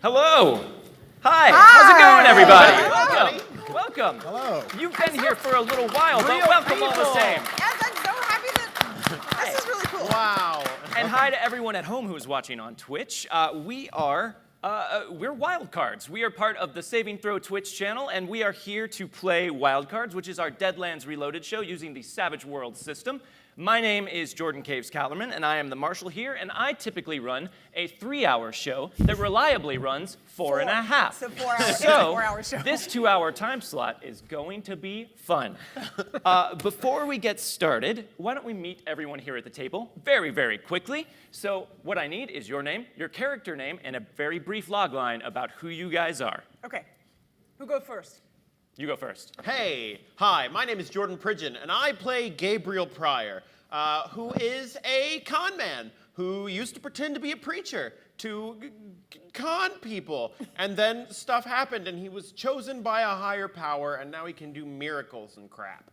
Hi. How's it going, everybody? Hi. Welcome. Hello. You've been here for a little while, but welcome all the same. Yes, I'm so happy that this is really cool. Wow. And hi to everyone at home who's watching on Twitch. We're WildCards. We are part of the Saving Throw Twitch channel, and we are here to play WildCards, which is our Deadlands Reloaded show using the Savage Worlds system. My name is Jordan Caves Callerman, and I am the marshal here, and I typically run a 3-hour show that reliably runs 4.5. So 4 hours. So, 4-hour show. this 2-hour time slot is going to be fun. Before we get started, why don't we meet everyone here at the table very, very quickly. So what I need is your name, your character name, and a very brief logline about who you guys are. Okay. Who goes first? You go first. Hey, hi, my name is Jordan Pridgeon, and I play Gabriel Pryor, who is a con man who used to pretend to be a preacher to con people. And then stuff happened, and he was chosen by a higher power, and now he can do miracles and crap.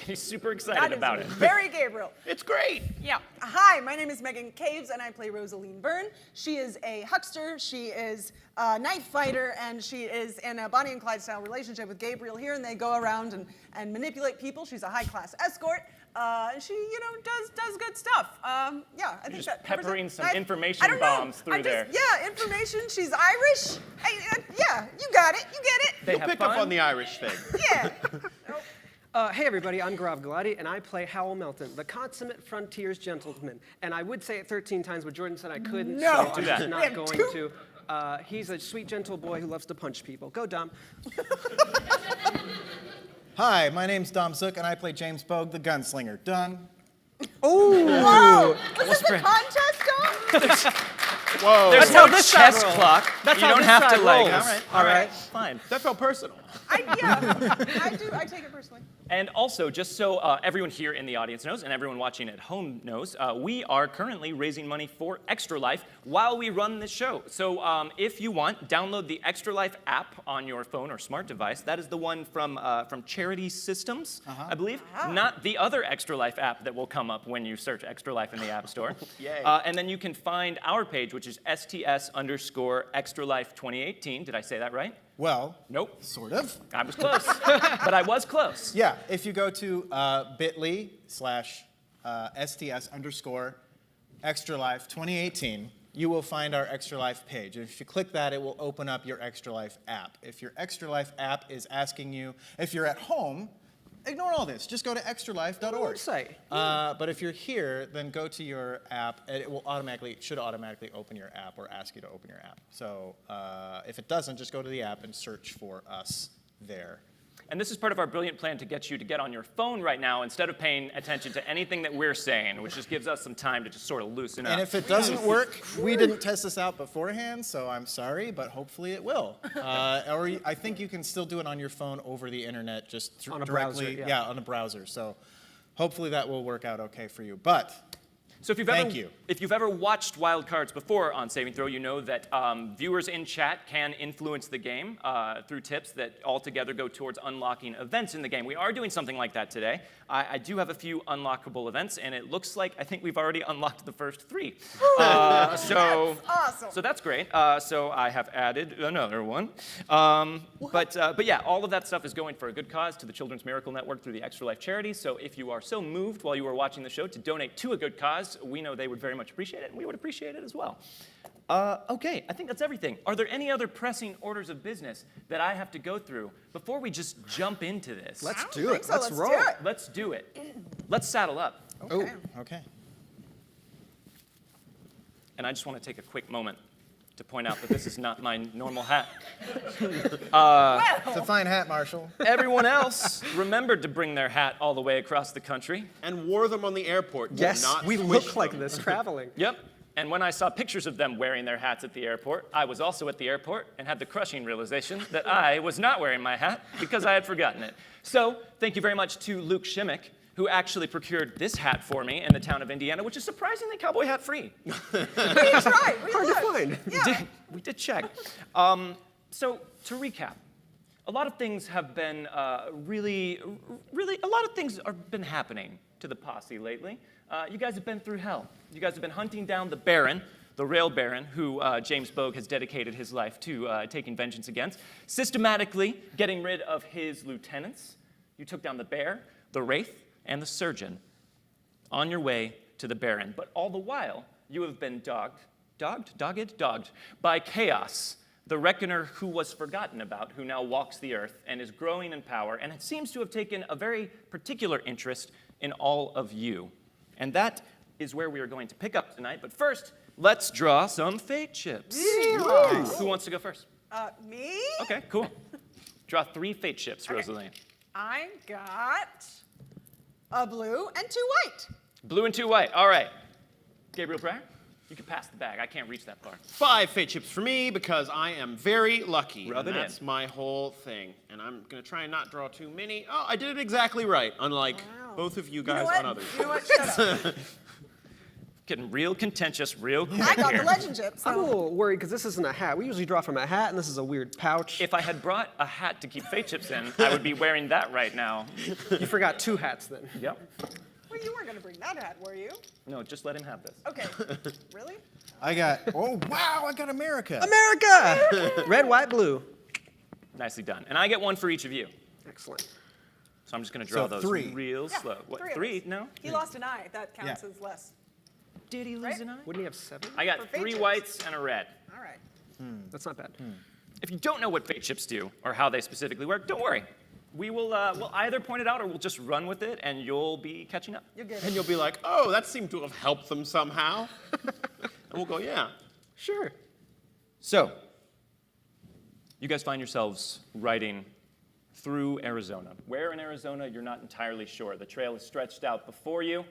He's super excited about it. Very Gabriel. It's great. Yeah. Hi, my name is Megan Caves, and I play Rosaline Byrne. She is a huckster, she is a knife fighter, and she is in a Bonnie and Clyde style relationship with Gabriel here, and they go around and manipulate people. She's a high-class escort. And she, does good stuff. Yeah, I think Just that peppering some I information don't know. bombs through there. Yeah, information. She's Irish. Yeah, you got it. You get it. They You'll have pick fun. up on the Irish thing. Yeah. Hey everybody, I'm Grav Galati, and I play Howell Melton, the consummate frontiers gentleman. And I would say it 13 times, but Jordan said I couldn't, No. so Do I'm that. just We not have going two. to. He's a sweet, gentle boy who loves to punch people. Go, Dom. Hi, my name's Dom Zook, and I play James Bogue, the gunslinger. Done. Whoa. Was this a contest, Dom? Whoa. There's how no this chess side rolls. clock. That's you how don't this have side to like. rolls. All right, fine. That felt personal. I do. I take it personally. And also, just so everyone here in the audience knows, and everyone watching at home knows, we are currently raising money for Extra Life while we run this show. So if you want, download the Extra Life app on your phone or smart device. That is the one from Charity Systems, I believe. Not the other Extra Life app that will come up when you search Extra Life in the App Store. Yay. And then you can find our page, which is STS_Extra Life 2018. Did I say that right? Well, Nope. sort of. I was close, but I was close. Yeah, if you go to bit.ly/STS_Extra Life 2018, you will find our Extra Life page. If you click that, it will open up your Extra Life app. If your Extra Life app is asking you, if you're at home, ignore all this. Just go to extralife.org. Website. But if you're here, then go to your app, and it should automatically open your app or ask you to open your app. So if it doesn't, just go to the app and search for us there. And this is part of our brilliant plan to get you to get on your phone right now instead of paying attention to anything that we're saying, which just gives us some time to just sort of loosen up. And if it doesn't work, we didn't test this out beforehand, so I'm sorry, but hopefully it will. Or I think you can still do it on your phone over the internet, just On a directly. browser, yeah. On a browser. So hopefully that will work out okay for you. But So if you've ever watched WildCards before on Saving Throw, you know that viewers in chat can influence the game through tips that altogether go towards unlocking events in the game. We are doing something like that today. I do have a few unlockable events, and it looks like I think we've already unlocked the first 3. That's awesome. So that's great. So I have added another one. But yeah, all of that stuff is going for a good cause to the Children's Miracle Network through the Extra Life Charity. So if you are so moved while you are watching the show to donate to a good cause, we know they would very much appreciate it, and we would appreciate it as well. Okay, I think that's everything. Are there any other pressing orders of business that I have to go through before we just jump into this? Let's don't do think it. so. Let's Let's roll. do it. Let's do it. Let's saddle up. oh, okay. And I just want to take a quick moment to point out that this is not my normal hat. It's a fine hat, Marshall. Everyone else remembered to bring their hat all the way across the country. And wore them on the airport. Yes, not we squish look like them. this traveling. Yep. And when I saw pictures of them wearing their hats at the airport, I was also at the airport and had the crushing realization that I was not wearing my hat because I had forgotten it. So thank you very much to Luke Shimmick, who actually procured this hat for me in the town of Indiana, which is surprisingly cowboy hat free. We tried. We Hard to looked. find. Yeah. We did check. So to recap, a lot of things have been a lot of things have been happening to the posse lately. You guys have been through hell. You guys have been hunting down the Baron, the Rail Baron, who James Bogue has dedicated his life to taking vengeance against, systematically getting rid of his lieutenants. You took down the Bear, the Wraith, and the Surgeon on your way to the Baron. But all the while, you have been dogged by Chaos, the reckoner who was forgotten about, who now walks the earth and is growing in power, and it seems to have taken a very particular interest in all of you. And that is where we are going to pick up tonight. But first, let's draw some fate chips. Who wants to go first? Me? Okay, cool. Draw 3 fate chips, Rosaline. I got a blue and 2 white. Blue and 2 white. All right. Gabriel Pryor, you can pass the bag. I can't reach that far. 5 fate chips for me because I am very lucky. Rub and it in. that's my whole thing. And I'm going to try and not draw too many. Oh, I did it exactly right, unlike both of you guys on others. You know what? Shut up. Getting real contentious real quick I got here. the legend chip. I'm a So. little worried because this isn't a hat. We usually draw from a hat, and this is a weird pouch. If I had brought a hat to keep fate chips in, I would be wearing that right now. You forgot 2 hats then. Yep. Well, you weren't going to bring that hat, were you? No, just let him have this. Okay. Really? I got, oh, wow, I got America. America! Red, white, blue. Nicely done. And I get 1 for each of you. Excellent. So I'm just going to draw So those 3. real Yeah, slow. What, 3 of 3? us. No? He lost an eye. That counts Yeah. as less. Did he lose Right? an eye? Wouldn't he have 7? I got For fate 3 chips. whites and a red. All right. That's not bad. If you don't know what fate chips do or how they specifically work, don't worry. We will we'll either point it out or we'll just run with it and you'll be catching up. You're good. And you'll be like, oh, that seemed to have helped them somehow. And we'll go, yeah. Sure. So, you guys find yourselves riding through Arizona. Where in Arizona, you're not entirely sure. The trail is stretched out before you,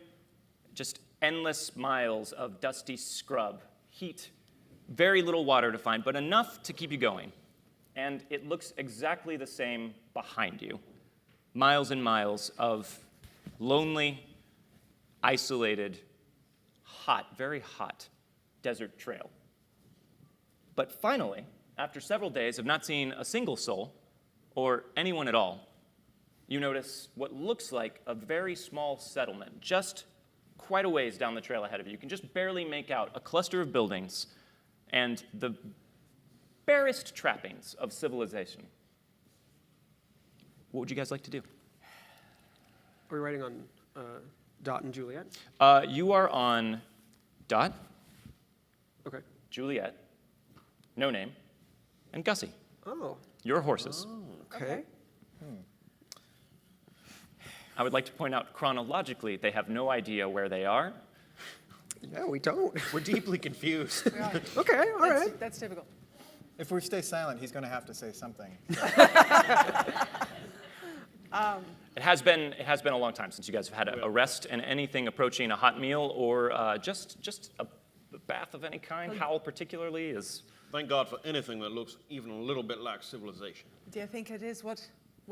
just endless miles of dusty scrub, heat, very little water to find, but enough to keep you going. And it looks exactly the same behind you. Miles and miles of lonely, isolated, hot, very hot desert trail. But finally, after several days of not seeing a single soul, or anyone at all, you notice what looks like a very small settlement, just quite a ways down the trail ahead of you. You can just barely make out a cluster of buildings and the barest trappings of civilization. What would you guys like to do? Are we writing on Dot and Juliet? You are on Dot, Okay. Juliet, No Name, and Gussie. Oh, Your horses. okay. I would like to point out chronologically, they have no idea where they are. Yeah, we don't. We're deeply confused. Okay, all right. That's typical. If we stay silent, he's going to have to say something. It has been a long time since you guys have had a rest, and anything approaching a hot meal or just a bath of any kind, Howl particularly, is... Thank God for anything that looks even a little bit like civilization. Do you think it is what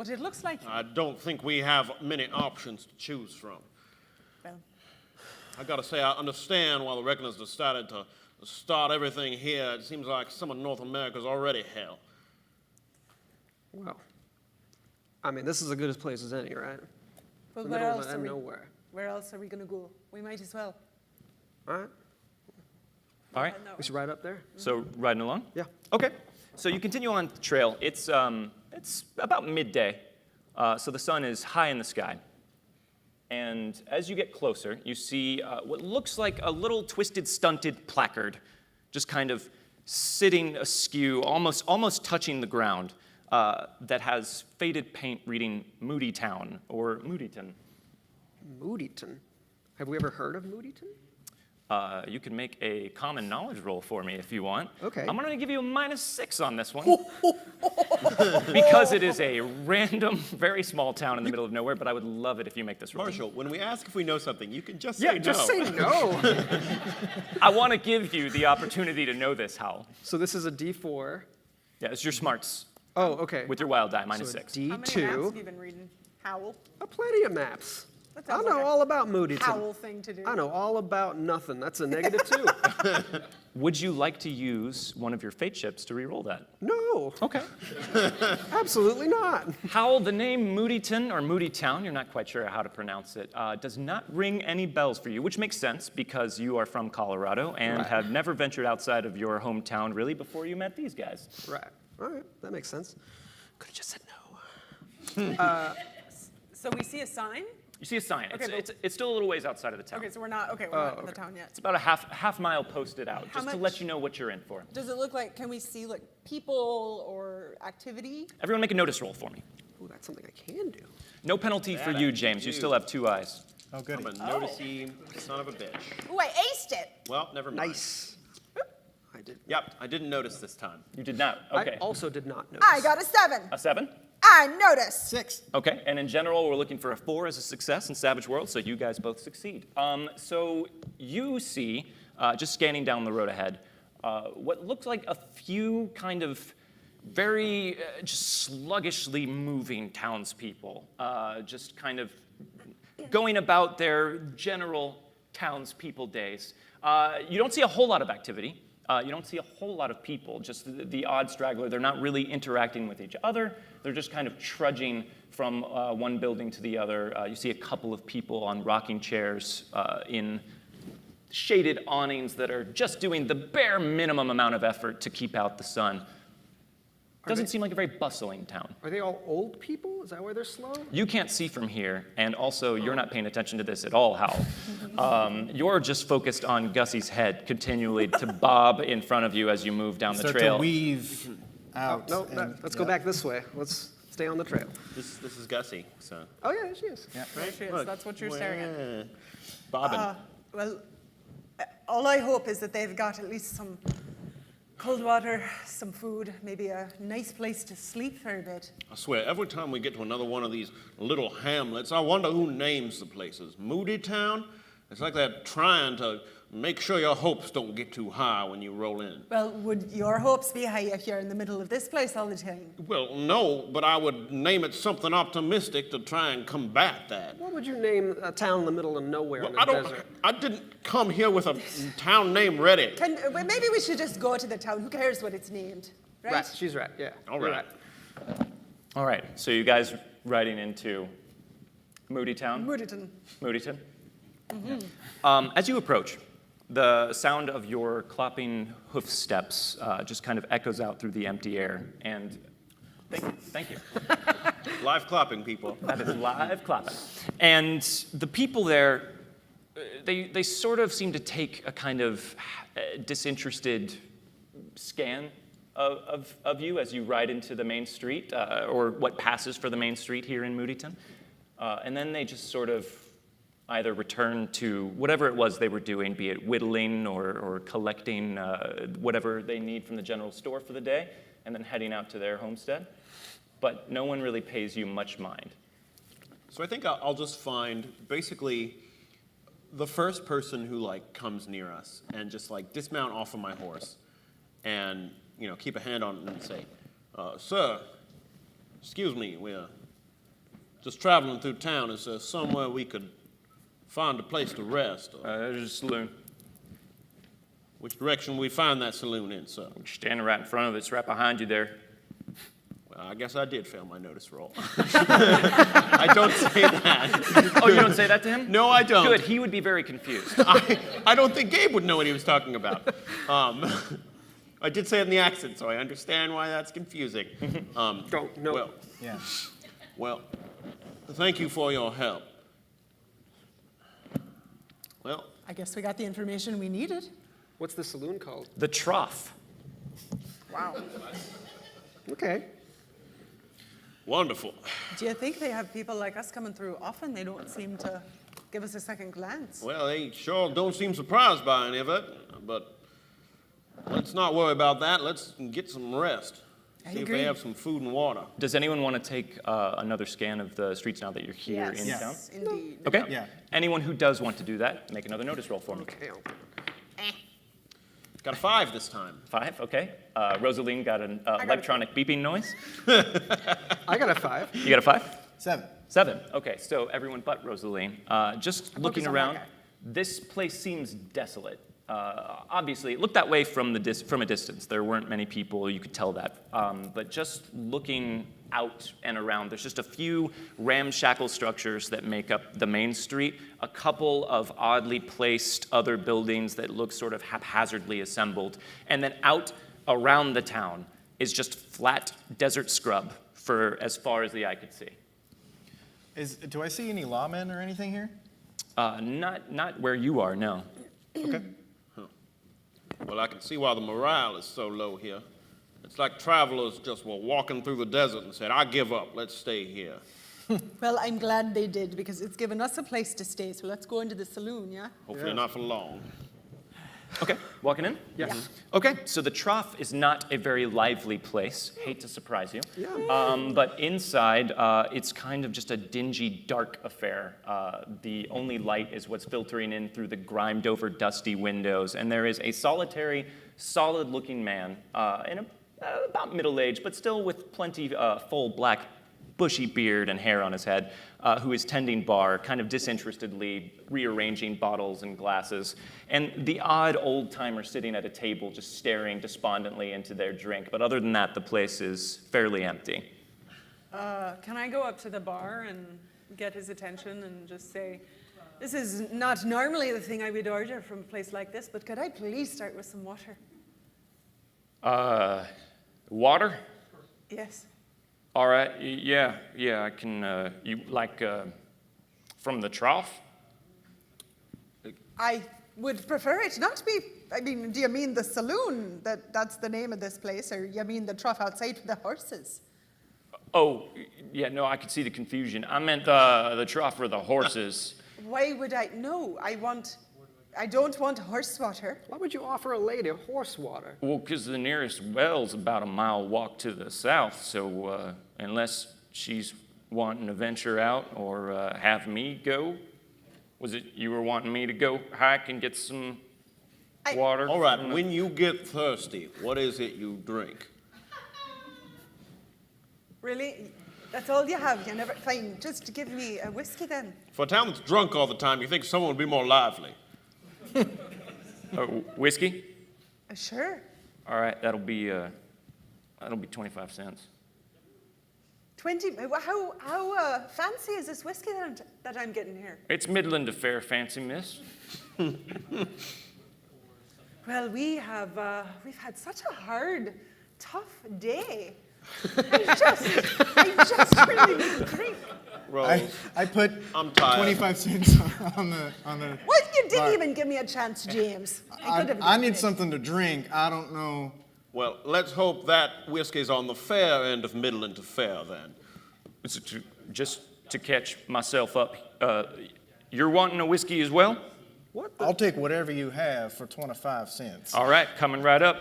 it looks like? I don't think we have many options to choose from. Well, I gotta say, I understand why the Reckoners decided to start everything here. It seems like some of North America's already hell. Well, I mean, this is as good a place as any, right? but The where middle else of are we? nowhere. Where else are we gonna go? We might as well. All right. All right, No. We should ride up there. so riding along? Yeah. Okay, so you continue on the trail. It's about midday, so the sun is high in the sky. And as you get closer, you see what looks like a little twisted, stunted placard, just kind of sitting askew, almost touching the ground, that has faded paint reading Moody Town or Moodyton. Moodyton. Have we ever heard of Moodyton? You can make a common knowledge roll for me if you want. Okay. I'm going to give you a -6 on this one. Because it is a random, very small town in the middle of nowhere, but I would love it if you make this roll. Marshall, when we ask if we know something, you can just say Yeah, no. just say no. I want to give you the opportunity to know this, Howl. So this is a D4. Yeah, it's your smarts Oh, okay. with your wild die, so a -6. How many maps D2. have you been reading? Howl. Plenty of maps. That I sounds know like a all about Moodyton. Howl thing to do. I know all about nothing. That's a -2. Would you like to use one of your fate chips to re-roll that? No, Okay. absolutely not. Howell, the name Moodyton, or Moody Town, you're not quite sure how to pronounce it, does not ring any bells for you, which makes sense because you are from Colorado and Right. have never ventured outside of your hometown really before you met these guys. Right. All right, that makes sense. Could have just said no. So we see a sign. You see a sign. Okay, It's still a little ways outside of the town. Okay, so we're not in the town yet. It's about a half mile posted out, How just to much- let you know what you're in for. Does it look like? Can we see like people or activity? Everyone make a notice roll for me. Ooh, that's something I can do. No penalty for That you, I James. You do. still have 2 eyes. Oh, I'm goody. a noticey son of a bitch. Oh, I aced it. Well, never mind. Nice. I did. Yep, I didn't notice this time. You did not. Okay. I also did not notice. I got a 7. A 7? I noticed. 6. Okay, and in general, we're looking for a 4 as a success in Savage World, so you guys both succeed. So you see, just scanning down the road ahead, what looks like a few kind of very just sluggishly moving townspeople, just kind of going about their general townspeople days. You don't see a whole lot of activity. You don't see a whole lot of people, just the odd straggler. They're not really interacting with each other. They're just kind of trudging from one building to the other. You see a couple of people on rocking chairs in shaded awnings that are just doing the bare minimum amount of effort to keep out the sun. Doesn't seem like a very bustling town. Are they all old people? Is that why they're slow? You can't see from here, and also you're not paying attention to this at all, Hal. You're just focused on Gussie's head continually to bob in front of you as you move down the Start trail. to weave out. No, and- let's go back this way. Let's stay on the trail. This is Gussie, so. Oh, yeah, there she is. There she is. Look, That's what you're staring at. yeah. Bobbin. Well, all I hope is that they've got at least some cold water, some food, maybe a nice place to sleep for a bit. I swear, every time we get to another one of these little hamlets, I wonder who names the places. Moody Town? It's like they're trying to make sure your hopes don't get too high when you roll in. Well, would your hopes be high if you're in the middle of this place all the time? Well, no, but I would name it something optimistic to try and combat that. What would you name a town in the middle of nowhere in Well, the desert? I didn't come here with a town name ready. Well, maybe we should just go to the town. Who cares what it's named, right? Right, she's right, yeah. All you're right. All right, so you guys riding into Moody Town? Moodyton. Moodyton? As you approach, the sound of your clopping hoof steps just kind of echoes out through the empty air, and thank you. Live clapping, people. That is live clapping. And the people there, they sort of seem to take a kind of disinterested scan of you as you ride into the main street, or what passes for the main street here in Moodyton. And then they just sort of either return to whatever it was they were doing, be it whittling or collecting whatever they need from the general store for the day, and then heading out to their homestead. But no one really pays you much mind. So I think I'll just find basically the first person who like comes near us and just like dismount off of my horse and keep a hand on it and say, Sir, excuse me, we're just traveling through town. Is there somewhere we could find a place to rest? Or There's a saloon. which direction we find that saloon in, sir? You're standing right in front of it. It's right behind you there. Well, I guess I did fail my notice roll. I don't say that. Oh, you don't say that to him? no, I don't. Good. He would be very confused. I don't think Gabe would know what he was talking about. I did say it in the accent, so I understand why that's confusing. Don't, no. Well, Yeah. Well, thank you for your help. well, I guess we got the information we needed. What's the saloon called? The trough. Wow. Okay. Wonderful. Do you think they have people like us coming through often? They don't seem to give us a second glance. Well, they sure don't seem surprised by any of it, but let's not worry about that. Let's get some rest. I See if agree. they have some food and water. Does anyone want to take another scan of the streets now that you're here in town? Yes, indeed. Okay. Yeah. Anyone who does want to do that, make another notice roll for me. Okay. got a 5 this time. 5, okay. Rosaline got an electronic beeping noise. I got a 5. You got a 5? 7. 7. Okay, so everyone but Rosaline. Just looking on that around, guy. this place seems desolate. Obviously, it looked that way from a distance. There weren't many people, you could tell that. But just looking out and around, there's just a few ramshackle structures that make up the main street, a couple of oddly placed other buildings that look sort of haphazardly assembled, and then out around the town is just flat desert scrub for as far as the eye could see. Do I see any lawmen or anything here? Not where you are, no. Okay. Well, I can see why the morale is so low here. It's like travelers just were walking through the desert and said, I give up, let's stay here. Well, I'm glad they did because it's given us a place to stay. So let's go into the saloon, yeah? Hopefully not for long. Okay, walking in? Yes. Okay, so the trough is not a very lively place. Hate to surprise you. But inside, it's kind of just a dingy, dark affair. The only light is what's filtering in through the grimed over, dusty windows. And there is a solitary, solid-looking man in about middle age, but still with plenty full black bushy beard and hair on his head, who is tending bar, kind of disinterestedly rearranging bottles and glasses, and the odd old-timer sitting at a table just staring despondently into their drink. But other than that, the place is fairly empty. Can I go up to the bar and get his attention and just say, this is not normally the thing I would order from a place like this, but could I please start with some water? Water? Yes. All right, yeah, I can, you like, from the trough? I would prefer it not to be, I mean, do you mean the saloon, that's the name of this place, or you mean the trough outside for the horses? Oh, yeah, no, I could see the confusion. I meant the trough for the horses. Why would I? No, I don't want horse water. Why would you offer a lady horse water? Well, because the nearest well's about a mile walk to the south, so unless she's wanting to venture out or have me go, was it you were wanting me to go hike and get some water? All right, when you get thirsty, what is it you drink? Really? That's all you have? You never, fine, just give me a whiskey then. For a town that's drunk all the time, you think someone would be more lively. Whiskey? Sure. All right, that'll be 25 cents. 20, how fancy is this whiskey that I'm getting here? It's Midland affair, fancy miss. Well, we've had such a hard, tough day. I just really need a drink. Rose, I put I'm tired. 25 cents on the. What? You didn't bar. even give me a chance, James. I need something to drink. I don't know. Well, let's hope that whiskey's on the fair end of Midland affair then. Just to catch myself up, you're wanting a whiskey as well? I'll take whatever you have for 25 cents. All right, coming right up.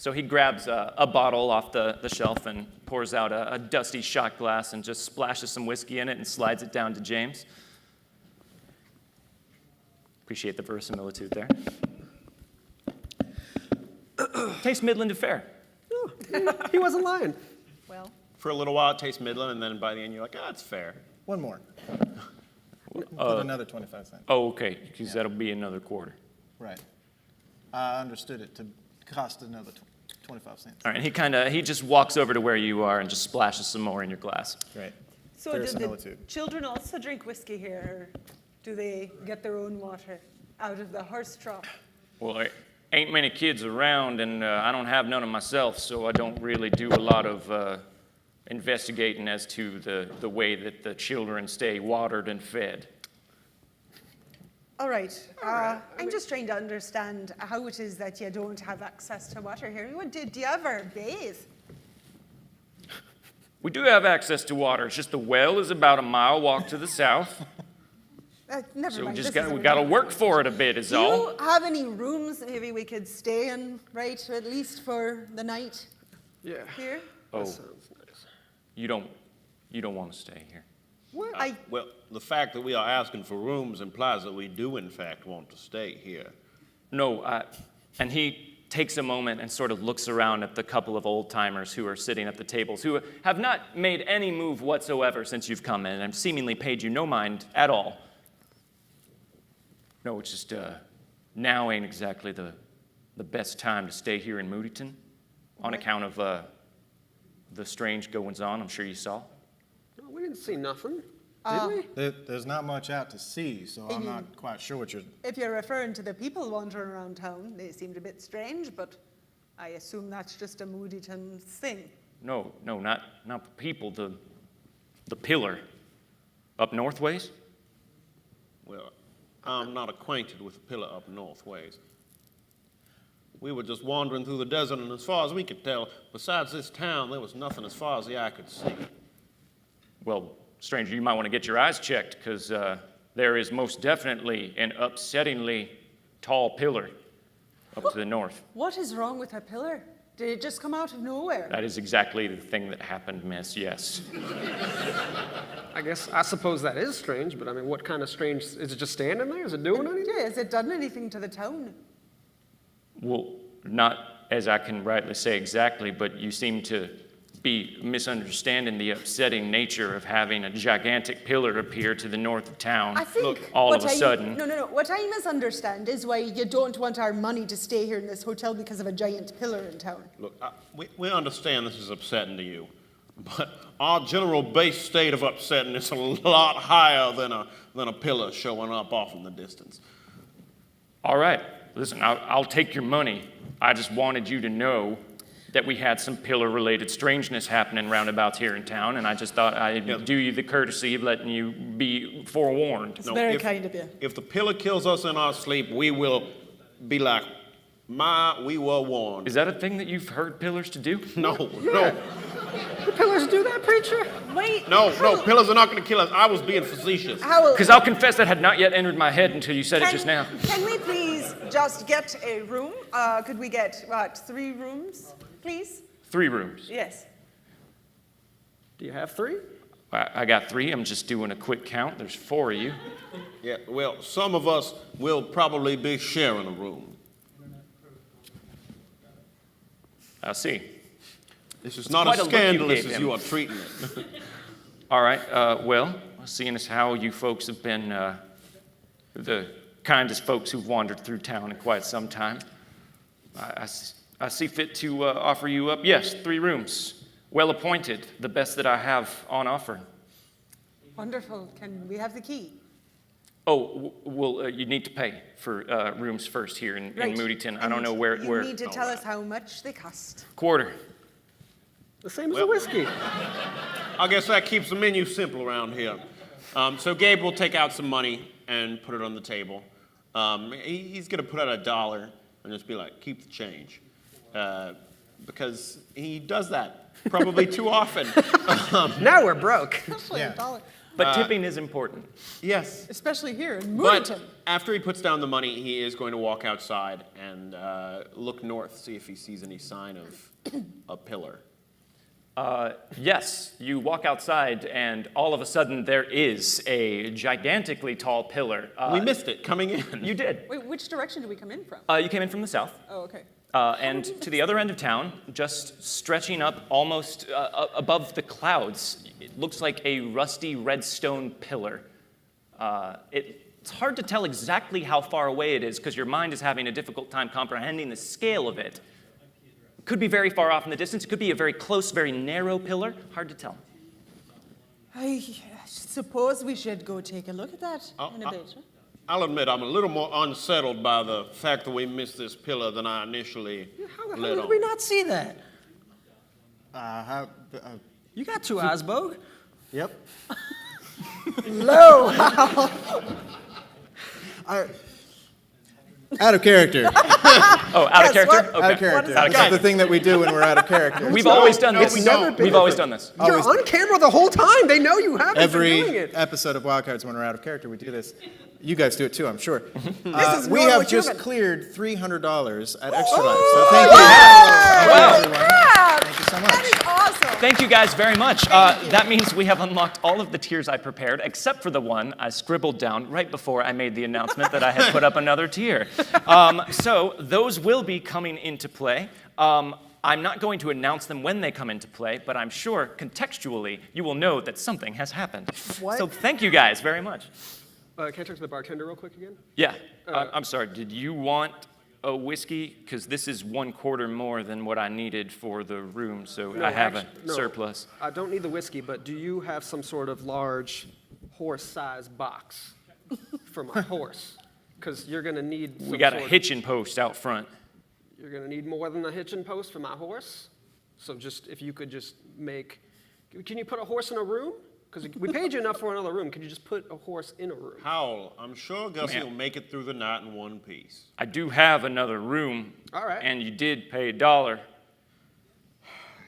So he grabs a bottle off the shelf and pours out a dusty shot glass and just splashes some whiskey in it and slides it down to James. Appreciate the verisimilitude there. Tastes Midland affair. He wasn't lying. Well, For a little while, it tastes Midland, and then by the end, you're like, ah, it's fair. One more. Put another 25 cents. Oh, okay, because that'll be another quarter. Right. I understood it to cost another 25 cents. All right, and he just walks over to where you are and just splashes some more in your glass. Right. so do the Verisimilitude. children also drink whiskey here, or do they get their own water out of the horse trough? Well, there ain't many kids around, and I don't have none of myself, so I don't really do a lot of investigating as to the way that the children stay watered and fed. All right. I'm just trying to understand how it is that you don't have access to water here. Do you ever bathe? We do have access to water. It's just the well is about a mile walk to the south, Never so mind. we this got is to work for it a bit, is Do all. you have any rooms that maybe we could stay in, right, at least for the night Yeah. here? Oh, Sounds nice. you don't want to stay here. What? Well, the fact that we are asking for rooms implies that we do, in fact, want to stay here. No, and he takes a moment and sort of looks around at the couple of old-timers who are sitting at the tables, who have not made any move whatsoever since you've come in and seemingly paid you no mind at all. No, it's just now ain't exactly the best time to stay here in Moodyton on account of the strange goings-on I'm sure you saw. No, we didn't see nothing, did we? There's not much out to see, so I'm not quite sure what you're... If you're referring to the people wandering around town, they seemed a bit strange, but I assume that's just a Moodyton thing. No, not the people, the pillar. Up north ways? Well, I'm not acquainted with the pillar up north ways. We were just wandering through the desert, and as far as we could tell, besides this town, there was nothing as far as the eye could see. Well, stranger, you might want to get your eyes checked, because there is most definitely an upsettingly tall pillar up to the north. What is wrong with a pillar? Did it just come out of nowhere? That is exactly the thing that happened, miss, yes. I suppose that is strange, but I mean, what kind of strange, is it just standing there? Is it doing anything? Yeah, has it done anything to the town? Well, not as I can rightly say exactly, but you seem to be misunderstanding the upsetting nature of having a gigantic pillar appear to the north of town. I think all what of a sudden. No. What I misunderstand is why you don't want our money to stay here in this hotel because of a giant pillar in town. Look, we understand this is upsetting to you, but our general base state of upsetting is a lot higher than a pillar showing up off in the distance. All right, listen, I'll take your money. I just wanted you to know that we had some pillar-related strangeness happening roundabouts here in town, and I just thought I'd do you the courtesy of letting you be forewarned. It's very kind of you. If the pillar kills us in our sleep, we will be like, we were warned. Is that a thing that you've heard pillars to do? No. The pillars do that, preacher? Wait. No, pillars are not going to kill us. I was being facetious. Because I'll confess that had not yet entered my head until you said it just now. Can we please just get a room? Could we get, 3 rooms, please? 3 rooms. Yes. Do you have 3? I got 3. I'm just doing a quick count. There's 4 of you. Yeah, well, some of us will probably be sharing a room. I see. This is not quite as a look you scandalous gave as him. you are treating it. All right, well, seeing as how you folks have been the kindest folks who've wandered through town in quite some time, I see fit to offer you up, yes, 3 rooms, well appointed, the best that I have on offer. Wonderful. Can we have the key? Oh, well, you need to pay for rooms first here in Moodyton. I don't know where. You need to tell us how much they cost. Quarter. The same as the whiskey. I guess that keeps the menu simple around here. So Gabe will take out some money and put it on the table. He's going to put out $1 and just be like, keep the change. Because he does that probably too often. Now we're broke. Especially $1. But tipping is important. Yes. Especially here in But Moodyton. after he puts down the money, he is going to walk outside and look north, see if he sees any sign of a pillar. Yes, you walk outside, and all of a sudden there is a gigantically tall pillar. We missed it coming in. You did. Wait, which direction did we come in from? You came in from the south. Oh, okay. And to the other end of town, just stretching up almost above the clouds, it looks like a rusty red stone pillar. It's hard to tell exactly how far away it is because your mind is having a difficult time comprehending the scale of it. It could be very far off in the distance. It could be a very close, very narrow pillar. Hard to tell. I suppose we should go take a look at that in a bit. Huh? I'll admit I'm a little more unsettled by the fact that we missed this pillar than I initially How let did on. we not see that? You got 2 eyes, Bogue. Yep. Low. Out of character. Oh, out of Yes, character? what? Okay. Out of character. Out of This is the thing that we do when we're out of character. We've always done this. We've We've always done this. You're on camera the whole time. They know you haven't been doing Every it. episode of WildCards, when we're out of character, we do this. You guys do it too, I'm sure. This is We normal have just human. cleared $300 at Extra Life. So thank you. Wow. Everyone. Crap! Thank you so much. That is awesome. Thank you guys very much. That means we have unlocked all of the tiers I prepared, except for the one I scribbled down right before I made the announcement that I had put up another tier. So those will be coming into play. I'm not going to announce them when they come into play, but I'm sure contextually you will know that something has happened. What? So thank you guys very much. Can I talk to the bartender real quick again? Yeah, I'm sorry, did you want a whiskey? Because this is 1/4 more than what I needed for the room, so I have a surplus. I don't need the whiskey, but do you have some sort of large horse-sized box for my horse? Because you're going to need We got a hitching post out front. You're going to need more than a hitching post for my horse. So just, if you could just make, can you put a horse in a room? Because we paid you enough for another room. Could you just put a horse in a room? Howl, I'm sure Gussie will make it through the night in one piece. I do have another room. All right. And you did pay $1.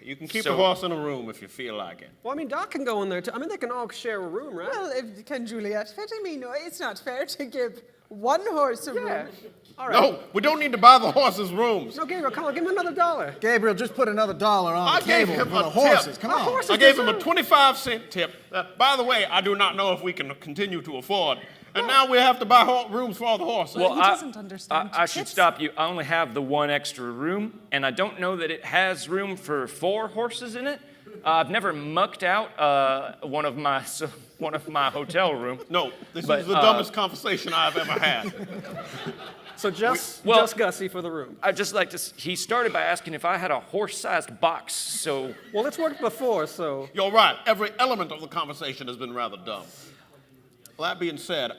You can keep So- the horse in a room if you feel like it. Well, I mean, Doc can go in there too. I mean, they can all share a room, right? Well, can Juliet fit him? No, it's not fair to give one horse a yeah. room. All right. No, we don't need to buy the horses rooms. No, Gabriel, come on, give him another $1. Gabriel, just put another $1 on I the gave table him for a the horses. tip. Come on. I gave him a 25-cent tip. By the way, I do not know if we can continue to afford. And now we have to buy rooms for all the horses. Well, he doesn't understand I should tips. stop you. I only have the one extra room, and I don't know that it has room for 4 horses in it. I've never mucked out one of my hotel rooms. No, this But, is the dumbest conversation I've ever had. So just Well- Gussie for the room. I'd just like to. He started by asking if I had a horse-sized box, so Well, it's worked before, so. You're right. Every element of the conversation has been rather dumb. Well, that being said,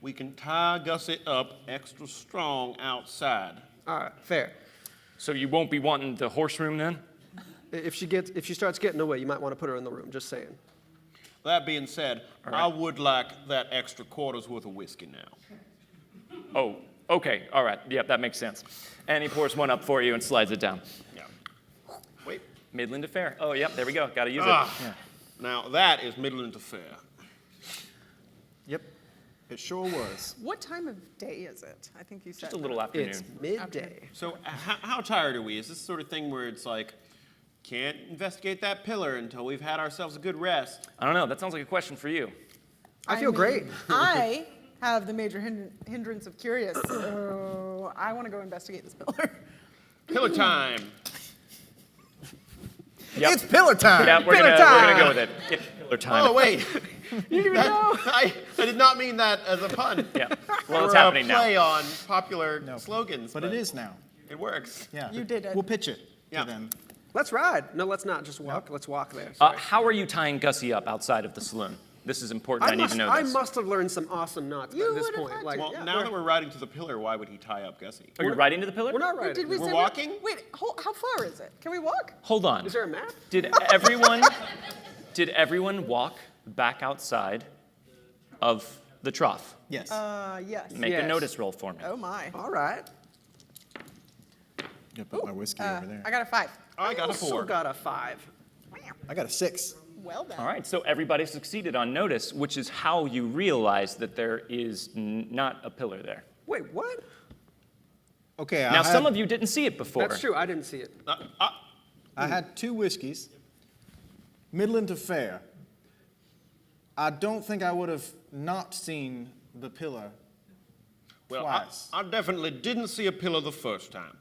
we can tie Gussie up extra strong outside. All right, fair. so you won't be wanting the horse room then? If she starts getting away, you might want to put her in the room, just saying. That being said, I would like that extra quarter's worth of whiskey now. Oh, okay, all right. Yep, that makes sense. And he pours one up for you and slides it down. Yeah. Wait. Midland Affair. Oh, yep, there we go. Got to use it. Ah. Yeah. Now that is Midland to Fair. Yep, it sure was. What time of day is it? I think you said. Just a little afternoon. It's midday. So how tired are we? Is this the sort of thing where it's like, can't investigate that pillar until we've had ourselves a good rest? I don't know. That sounds like a question for you. I feel great. I have the major hindrance of curious, so I want to go investigate this pillar. Pillar time. Yep. It's pillar time. Yeah, we're gonna go with it. Yeah, pillar time. Oh, wait. You didn't even know. I did not mean that as a pun. Yeah. Well, it's Or happening a now. play on popular slogans. But it is now. It works. Yeah. You did it. We'll pitch it Yeah. to them. Let's ride. No, let's not. Just walk. Let's walk there. How are you tying Gussie up outside of the saloon? This is important. I need to know I this. must have learned some awesome knots You at this would have point. had Like, Well, yeah, now that we're riding to the pillar, why would he tie up Gussie? Are you riding to the pillar? we're not Wait, riding. did we We're say walking? Wait, how far is it? Can we walk? Hold on. Is there a map? Did everyone walk back outside of the trough? Yes. Yes. Make a Yes. notice roll for me. Oh my. All right. Gonna put my whiskey over there. I got a 5. I got a Also 4. got a 5. I got a 6. Well then. All right, so everybody succeeded on notice, which is how you realize that there is not a pillar there. Wait, what? Okay, Now, some of you didn't see it before. That's true. I didn't see it. I had 2 whiskeys, Midland to Fair. I don't think I would have not seen the pillar Well, twice. I definitely didn't see a pillar the first time.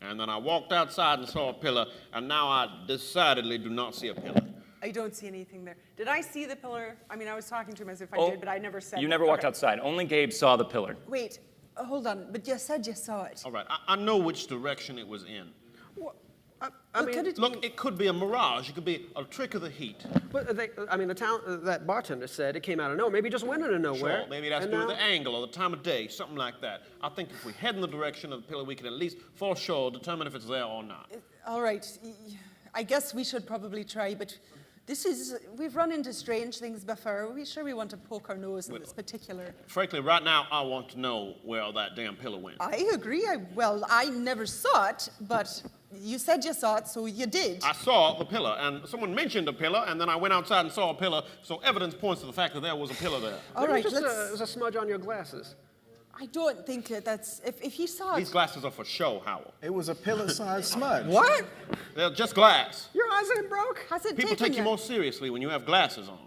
And then I walked outside and saw a pillar, and now I decidedly do not see a pillar. I don't see anything there. Did I see the pillar? I mean, I was talking to him as if I Oh, did, but I never said. You it. never walked Okay. outside. Only Gabe saw the pillar. Wait, hold on. But you said you saw it. All right, I know which direction it was in. I Well, mean, could it Look, it could be a mirage. It could be a trick of the heat. but the town, that bartender said it came out of nowhere. Maybe it just went into nowhere. Sure, maybe it has to and do with now- the angle or the time of day, something like that. I think if we head in the direction of the pillar, we can at least for sure determine if it's there or not. All right. I guess we should probably try, but we've run into strange things before. Are we sure we want to poke our nose in this particular? Frankly, right now, I want to know where that damn pillar went. I agree. I never saw it, but you said you saw it, so you did. I saw the pillar, and someone mentioned a pillar, and then I went outside and saw a pillar, so evidence points to the fact that there was a pillar there. All Maybe right, just let's. it was a smudge on your glasses. I don't think that's. If he saw These it. glasses are for show, Howell. It was a pillar-sized smudge. What? They're just glass. Your eyes ain't broke? Has it People taken take you more seriously when you have glasses on.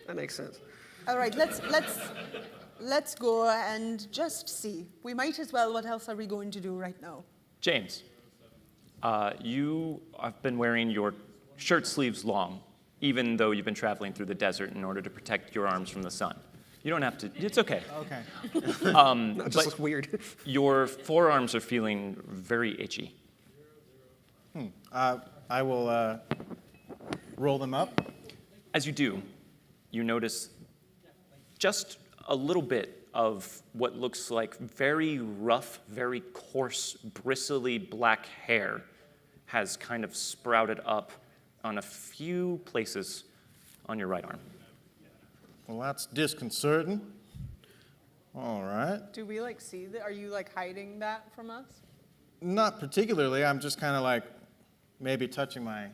That makes sense. All right, let's go and just see. We might as well. What else are we going to do right now? James, you have been wearing your shirt sleeves long, even though you've been traveling through the desert in order to protect your arms from the sun. You don't have to. It's okay. Okay. That just But looks weird. your forearms are feeling very itchy. I will roll them up. As you do, you notice just a little bit of what looks like very rough, very coarse, bristly black hair has kind of sprouted up on a few places on your right arm. Well, that's disconcerting. All right. Do we like see that? Are you like hiding that from us? Not particularly. I'm just kind of like maybe touching my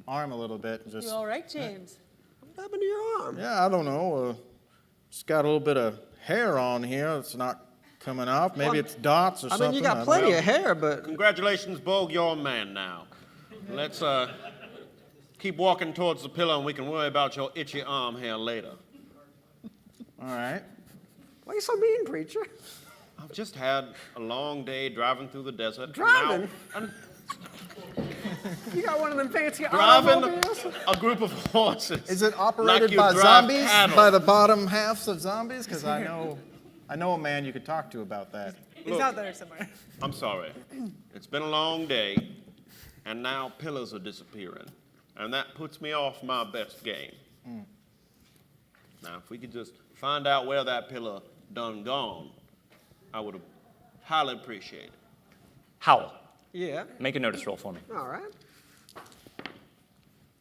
arm a little bit. And just, You all right, James? What happened to your arm? yeah, I don't know. Just got a little bit of hair on here. It's not coming off. Maybe it's dots or I something. mean, you got don't plenty know. of hair, but Congratulations, Bo, you're a man now. Let's keep walking towards the pillar and we can worry about your itchy arm hair later. All right. why are you so mean, preacher? I've just had a long day driving through the desert. Driving? And You got one of them fancy driving automobiles? a group of horses. Is it like operated you by drive zombies? cattle. By the bottom halves of zombies? Because I know a man you could talk to about that. He's Look. out there somewhere. I'm sorry. It's been a long day, and now pillars are disappearing. And that puts me off my best game. Now, if we could just find out where that pillar done gone, I would have highly appreciate it. Howl. Yeah. Make a notice roll for me. All right.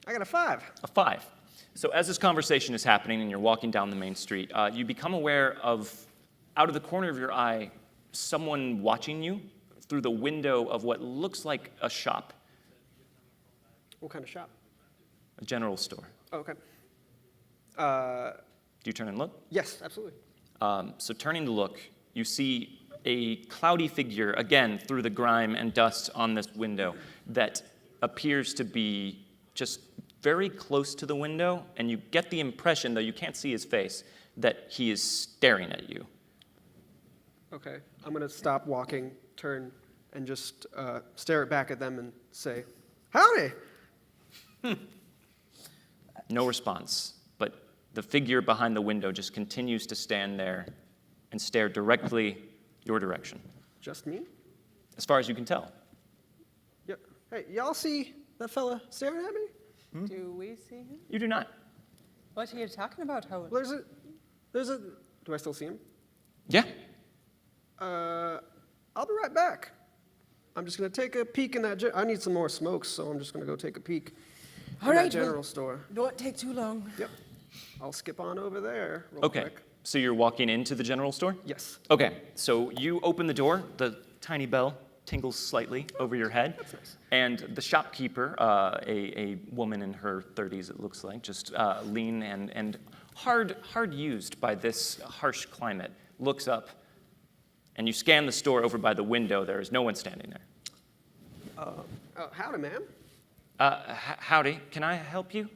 I got a 5. A 5. So as this conversation is happening and you're walking down the main street, you become aware of, out of the corner of your eye, someone watching you through the window of what looks like a shop, What kind of shop? a general store. Oh, okay. Do you turn and look? Yes, absolutely. So turning to look, you see a cloudy figure, again, through the grime and dust on this window that appears to be just very close to the window, and you get the impression, though you can't see his face, that he is staring at you. Okay. I'm going to stop walking, turn, and just stare back at them and say, howdy. No response, but the figure behind the window just continues to stand there and stare directly your direction, Just me? as far as you can tell. Yep. Hey, y'all see that fella staring at me? Do we see him? You do not. What are you talking about, Howard? There's a, do I still see him? Yeah? I'll be right back. I'm just going to take a peek in that, I need some more smokes, so I'm just going to go take a peek All in right, that general store. Don't take too long. Yep. I'll skip on over there real Okay, quick. so you're walking into the general store? Yes. Okay, so you open the door, the tiny bell tingles slightly over your head, and the shopkeeper, a woman in her 30s it looks like, just lean and hard used by this harsh climate, looks up, and you scan the store over by the window. There is no one standing there. Oh, howdy, ma'am. Howdy, can I help you?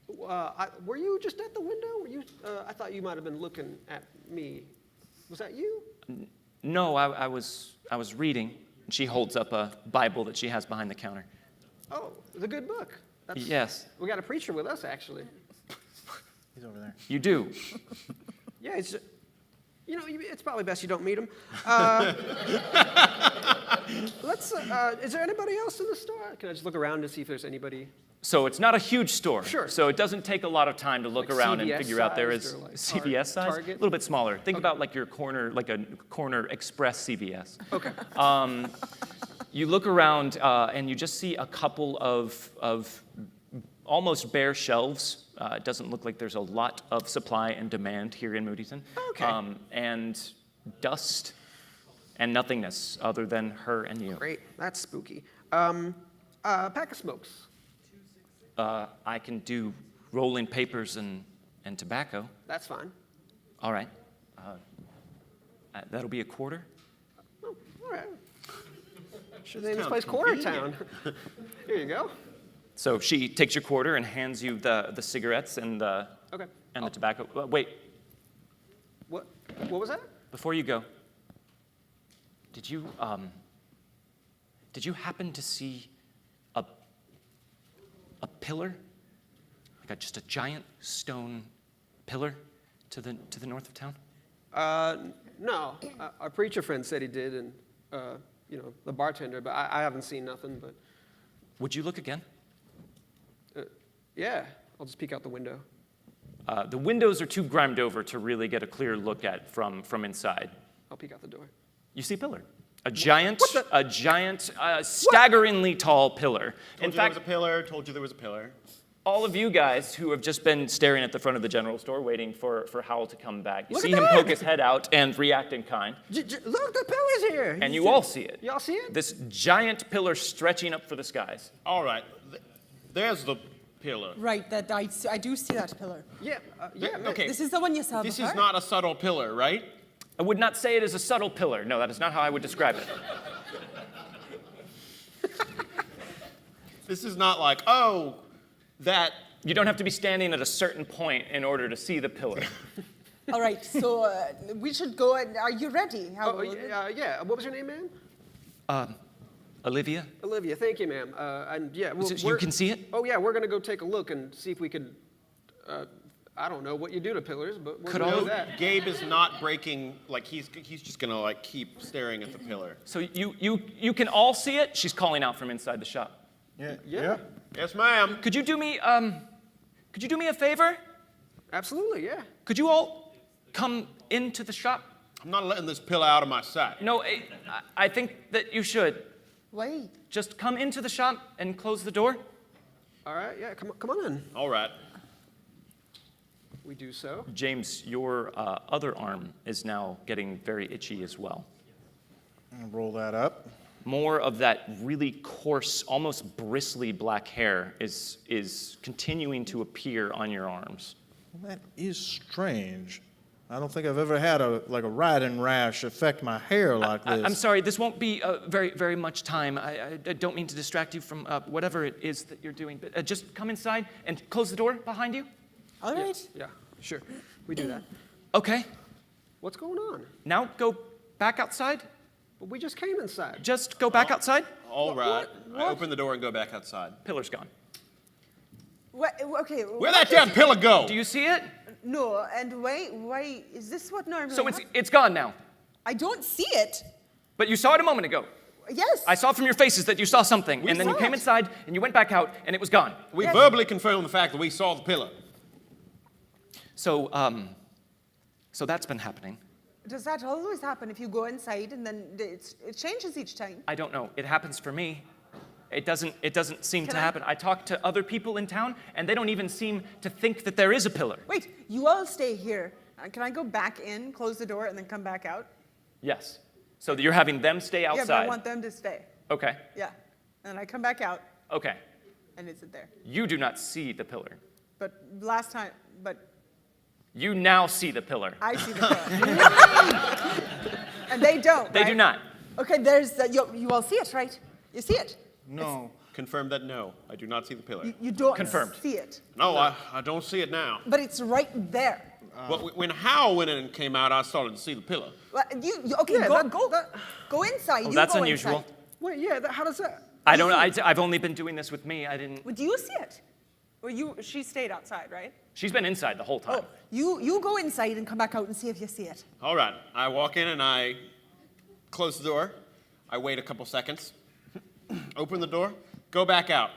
Were you just at the window? Were you, I thought you might have been looking at me. Was that you? No, I was reading. She holds up a Bible that she has behind the counter. Oh, the good book. That's, Yes, We got a preacher with us, actually. He's over there. you do. Yeah, it's, you know, it's probably best you don't meet him. Let's, is there anybody else in the store? Can I just look around to see if there's anybody? So it's not a huge store. Sure. So it doesn't take a lot of time to look Like around and CVS figure out there is sized or like CVS size, Target? a little bit smaller. Think about like your corner, like a corner express CVS. Okay. You look around and you just see a couple of almost bare shelves. It doesn't look like there's a lot of supply and demand here in Moodyton. Okay. And dust and nothingness other than her and you. Great. That's spooky. Pack of smokes. I can do rolling papers and tobacco. That's fine. All right. That'll be a quarter. Oh, all right. Should name this place Quarter Town. Here you go. So she takes your quarter and hands you the cigarettes and the Okay. and the tobacco. Wait, What was that? before you go, did you happen to see a pillar, like just a giant stone pillar, To the north of town? No, our preacher friend said he did, and the bartender, but I haven't seen nothing. But Would you look again? yeah, I'll just peek out the window. The windows are too grimed over to really get a clear look at from inside. I'll peek out the door. You see a pillar. A giant, staggeringly tall pillar. Told you there was a pillar, told you there was a pillar. All of you guys who have just been staring at the front of the general store waiting for Howell to come back, you Look see at him that! poke his head out and react in kind. Look, the pillar's here. And you all see it. Y'all see it? This giant pillar stretching up for the skies. All right, there's the pillar. Right, that I do see that pillar. Yeah, Okay, This is the one you saw this before? is not a subtle pillar, right? I would not say it is a subtle pillar. No, that is not how I would describe it. This is not like, oh, that. You don't have to be standing at a certain point in order to see the pillar. All right, so we should go. And are you ready? Oh, yeah. What was your name, ma'am? Olivia? Olivia. Thank you, ma'am. And yeah, So you can see it? Oh yeah, we're gonna go take a look and see if we could. I don't know what you do to pillars, but we're gonna do that. Gabe is not breaking, like he's just gonna like keep staring at the pillar. So you can all see it? She's calling out from inside the shop. Yeah. Yes, ma'am. Could you do me a favor? Absolutely, yeah. Could you all come into the shop? I'm not letting this pillar out of my sight. No, I think that you should. Wait. Just come into the shop and close the door. All right, yeah. Come on in. All right. We do so. James, your other arm is now getting very itchy as well. I'll roll that up. More of that really coarse, almost bristly black hair is continuing to appear on your arms. Well, that is strange. I don't think I've ever had a riding rash affect my hair like this. I'm sorry, this won't be very, very much time. I don't mean to distract you from whatever it is that you're doing, but just come inside and close the door behind you. All right. Yeah, sure. We do that. Okay, What's going on? now go back outside. Well, we just came inside. Just go back outside. All right. what? I open the door and go back outside. Pillar's gone. Okay. Where'd that damn pillar go? Do you see it? No, and why is this what normally So happens? it's gone now. I don't see it. But you saw it a moment ago. Yes. I saw from your faces that you saw something, and then you saw came it. inside and you went back out and it was gone. We Yes. verbally confirmed the fact that we saw the pillar. So that's been happening. Does that always happen if you go inside and then it changes each time? I don't know. It happens for me. It doesn't seem Can to I- happen. I talk to other people in town, and they don't even seem to think that there is a pillar. Wait, you all stay here. Can I go back in, close the door, and then come back out? Yes. So you're having them stay Yeah, but outside. I want them to stay. Okay. Yeah. And I come back out, Okay. and it's there. You do not see the pillar. But last time, You now see the pillar. I see the pillar. And they don't, They do right? not. Okay, you all see it, right? You see it? No. Confirm that no, I do not see the pillar. You don't Confirmed. see it. No, I don't see it now. But it's right there. Well, when Hal went in and came out, I started to see the pillar. Well, okay, Yeah, go inside. Oh, you that's go unusual. Inside. Wait, yeah. How does that? I don't know. I've only been doing this with me. I didn't. Well, do you see it? Well, she stayed outside, right? She's been inside the whole time. Oh, you go inside and come back out and see if you see it. All right, I walk in and I close the door. I wait a couple seconds, open the door, go back out.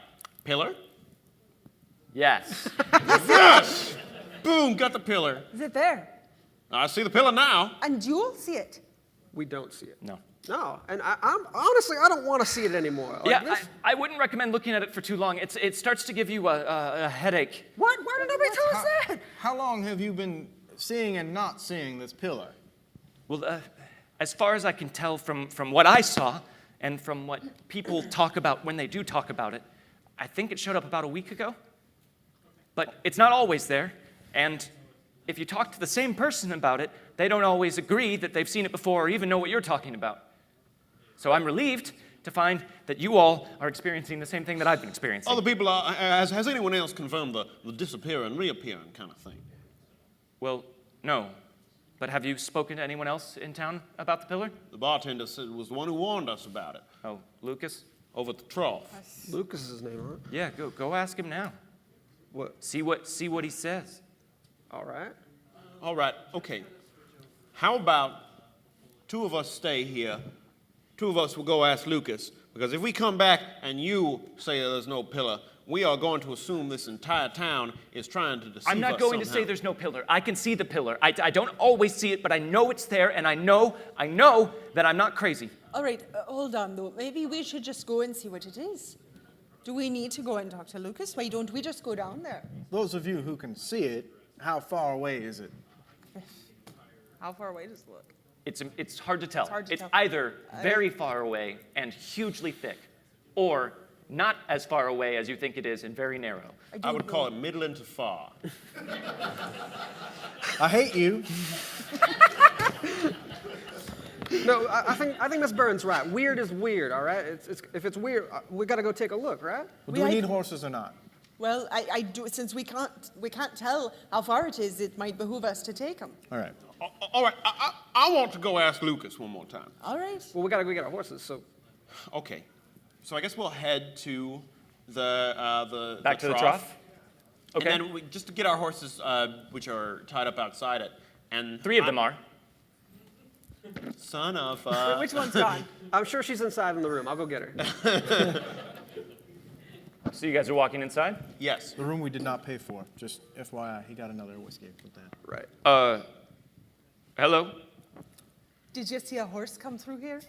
Pillar? Yes. Yes! Boom, got the pillar. Is it there? I see the pillar now. And you'll see it. We don't see it. No. No, and I'm honestly, I don't want to see it anymore. Like Yeah, this- I wouldn't recommend looking at it for too long. It starts to give you a headache. What? Why did nobody tell us that? How long have you been seeing and not seeing this pillar? Well, as far as I can tell from what I saw and from what people talk about when they do talk about it, I think it showed up about a week ago. But it's not always there, and if you talk to the same person about it, they don't always agree that they've seen it before or even know what you're talking about. So I'm relieved to find that you all are experiencing the same thing that I've been experiencing. Other people are, has anyone else confirmed the disappearing, reappearing kind of thing? Well, no. But have you spoken to anyone else in town about the pillar? The bartender said was the one who warned us about it, Oh, Lucas? over at the trough. Lucas is his name, huh? Yeah, go ask him now. What? See what he says. All right. All right, okay. How about 2 of us stay here? 2 of us will go ask Lucas, because if we come back and you say there's no pillar, we are going to assume this entire town is trying to deceive us I'm not going to somehow. say there's no pillar. I can see the pillar. I don't always see it, but I know it's there, and I know that I'm not crazy. All right, hold on though. Maybe we should just go and see what it is. Do we need to go and talk to Lucas? Why don't we just go down there? Those of you who can see it, how far away is it? How far away does it look? It's hard to tell. It's hard to tell. Either very far away and hugely thick, or not as far away as you think it is and very narrow. I would call it middling to far. I hate you. No, I think Miss Burns' right. Weird is weird, all right? If it's weird, we gotta go take a look, right? Well, do we need horses or not? Well, I do. Since we can't tell how far it is, it might behoove us to take him. All right. All right, I want to go ask Lucas one more time. All right. Well, we gotta go get our horses, so. Okay, so I guess we'll head to the Back to the trough? Okay. And then just to get our horses, which are tied up outside it, and 3 of them are. Son of. Which one's gone? I'm sure she's inside in the room. I'll go get her. So you guys are walking inside? Yes. The room we did not pay for. Just FYI, he got another whiskey with that. Right. Hello? Did you see a horse come through here?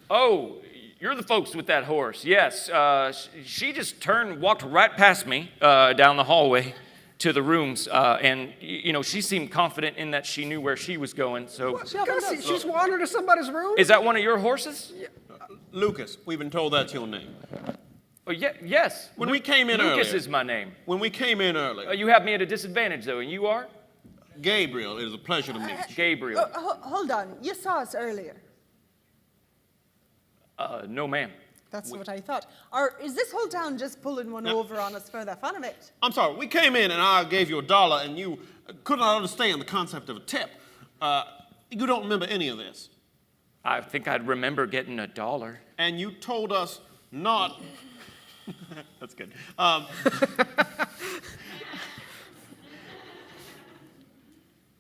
Oh, you're the folks with that horse. Yes. She just walked right past me down the hallway to the rooms, and she seemed confident in that she knew where she was going. So, Gussie, she's wandered to somebody's room? is that one of your horses? Lucas, we've been told that's your name. Oh, yes. When we came in Lucas earlier. is my name. When we came in earlier, You have me at a disadvantage, though, and you are? Gabriel, it is a pleasure to meet you. Gabriel. Hold on. You saw us earlier. No, ma'am. That's what I thought. Or is this whole town just pulling one over on us for the fun of it? I'm sorry, we came in and I gave you $1 and you could not understand the concept of a tip. You don't remember any of this. I think I'd remember getting $1. And you told us not. That's good.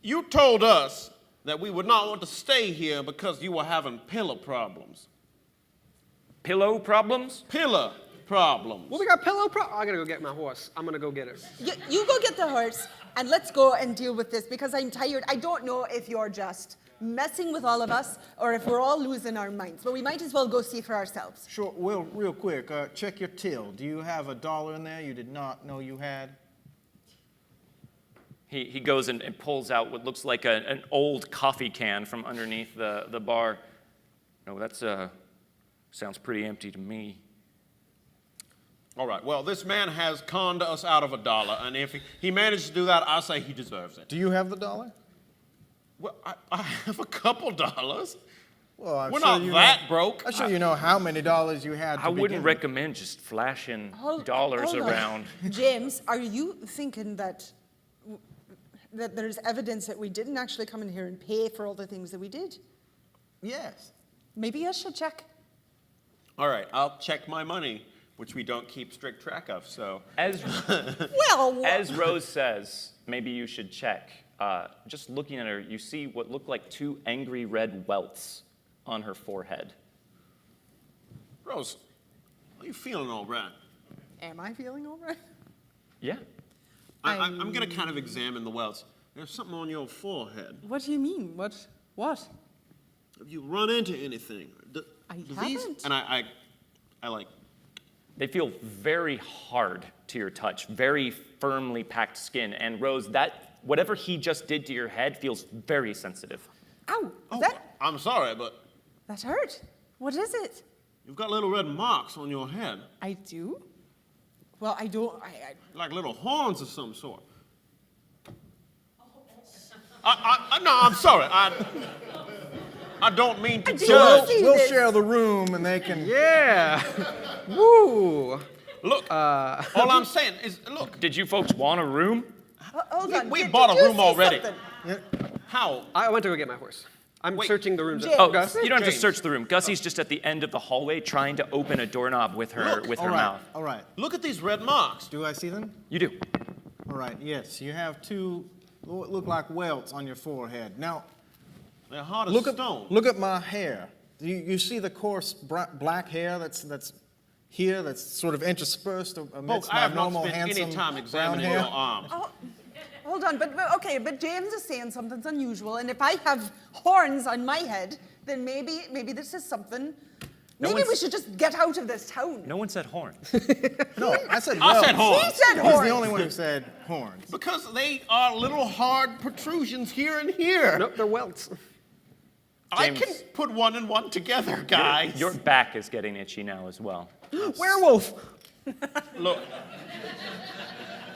You told us that we would not want to stay here because you were having pillar problems. Pillow problems? Pillar problems. Well, we got I gotta go get my horse. I'm gonna go get her. You go get the horse, and let's go and deal with this, because I'm tired. I don't know if you're just messing with all of us or if we're all losing our minds, but we might as well go see for ourselves. Sure, Will, real quick, check your till. Do you have $1 in there you did not know you had? He goes and pulls out what looks like an old coffee can from underneath the bar. No, that's sounds pretty empty to me. All right, well, this man has conned us out of $1, and if he managed to do that, I say he deserves it. Do you have the $1? Well, I have a couple dollars. Well, I'm We're sure not you that know, broke. I'm sure you know how many dollars you had to I wouldn't begin with. recommend just flashing dollars Hold on. around. James, are you thinking that there's evidence that we didn't actually come in here and pay for all the things that we did? Yes. Maybe I should check. All right, I'll check my money, which we don't keep strict track of, so. As Well, As Rose says, maybe you should check. Just looking at her, you see what look like 2 angry red welts on her forehead. Rose, are you feeling all right? Am I feeling all right? Yeah. I'm going to kind of examine the welts. There's something on your forehead. What do you mean? What? Have you run into anything? I Disease? haven't. And I like, They feel very hard to your touch, very firmly packed skin. And Rose, whatever he just did to your head feels very sensitive. Ow! oh, That I'm sorry, but hurt. What is it? you've got little red marks on your head, I do. Well, I don't. like little horns of some sort. No, I'm sorry. I don't mean to do judge. see We'll this. share the room and they can. Yeah. Woo. Look, all I'm saying is, look, Did you folks want a room? Hold on. we Did bought a you room see already. something? how? I went to go get my horse. I'm Wait. searching the rooms. James. Oh, Gus? you don't have to James. search the room. Gussie's just at the end of the hallway trying to open a doorknob with her Look, All right, mouth. all right. Look at these red marks. Do I see them? You do. All right, yes. You have 2 look like welts on your forehead. Now, They're hard as look at stone. look at my hair. You see the coarse black hair that's here, that's sort of interspersed Folks, amidst I my have not normal spent handsome any time brown examining hair. your arms. Oh, hold on, but James is saying something's unusual, and if I have horns on my head, then maybe this is something. No Maybe we one's- should just get out of this town. No one said horn. No, I said I said welts. horns. He said He's horns. the only one who said horns. Because they are little hard protrusions here and here. Nope, they're welts. I James. can put one and one together, guys. Your back is getting itchy now as well. Werewolf. Look,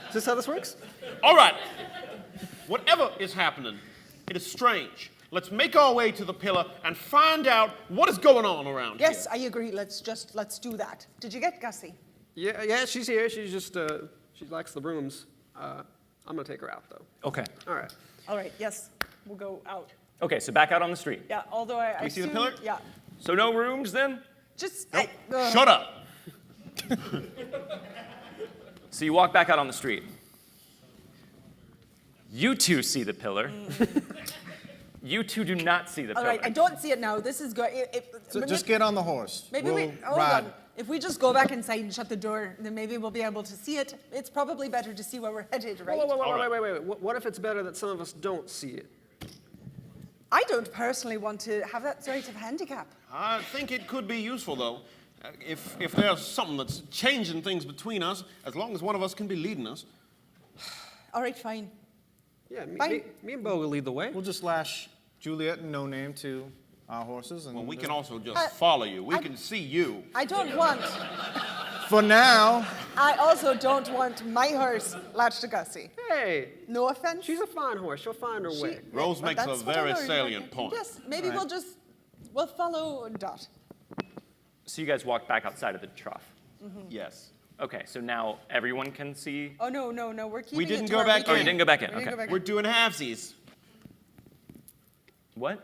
Is this how this works? all right. Whatever is happening, it is strange. Let's make our way to the pillar and find out what is going on around Yes, here. I agree. Let's do that. Did you get Gussie? Yeah, she's here. She's just, she likes the brooms. I'm gonna take her out, though. Okay. All right. All right. Yes, we'll go out. Okay, so back out on the street. Yeah. Although I we see the assume- pillar? Yeah. So no rooms then? Just. Shut up. So you walk back out on the street. You two see the pillar. You two do not see the All pillar. right. I don't see it now. This is good. So just get on the horse. Maybe we'll we hold ride. on. If we just go back inside and shut the door, then maybe we'll be able to see it. It's probably better to see where we're headed, right? Wait. What if it's better that some of us don't see it? I don't personally want to have that sort of handicap. I think it could be useful, though. If there's something that's changing things between us, as long as one of us can be leading us. All right, fine. Yeah, Fine. me and Bo will lead the way. We'll just lash Juliet and No Name to our horses. And Well, we just- can also just follow you. We I- can see you. I don't want. For now, I also don't want my horse latched to Gussie. Hey, No offense. she's a fine horse. She'll find her way. Rose Well, makes a that's what I very learned. salient point. Yes, maybe we'll follow Dot. So you guys walk back outside of the trough. Yes. Okay, so now everyone can see. Oh no, we're keeping didn't it to go where back we in. Oh, you didn't go back in. We didn't Okay. go back We're in. doing halvesies. What?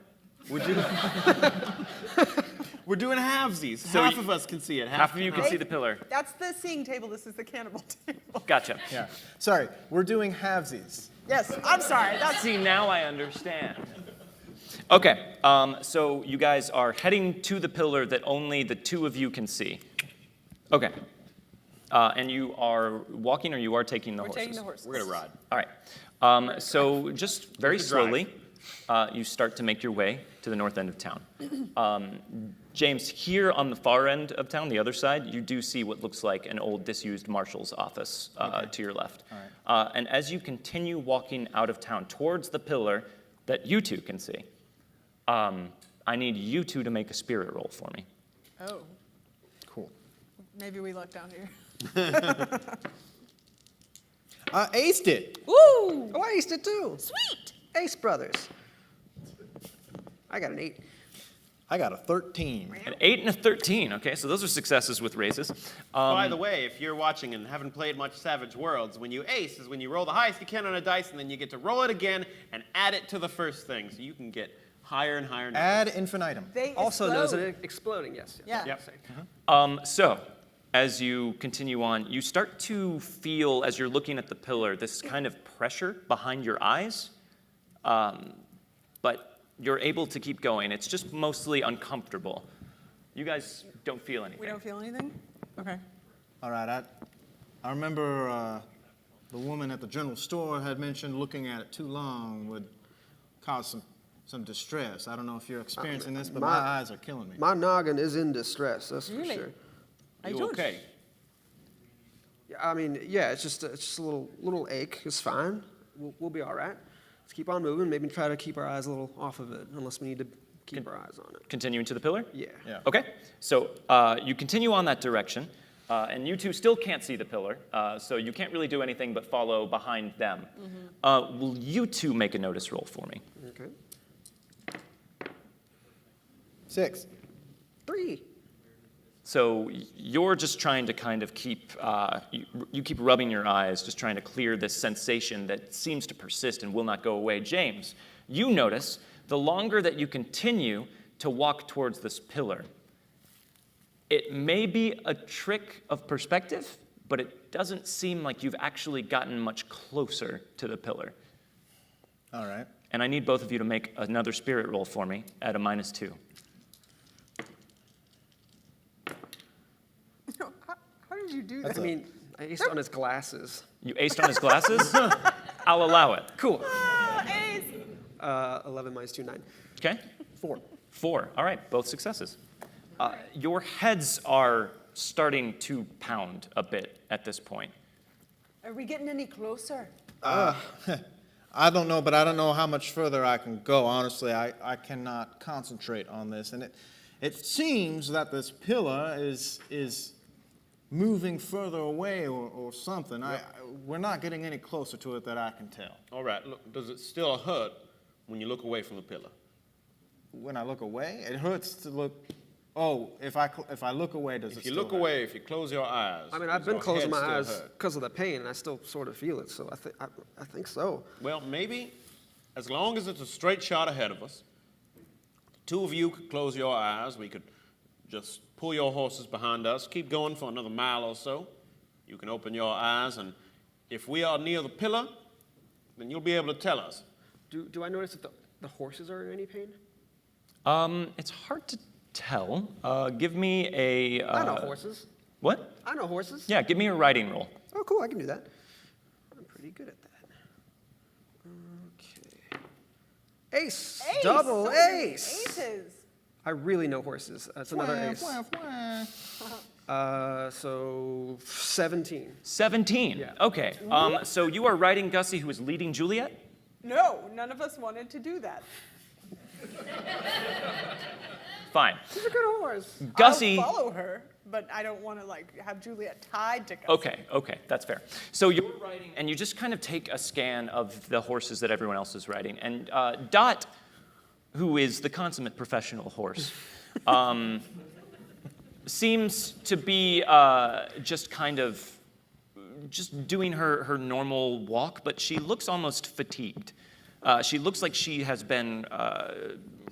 We're doing halvesies. So half you- of us can see it. Half of you can Hey, see the pillar. That's the seeing table. This is the cannibal table. Gotcha. yeah. Sorry, we're doing halvesies. Yes, I'm sorry. That's See, now I understand. Okay, so you guys are heading to the pillar that only the two of you can see. Okay. And you are walking or you are taking the we're horses? taking the horses. We're gonna ride. All right. So just very Who's the drive? slowly, you start to make your way to the north end of town. James, here on the far end of town, the other side, you do see what looks like an old disused marshal's office to your left. And as you continue walking out of town towards the pillar that you two can see, I need you two to make a spirit roll for me. Oh, Cool. maybe we look down here. I aced it. Woo! Oh, I aced it too. Sweet. Ace Brothers. I got an 8. I got a 13. An 8 and a 13. Okay, so those are successes with raises. By the way, if you're watching and haven't played much Savage Worlds, when you ace is when you roll the highest you can on a dice, and then you get to roll it again and add it to the first thing, so you can get higher and higher numbers. Ad infinitum. They Also knows explode. it exploding, yes. Yeah. Yep. So, as you continue on, you start to feel, as you're looking at the pillar, this kind of pressure behind your eyes. But you're able to keep going. It's just mostly uncomfortable. You guys don't feel anything. We don't feel anything? Okay. All right, I remember the woman at the general store had mentioned looking at it too long would cause some distress. I don't know if you're experiencing this, but my eyes are killing me. My noggin is in distress, that's Really? for sure. I You don't. okay? Yeah, I mean, yeah, it's just a little ache. It's fine. We'll be all right. Let's keep on moving. Maybe try to keep our eyes a little off of it, unless we need to keep our eyes on it. Continuing to the pillar? Yeah. Yeah. Okay, so you continue on that direction, and you two still can't see the pillar, so you can't really do anything but follow behind them. Will you two make a notice roll for me? Okay. 6. 3. So you're just trying to kind of keep, you keep rubbing your eyes, just trying to clear this sensation that seems to persist and will not go away. James, you notice the longer that you continue to walk towards this pillar, it may be a trick of perspective, but it doesn't seem like you've actually gotten much closer to the pillar. All right. And I need both of you to make another spirit roll for me at a -2. How did you do that? I mean, I aced on his glasses. You aced on his glasses? I'll allow it. Cool. Ace. 11 minus 2, 9. Okay? 4. 4. All right, both successes. Your heads are starting to pound a bit at this point. Are we getting any closer? I don't know, but I don't know how much further I can go. Honestly, I cannot concentrate on this. And it seems that this pillar is moving further away or something. We're not getting any closer to it that I can tell. All right, look, does it still hurt when you look away from the pillar? When I look away, it hurts to look. Oh, if I look away, does it If you still look hurt? away, if you close your eyes. I mean, I've does been your closing head my still eyes hurt? because of the pain, and I still sort of feel it. So I think so. Well, maybe as long as it's a straight shot ahead of us, two of you could close your eyes. We could just pull your horses behind us, keep going for another mile or so. You can open your eyes, and if we are near the pillar, then you'll be able to tell us. Do I notice that the horses are in any pain? It's hard to tell. Give me a... I know horses. What? I know horses. Yeah, give me a writing roll. Oh, cool. I can do that. I'm pretty good at that. Okay. Ace. Ace. Double So many ace. Aces. I really know horses. That's another ace. So 17. 17. Yeah. Okay. So you are riding Gussie, who is leading Juliet? No, none of us wanted to do that. Fine. He's a good horse. Gussie... I'll follow her, but I don't want to have Juliet tied to Gussie. Okay, that's fair. So you're riding, and you just kind of take a scan of the horses that everyone else is riding. And Dot, who is the consummate professional horse, seems to be just doing her normal walk, but she looks almost fatigued. She looks like she has been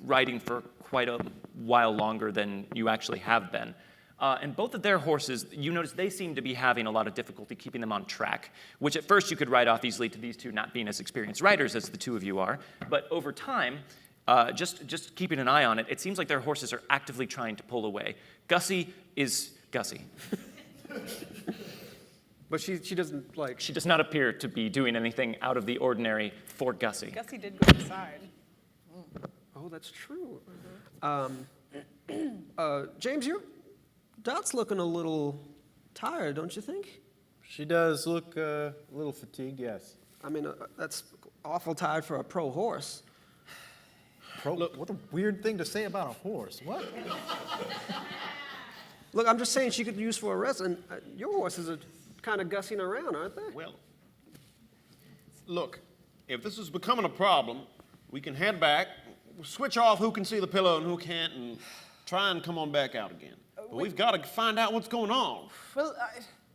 riding for quite a while longer than you actually have been. And both of their horses, you notice they seem to be having a lot of difficulty keeping them on track, which at first you could write off easily to these two not being as experienced riders as the two of you are. But over time, just keeping an eye on it, it seems like their horses are actively trying to pull away. Gussie is Gussie. But she doesn't like. She does not appear to be doing anything out of the ordinary for Gussie. Gussie did go inside. Oh, that's true. James, Dot's looking a little tired, don't you think? She does look a little fatigued, yes. I mean, that's awful tired for a pro horse. What a weird thing to say about a horse. What? Look, I'm just saying she could use for a rest, and your horses are kind of gussing around, aren't they? Well, look, if this is becoming a problem, we can head back, switch off who can see the pillow and who can't, and try and come on back out again. But we've got to find out what's going on. Well,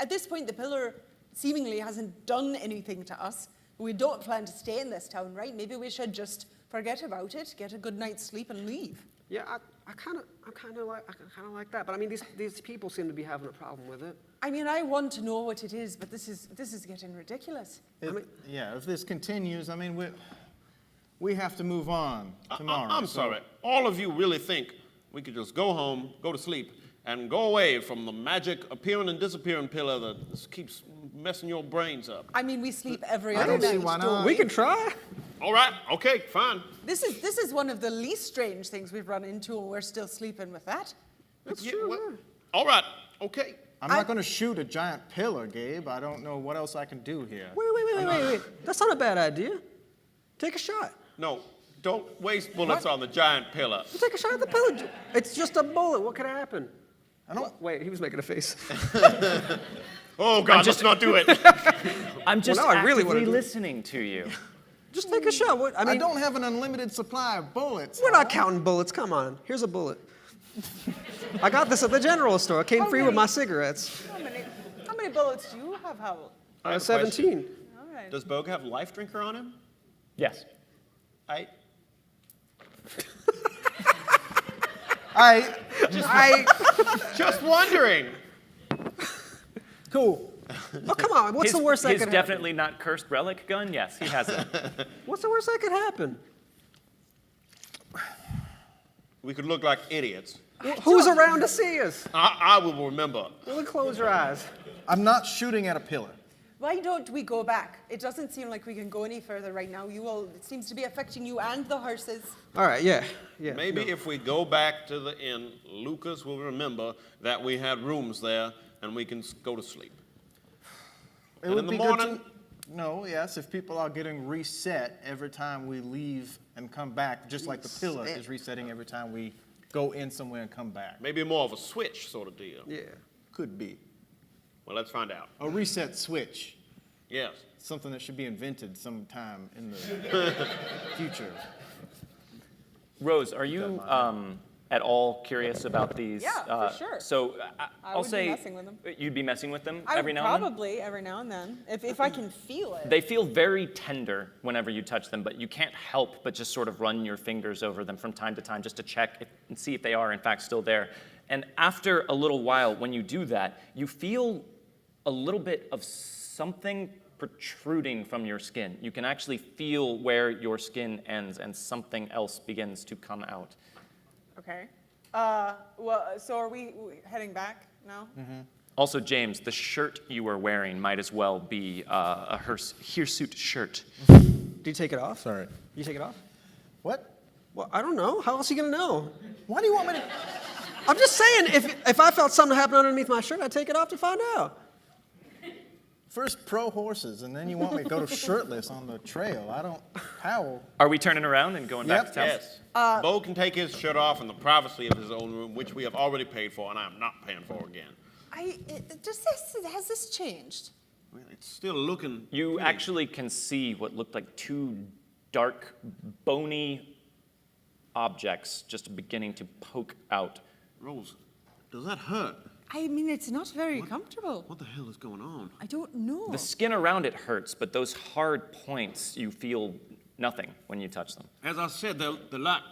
at this point, the pillar seemingly hasn't done anything to us. We don't plan to stay in this town, right? Maybe we should just forget about it, get a good night's sleep, and leave. Yeah, I kind of like that. But I mean, these people seem to be having a problem with it. I mean, I want to know what it is, but this is getting ridiculous. If this continues, I mean, we have to move on tomorrow. I'm sorry. All of you really think we could just go home, go to sleep, and go away from the magic appearing and disappearing pillar that just keeps messing your brains up. I mean, we sleep every I other don't see night. why don't not. We can try. All right, okay, fine. This is one of the least strange things we've run into, and we're still sleeping with that. That's Yeah, true. well, Yeah. all right, okay. I'm not going to shoot a giant pillar, Gabe. I don't know what else I can do here. Wait. That's not a bad idea. Take a shot. No, don't waste bullets on the giant pillar. Take a shot at the pillar. It's just a bullet. What could happen? I don't. Wait, he was making a face. Oh, God, let's not do it. I'm just now I really wanna actively do it. listening to you. Just take a shot. What, I I mean, don't have an unlimited supply of bullets. we're not counting bullets. Come on. Here's a bullet. I got this at the general store. It came free with my cigarettes. How many bullets do you have, Howell? I have a question. 17. All right. Does Bogue have life drinker on him? Yes. I I just wondering. cool. Oh, come on. What's the worst that his could definitely not cursed relic gun? Yes, he has it. happen? What's the worst that could happen? We could look like idiots. Who's around to see us? I will remember. Well, close your eyes. I'm not shooting at a pillar. Why don't we go back? It doesn't seem like we can go any further right now. It seems to be affecting you and the horses. All right, yeah. Maybe if we go back to the inn, Lucas will remember that we had rooms there and we can go to sleep. It And would in the be good morning, to know, yes, if people are getting reset every time we leave and come back, just like the pillar is resetting every time we go in somewhere and come back. maybe more of a switch sort of deal. Yeah. Could be. Well, let's find out. A reset switch. Yes. Something that should be invented sometime in the future. Rose, are you at all curious about these? Yeah, for sure. So I I'll would be say messing with them. you'd be messing with them I every would now and then? probably every now and then, if I can feel it. They feel very tender whenever you touch them, but you can't help but just sort of run your fingers over them from time to time just to check and see if they are in fact still there. And after a little while, when you do that, you feel a little bit of something protruding from your skin. You can actually feel where your skin ends and something else begins to come out. Okay. So are we heading back now? Also, James, the shirt you are wearing might as well be a hirsute shirt. Do you take it off? Sorry. You take it off? What? Well, I don't know. How else are you going to know? Why do you want me to? I'm just saying, if I felt something happen underneath my shirt, I'd take it off to find out. First pro horses, and then you want me to go to shirtless on the trail. I don't. How? Are we turning around and going back to town? Yes. Bo can take his shirt off in the privacy of his own room, which we have already paid for, and I am not paying for again. Has this changed? Well, it's still looking. You pretty. actually can see what looked like two dark, bony objects just beginning to poke out. Rose, does that hurt? I mean, it's not very comfortable. What the hell is going on? I don't know. The skin around it hurts, but those hard points, you feel nothing when you touch them. As I said, they're like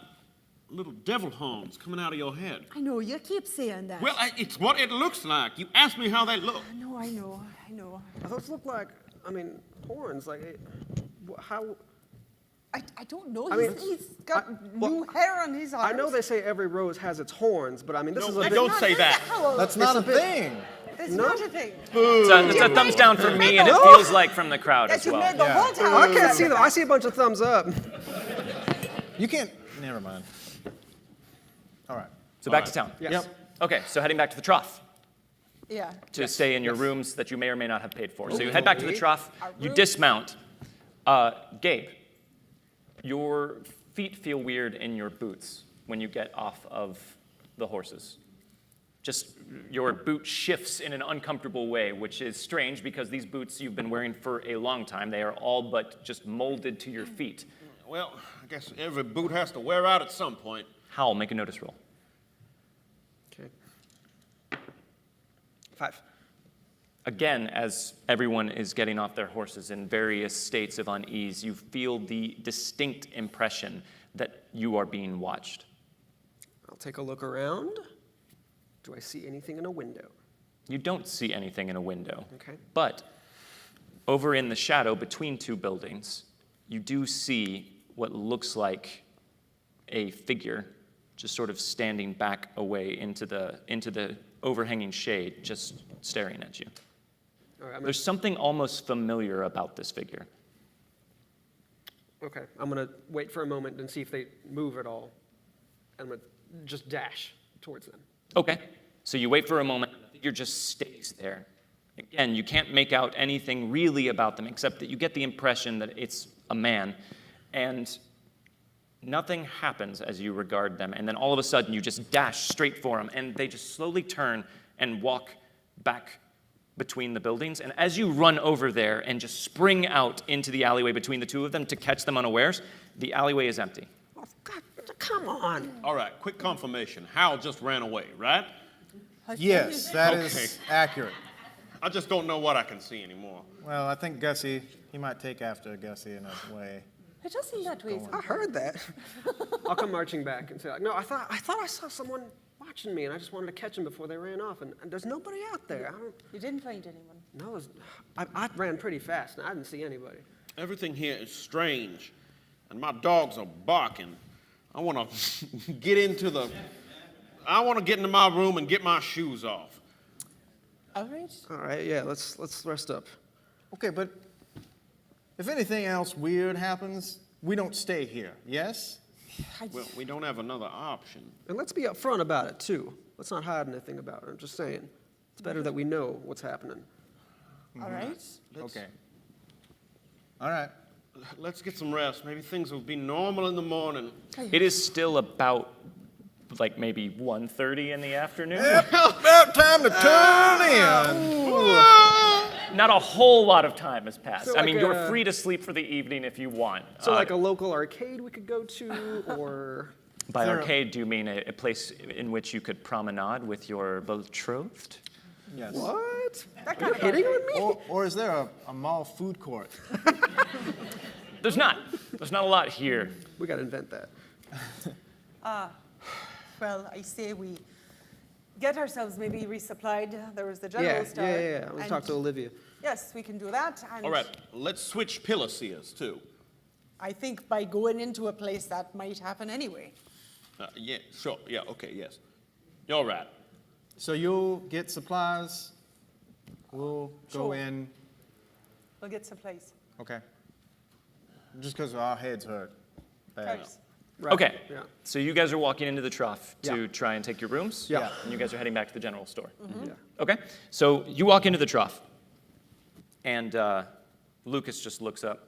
little devil horns coming out of your head. I know, you keep saying that. Well, it's what it looks like. You asked me how they look. No, I know. Those look like, horns. Like, how? I don't know. I mean, He's got new hair on his arms. I know they say every rose has its horns, but this is a bit. Don't say that. That's not a thing. It's not a thing. It's a thumbs down for me, and it feels like from the crowd That as you well. made the whole town. I can't see them. I see a bunch of thumbs up. You can't. Never mind. All right. So back to town. Yes. Yep. Okay, so heading back to the trough Yeah. to stay in your rooms that you may or may not have paid for. So you head back to the trough, you room- dismount. Gabe, your feet feel weird in your boots when you get off of the horses. Just your boot shifts in an uncomfortable way, which is strange because these boots you've been wearing for a long time. They are all but just molded to your feet. Well, I guess every boot has to wear out at some point. Howl, make a notice roll. Okay. 5. Again, as everyone is getting off their horses in various states of unease, you feel the distinct impression that you are being watched. I'll take a look around. Do I see anything in a window? You don't see anything in a window. Okay. But over in the shadow between two buildings, you do see what looks like a figure just sort of standing back away into the overhanging shade, just staring at you. All right, There's something almost familiar about this figure. Okay, I'm gonna wait for a moment and see if they move at all. I'm gonna just dash towards them. Okay, so you wait for a moment, and the figure just stays there. Again, you can't make out anything really about them except that you get the impression that it's a man, and nothing happens as you regard them, and then all of a sudden you just dash straight for them, and they just slowly turn and walk back between the buildings, and as you run over there and just spring out into the alleyway between the two of them to catch them unawares, the alleyway is empty. Oh, God, come on. All right, quick confirmation. Hal just ran away, right? Yes, that is accurate. I just don't know what I can see anymore. Well, I think Gussie, he might take after Gussie in a way. It does seem that way. I heard that. I'll come marching back and say, like, no, I thought I saw someone watching me, and I just wanted to catch them before they ran off, and there's nobody out there. You didn't find anyone. No, I ran pretty fast, and I didn't see anybody. Everything here is strange, and my dogs are barking. I want to get into my room and get my shoes off. All right. All right, yeah, let's rest up. Okay, but if anything else weird happens, we don't stay here, yes? Well, we don't have another option. And let's be upfront about it, too. Let's not hide anything about it. I'm just saying. It's better that we know what's happening. All right. Okay. All right. Let's get some rest. Maybe things will be normal in the morning. It is still about like maybe 1:30 in the afternoon. About time to turn in. Not a whole lot of time has passed. So I mean, like you're a- free to sleep for the evening if you want. So like a local arcade we could go to, or... By there- arcade, do you mean a place in which you could promenade with your betrothed? Yes. What? You're hitting on me? Or is there a mall food court? There's not. There's not a lot here. We got to invent that. Well, I say we get ourselves maybe resupplied. There was the general store. Yeah. Let's and talk to Olivia. Yes, we can do that. And All right, let's switch pillow seers, too. I think by going into a place that might happen anyway. Yeah, sure. Yeah, okay, yes. You're right. So you'll get supplies. We'll go Sure. in. We'll get supplies. Okay. Just because our heads hurt. Bad. Cards. Right. Okay. Yeah. So you guys are walking into the trough to Yeah. try and take your rooms? Yeah. And you guys are heading back to the general store? Yeah. Okay. So you walk into the trough, and Lucas just looks up.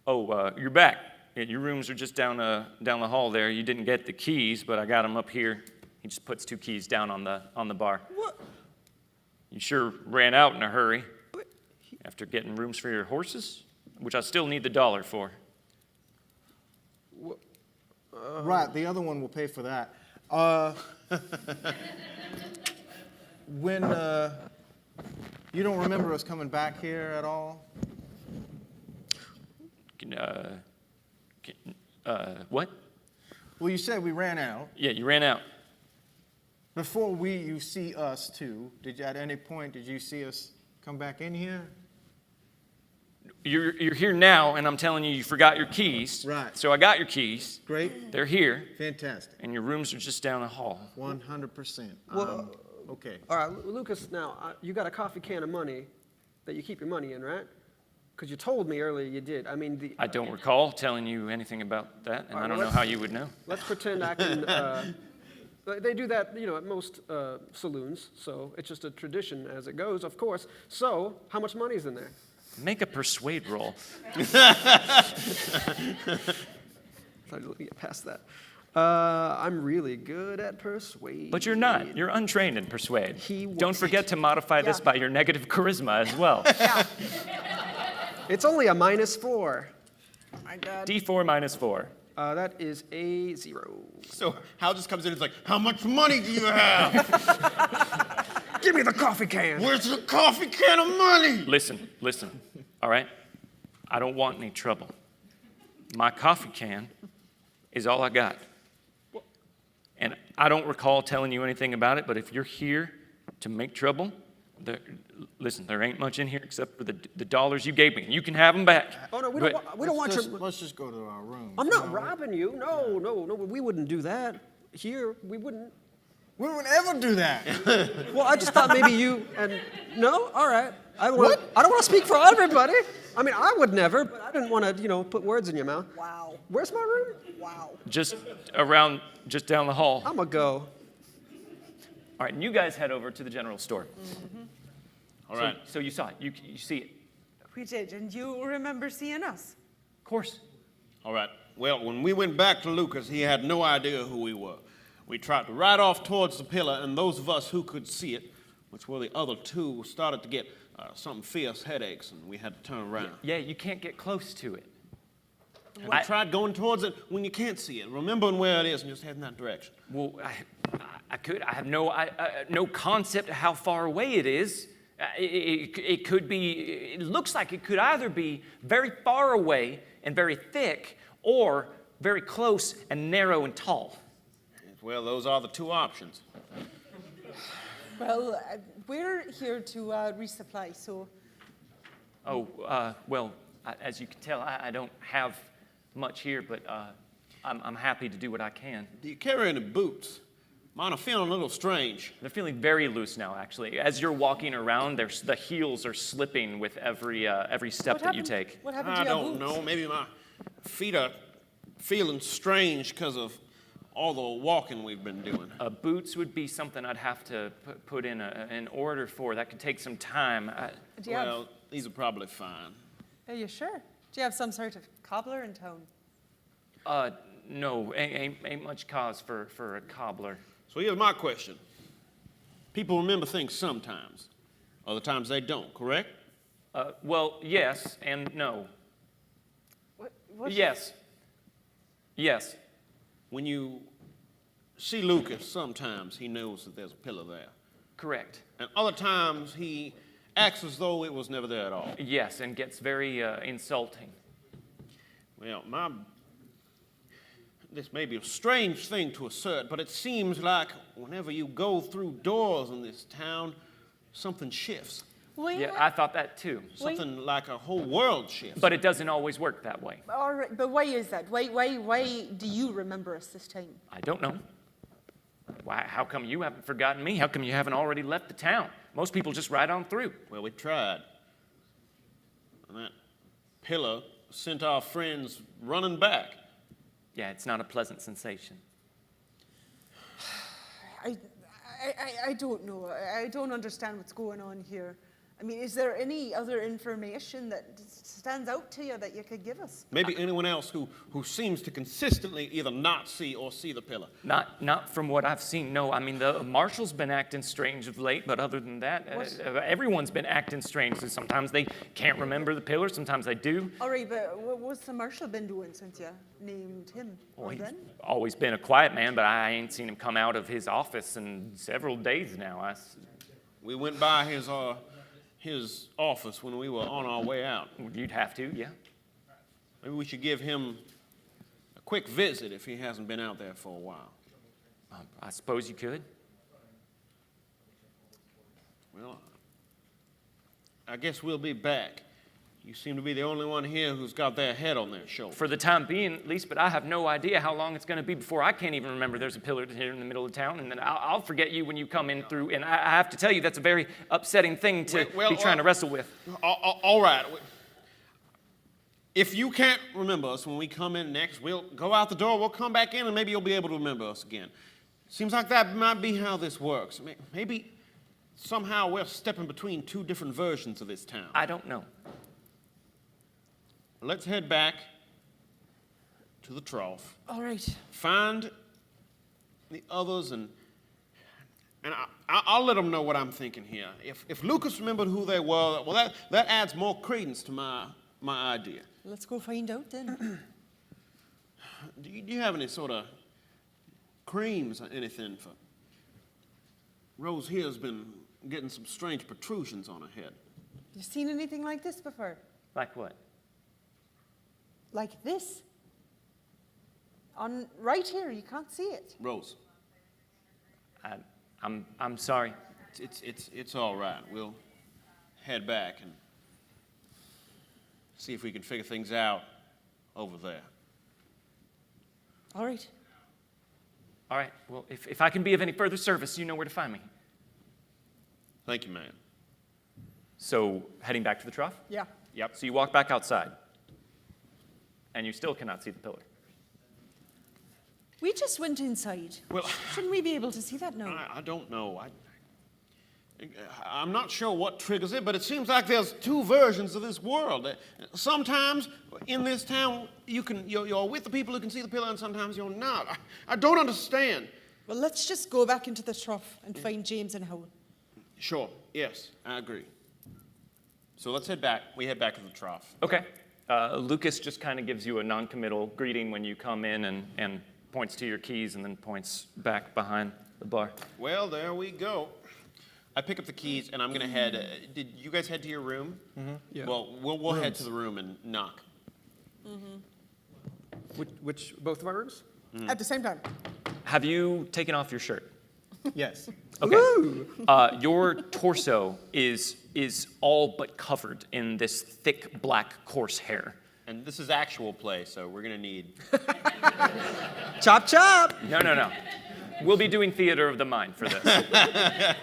Oh, you're back. Yeah, your rooms are just down the hall there. You didn't get the keys, but I got them up here. He just puts 2 keys down on the bar. What? You sure ran out in a hurry after getting rooms for your horses, which I still need the $1 for. Right, the other one will pay for that. When you don't remember us coming back here at all? What? Well, you said we ran out. Yeah, you ran out. Before you see us too, at any point did you see us come back in here? You're here now, and I'm telling you forgot your keys. Right. So I got your keys. Great. They're here, Fantastic. and your rooms are just down the hall. 100%. Okay. All right, Lucas, now, you got a coffee can of money that you keep your money in, right? Because you told me earlier you did. I mean, I don't recall telling you anything about that, and I don't know how you would know. let's pretend I can... They do that, at most saloons, so it's just a tradition as it goes, of course. So, how much money's in there? Make a persuade roll. Try to get past that. I'm really good at persuade. But you're not. You're untrained in persuade. He Don't was. forget to modify this by your negative charisma as well. It's only a -4. My God. D4 minus 4. That is a 0. So Hal just comes in and is like, how much money do you have? Give me the coffee can. Where's the coffee can of money? Listen, all right? I don't want any trouble. My coffee can is all I got. And I don't recall telling you anything about it, but if you're here to make trouble, there ain't much in here except for the dollars you gave me. You can have them back. Oh no, we But- don't want your. Let's just go to our room. I'm not robbing you. No, we wouldn't do that. Here, we wouldn't. We would never do that. Well, I just thought maybe you and no. All right. I don't want to speak for everybody. I mean, I would never, but I didn't want to, put words in your mouth. Wow. Where's my room? Wow. Just down the hall. I'm gonna go. All right, and you guys head over to the general store. All right. So you saw it. You see it. We did, and you remember seeing us. Of course. All right. Well, when we went back to Lucas, he had no idea who we were. We tried to ride off towards the pillar, and those of us who could see it, which were the other 2, started to get some fierce headaches, and we had to turn around. Yeah, you can't get close to it. And I tried going towards it when you can't see it, remembering where it is, and just head in that direction. Well, I have no concept of how far away it is. It could be, it looks like it could either be very far away and very thick, or very close and narrow and tall. Well, those are the 2 options. Well, we're here to resupply, so Oh, well, as you can tell, I don't have much here, but I'm happy to do what I can. Do you carry any boots? Mine are feeling a little strange. They're feeling very loose now, actually. As you're walking around, the heels are slipping with every step that you take. What happened I to your don't boots? know. Maybe my feet are feeling strange because of all the walking we've been doing. Boots would be something I'd have to put in an order for. That could take some time. Do you have, Well, these are probably fine. are you sure? Do you have some sort of cobbler in town? No, ain't much cause for a cobbler. So here's my question. People remember things sometimes. Other times they don't, correct? Well, yes and no. What? Yes. Yes. When you see Lucas, sometimes he knows that there's a pillar there. Correct. And other times he acts as though it was never there at all. Yes, and gets very insulting. Well, this may be a strange thing to assert, but it seems like whenever you go through doors in this town, something shifts. Well, Yeah, I thought that too. Something like a whole world shifts. But it doesn't always work that way. all right, but why is that? Why do you remember us this time? I don't know. Why? How come you haven't forgotten me? How come you haven't already left the town? Most people just ride on through. Well, we tried. And that pillar sent our friends running back. Yeah, it's not a pleasant sensation. I don't know. I don't understand what's going on here. I mean, is there any other information that stands out to you that you could give us? Maybe anyone else who seems to consistently either not see or see the pillar. Not from what I've seen, no. I mean, the marshal's been acting strange of late, but other than that, everyone's been acting strange. So sometimes they can't remember the pillar, sometimes they do. All right, but what's the marshal been doing since you named him? Well, Or he's then? always been a quiet man, but I ain't seen him come out of his office in several days now. We went by his office when we were on our way out. You'd have to, yeah. Maybe we should give him a quick visit if he hasn't been out there for a while. I suppose you could. Well, I guess we'll be back. You seem to be the only one here who's got their head on their shoulder. For the time being, at least, but I have no idea how long it's going to be before I can't even remember there's a pillar here in the middle of town, and then I'll forget you when you come in through, and I have to tell you that's a very upsetting thing to be trying to wrestle with. All right. If you can't remember us when we come in next, we'll go out the door, we'll come back in, and maybe you'll be able to remember us again. Seems like that might be how this works. Maybe somehow we're stepping between two different versions of this town. I don't know. Let's head back to the trough. All right. Find the others, and I'll let them know what I'm thinking here. If Lucas remembered who they were, well, that adds more credence to my idea. Let's go find out then. Do you have any sort of creams or anything for? Rose here's been getting some strange protrusions on her head. You seen anything like this before? Like what? Like this? On right here, you can't see it. Rose, I'm sorry. it's all right. We'll head back and see if we can figure things out over there. All right. All right, well, if I can be of any further service, you know where to find me. Thank you, man. So, heading back to the trough? Yeah. Yep. So you walk back outside, and you still cannot see the pillar. We just went inside. Well, Shouldn't we be able to see that now? I don't know. I'm not sure what triggers it, but it seems like there's two versions of this world. Sometimes in this town, you're with the people who can see the pillar, and sometimes you're not. I don't understand. Well, let's just go back into the trough and find James and Howell. Sure, yes, I agree. So let's head back. We head back to the trough. Okay. Lucas just kind of gives you a non-committal greeting when you come in and points to your keys and then points back behind the bar. Well, there we go. I pick up the keys and I'm gonna head. Did you guys head to your room? Mm-hmm. Yeah. Well, we'll head to the room and knock. Which both of our rooms? At the same time. Have you taken off your shirt? Yes. Okay. Your torso is all but covered in this thick, black, coarse hair. And this is actual play, so we're gonna need. Chop chop! No. We'll be doing theater of the mind for this.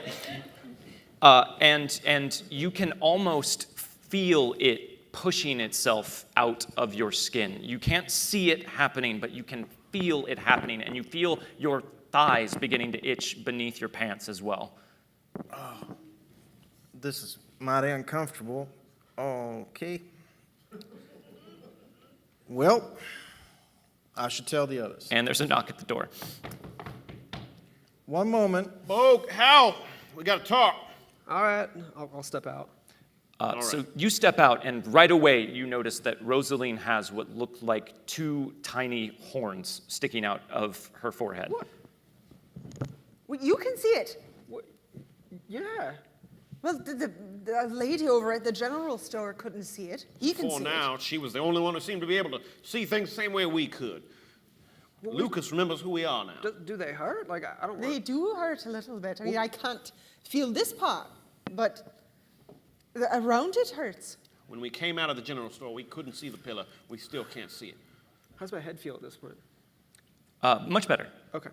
And you can almost feel it pushing itself out of your skin. You can't see it happening, but you can feel it happening, and you feel your thighs beginning to itch beneath your pants as well. This is mighty uncomfortable. Okay. Well, I should tell the others. And there's a knock at the door. One moment. Oh, Hal, we gotta talk. All right, I'll step out. So you step out, and right away you notice that Rosaline has what look like two tiny horns sticking out of her forehead. Well, you can see it. Yeah. Well, the lady over at the general store couldn't see it. He can For see now, she was the only one who seemed to be able to see things the same way we could. Lucas remembers who we are now. Do they hurt? Like, I don't it. They do hurt a little bit. I mean, I can't feel this part, but around it hurts. When we came out of the general store, we couldn't see the pillar. We still can't see it. How's my head feel at this point? Much better. Okay.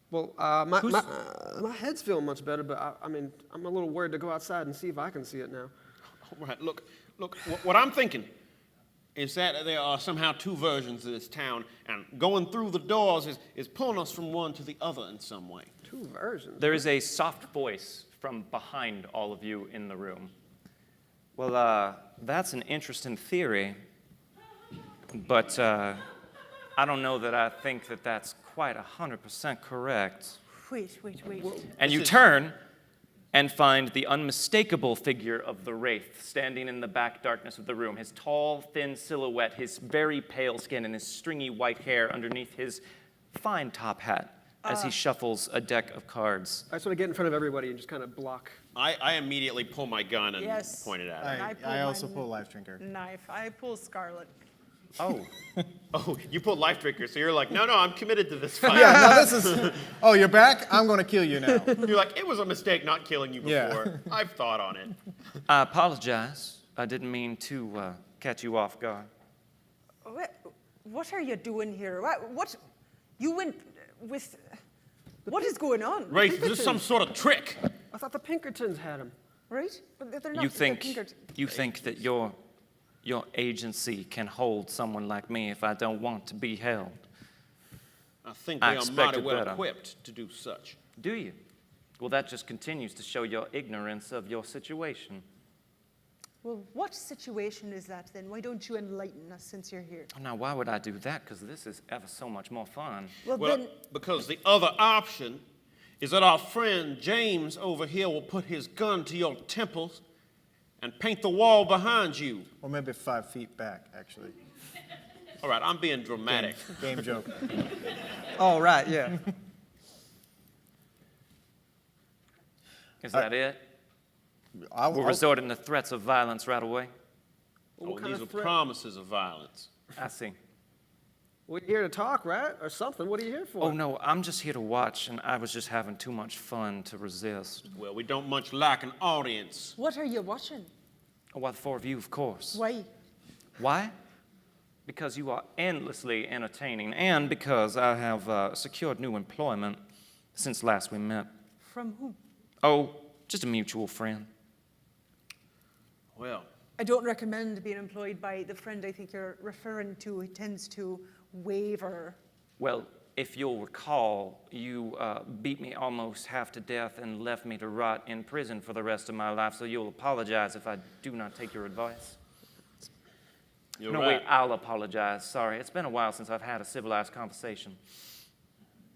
Well, my head's feeling much better, but I mean, I'm a little worried to go outside and see if I can see it now. All right, look, what I'm thinking is that there are somehow two versions of this town, and going through the doors is pulling us from one to the other in some way. Two versions? There is a soft voice from behind all of you in the room. Well, that's an interesting theory, but I don't know that I think that that's quite 100% correct. Wait. And you turn and find the unmistakable figure of the Wraith standing in the back darkness of the room, his tall, thin silhouette, his very pale skin, and his stringy white hair underneath his fine top hat as he shuffles a deck of cards. I just want to get in front of everybody and just kind of block. I immediately pull my gun and Yes. point it at him. I also pull Life Drinker. Knife. I pull Scarlet. Oh. Oh, you pulled Life Drinker, so you're like, no, I'm committed to this fight. Yeah, no, this is. Oh, you're back? I'm going to kill you now. You're like, it was a mistake not killing you Yeah. before. I've thought on it. I apologize. I didn't mean to catch you off guard. What are you doing here? What? You went with. What is going on? Wraith, this is some sort of trick. I thought the Pinkertons had him. Right? But they're not. You they're think Pinkerton. you think that your agency can hold someone like me if I don't want to be held? I think I we are mighty expected well better. equipped to do such. Do you? Well, that just continues to show your ignorance of your situation. Well, what situation is that then? Why don't you enlighten us since you're here? Oh, now, why would I do that? Because this is ever so much more fun. Well, Well, then. because the other option is that our friend James over here will put his gun to your temples and paint the wall behind you. Or maybe 5 feet back, actually. All right, I'm being dramatic. Game joke. Oh, right, yeah. Is that it? We're resorting to threats of violence right away? What Oh, kind these of are threat? promises of violence. I see. We're here to talk, right? Or something. What are you here for? Oh, no, I'm just here to watch, and I was just having too much fun to resist. Well, we don't much lack an audience. What are you watching? Oh, well, the four of you, of course. Why? Why? Because you are endlessly entertaining, and because I have secured new employment since last we met. From whom? Oh, just a mutual friend. Well, I don't recommend being employed by the friend I think you're referring to. He tends to waver. Well, if you'll recall, you beat me almost half to death and left me to rot in prison for the rest of my life, so you'll apologize if I do not take your advice. you're No, right. wait, I'll apologize. Sorry, it's been a while since I've had a civilized conversation.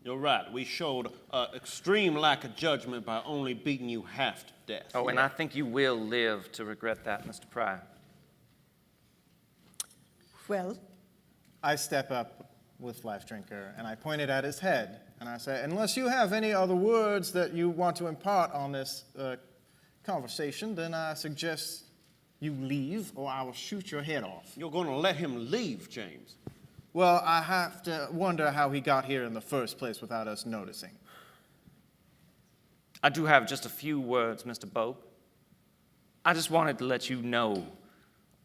You're right. We showed extreme lack of judgment by only beating you half to death. Oh, and I think you will live to regret that, Mr. Pryor. Well, I step up with Life Drinker, and I point it at his head, and I say, unless you have any other words that you want to impart on this conversation, then I suggest you leave, or I will shoot your head off. You're going to let him leave, James. Well, I have to wonder how he got here in the first place without us noticing. I do have just a few words, Mr. Bogue. I just wanted to let you know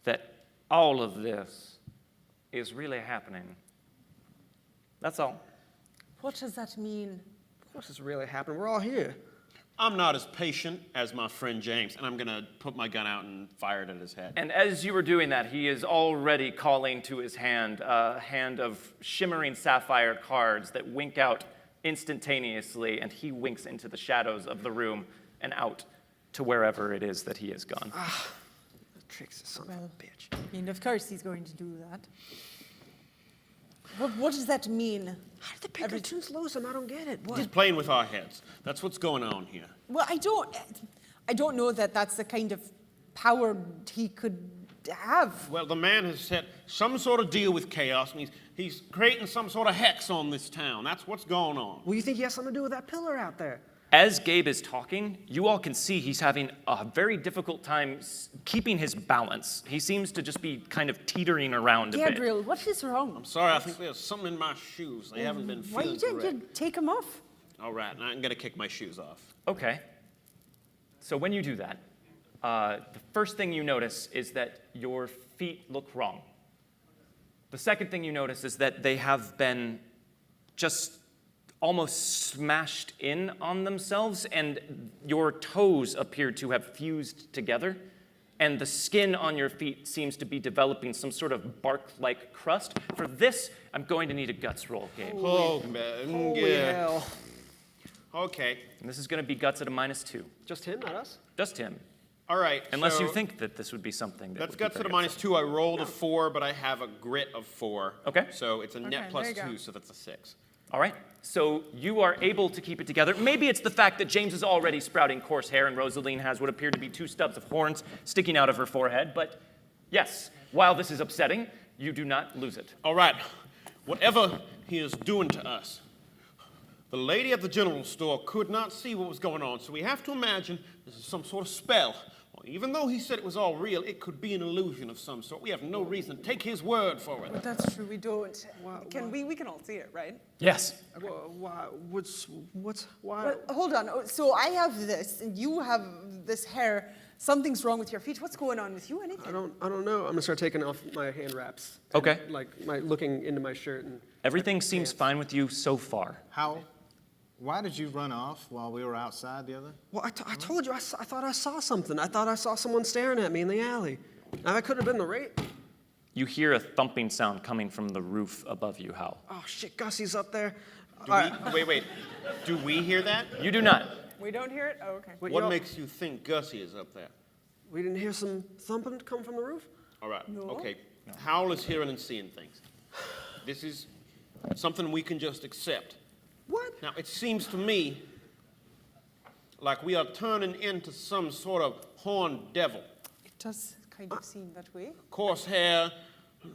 that all of this is really happening. That's all. What does that mean? What's this really happening? We're all here. I'm not as patient as my friend James, and I'm gonna put my gun out and fire it at his head. And as you were doing that, he is already calling to his hand a hand of shimmering sapphire cards that wink out instantaneously, and he winks into the shadows of the room and out to wherever it is that he has gone. Tricks is son of a bitch. I mean, of course he's going to do that. What does that mean? How did the Pinkertons lose him? I don't get it. What? He's playing with our heads. That's what's going on here. Well, I don't know that that's the kind of power he could have. Well, the man has set some sort of deal with chaos, and he's creating some sort of hex on this town. That's what's going on. Well, you think he has something to do with that pillar out there? As Gabe is talking, you all can see he's having a very difficult time keeping his balance. He seems to just be kind of teetering around a bit. Gabriel, what is wrong? Sorry, I think there's something in my shoes. They haven't been Why feeling didn't correct. you take them off? All right, now I'm gonna kick my shoes off. Okay. So when you do that, the first thing you notice is that your feet look wrong. The second thing you notice is that they have been just almost smashed in on themselves, and your toes appear to have fused together, and the skin on your feet seems to be developing some sort of bark-like crust. For this, I'm going to need a guts roll, Gabe. Oh, man. Holy hell. Okay. And this is going to be guts at a -2. Just him, not us? Just him. All right. Unless you so think that this would be something that That's would be guts at a very -2. I rolled a 4, but I have a grit of 4. Okay. So it's a net Okay, plus there you go. 2, so that's a 6. All right, so you are able to keep it together. Maybe it's the fact that James is already sprouting coarse hair and Rosaline has what appear to be 2 stubs of horns sticking out of her forehead, but yes, while this is upsetting, you do not lose it. All right. Whatever he is doing to us, the lady at the general store could not see what was going on, so we have to imagine this is some sort of spell. Even though he said it was all real, it could be an illusion of some sort. We have no reason to take his word for it. But that's true, we don't. Why- We can all see it, right? Yes. Why? Why? But hold on. So I have this, and you have this hair. Something's wrong with your feet. What's going on with you? Anything? I don't know. I'm gonna start taking off my hand wraps. Okay. Looking into my shirt and. Everything seems fine with you so far. Why did you run off while we were outside the other? Well, I told you, I thought I saw something. I thought I saw someone staring at me in the alley. Now, that could have been the rape. You hear a thumping sound coming from the roof above you, Hal. Oh, shit, Gussie's up there. Wait. Do we hear that? You do not. We don't hear it? Oh, okay. Wait, What y'all- makes you think Gussie is up there? We didn't hear some thumping come from the roof? All right. No. Okay. Howell is hearing and seeing things. This is something we can just accept. What? Now, it seems to me like we are turning into some sort of horned devil. It does kind of seem that way. Coarse hair,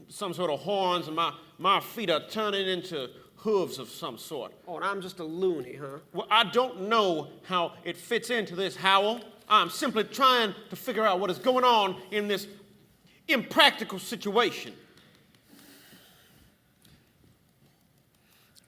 some sort of horns, and my feet are turning into hooves of some sort. Oh, and I'm just a loony, huh? Well, I don't know how it fits into this, Howell. I'm simply trying to figure out what is going on in this impractical situation.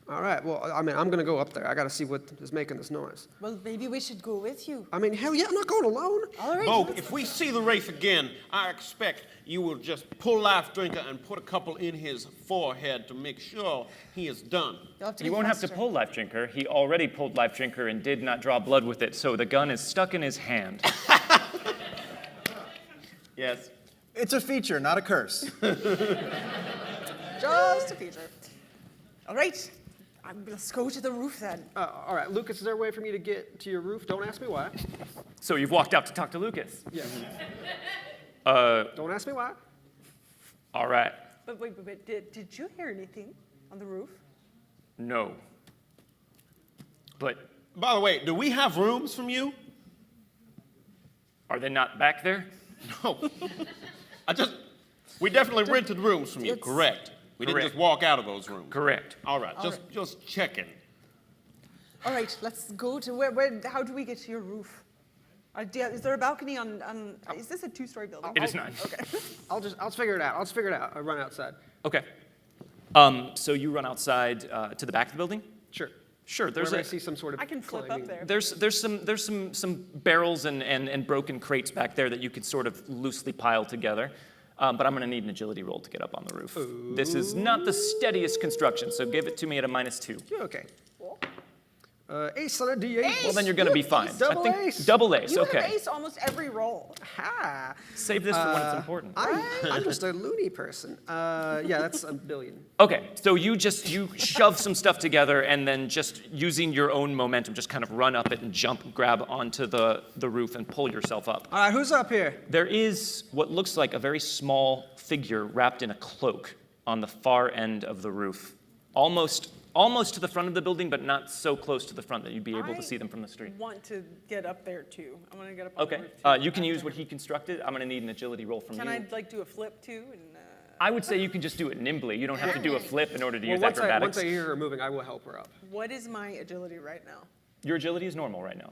All right, well, I mean, I'm gonna go up there. I gotta see what is making this noise. Well, maybe we should go with you. I mean, hell yeah, I'm not going alone. All right. Bo, if we see the Wraith again, I expect you will just pull Life Drinker and put a couple in his forehead to make sure he is done. You'll have to You be won't have to faster. pull Life Drinker. He already pulled Life Drinker and did not draw blood with it, so the gun is stuck in his hand. Yes. It's a feature, not a curse. Just a feature. All right. Let's go to the roof then. All right, Lucas, is there a way for me to get to your roof? Don't ask me why. So you've walked out to talk to Lucas. Yeah. Uh, Don't ask me why. all right. But wait, did you hear anything on the roof? No. But By the way, do we have rooms from you? are they not back there? No. We definitely rented rooms from you, correct? We didn't Correct. just walk out of those rooms. Correct. All right, just checking. All right, let's go to how do we get to your roof? Is there a balcony on is this a 2-story building? It is not. Okay. I'll figure it out. I'll figure it out. I'll run outside. Okay. So you run outside to the back of the building? Sure. Sure, there's Wherever I a, see some sort of I can flip climbing. up there. there's some barrels and broken crates back there that you could sort of loosely pile together. But I'm going to need an agility roll to get up on the roof. This is not the steadiest construction, so give it to me at a -2. Yeah, okay. Ace on a D8. Well, then you're going to be fine. Double I think ace. Double ace, You okay. have ace almost every roll. Ha! Save this for when it's important. I'm just a loony person. Yeah, that's $1 billion. Okay, so you shove some stuff together and then just using your own momentum, just kind of run up it and jump, grab onto the roof and pull yourself up. All right, who's up here? There is what looks like a very small figure wrapped in a cloak on the far end of the roof. Almost to the front of the building, but not so close to the front that you'd be able to see them from the street. I want to get up there too. I want to get up on the Okay, roof too. you can use what he constructed. I'm going to need an agility roll from Can you. I like do a flip too? And I would say you can just do it nimbly. You don't have to do a flip in order to Well, use once acrobatics. I hear her moving, I will help her up. what is my agility right now? Your agility is normal right now.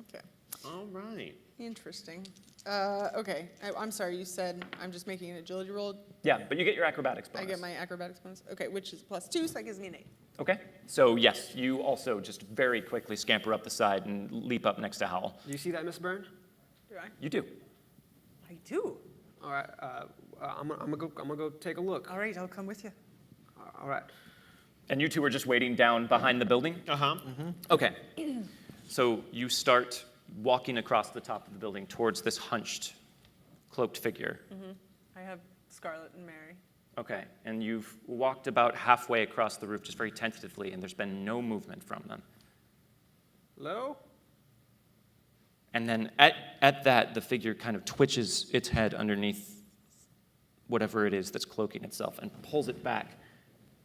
Okay, All right. interesting. Okay, I'm sorry. You said I'm just making an agility roll. Yeah, but you get your acrobatics bonus. I get my acrobatics bonus. Okay, which is +2, so that gives me an 8. Okay, so yes, you also just very quickly scamper up the side and leap up next to Howl. Do you see that, Miss Byrne? Do I? You do. I do. All right, I'm gonna go take a look. All right, I'll come with you. All right. And you two are just waiting down behind the building? Uh-huh. Okay. So you start walking across the top of the building towards this hunched, cloaked figure. I have Scarlet and Mary. Okay, and you've walked about halfway across the roof just very tentatively, and there's been no movement from them. Hello? And then at that, the figure kind of twitches its head underneath whatever it is that's cloaking itself and pulls it back.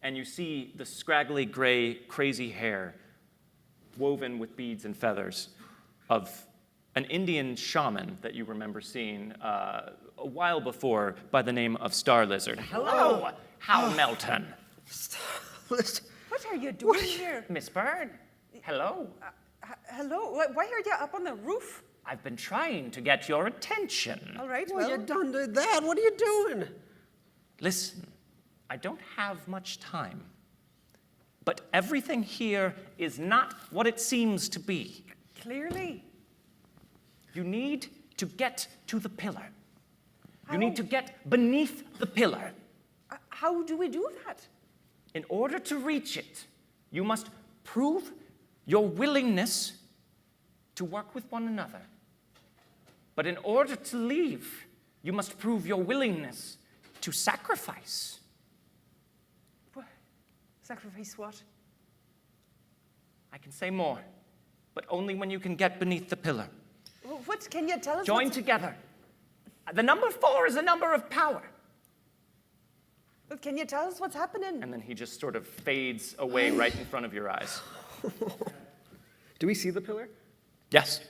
And you see the scraggly gray, crazy hair woven with beads and feathers of an Indian shaman that you remember seeing a while before by the name of Star Lizard. Hello, Hal Melton. What are you doing here? Miss Byrne, hello. Hello. Why are you up on the roof? I've been trying to get your attention. All right. Well, Well, you done did that. What are you doing? Listen, I don't have much time, but everything here is not what it seems to be. clearly. You need to get to the pillar. You need to get beneath the pillar. How do we do that? In order to reach it, you must prove your willingness to work with one another. But in order to leave, you must prove your willingness to sacrifice. What? Sacrifice what? I can say more, but only when you can get beneath the pillar. What? Can you tell us? Join what's- together. The number 4 is a number of power. But can you tell us what's happening? And then he just sort of fades away right in front of your eyes. Do we see the pillar? Yes.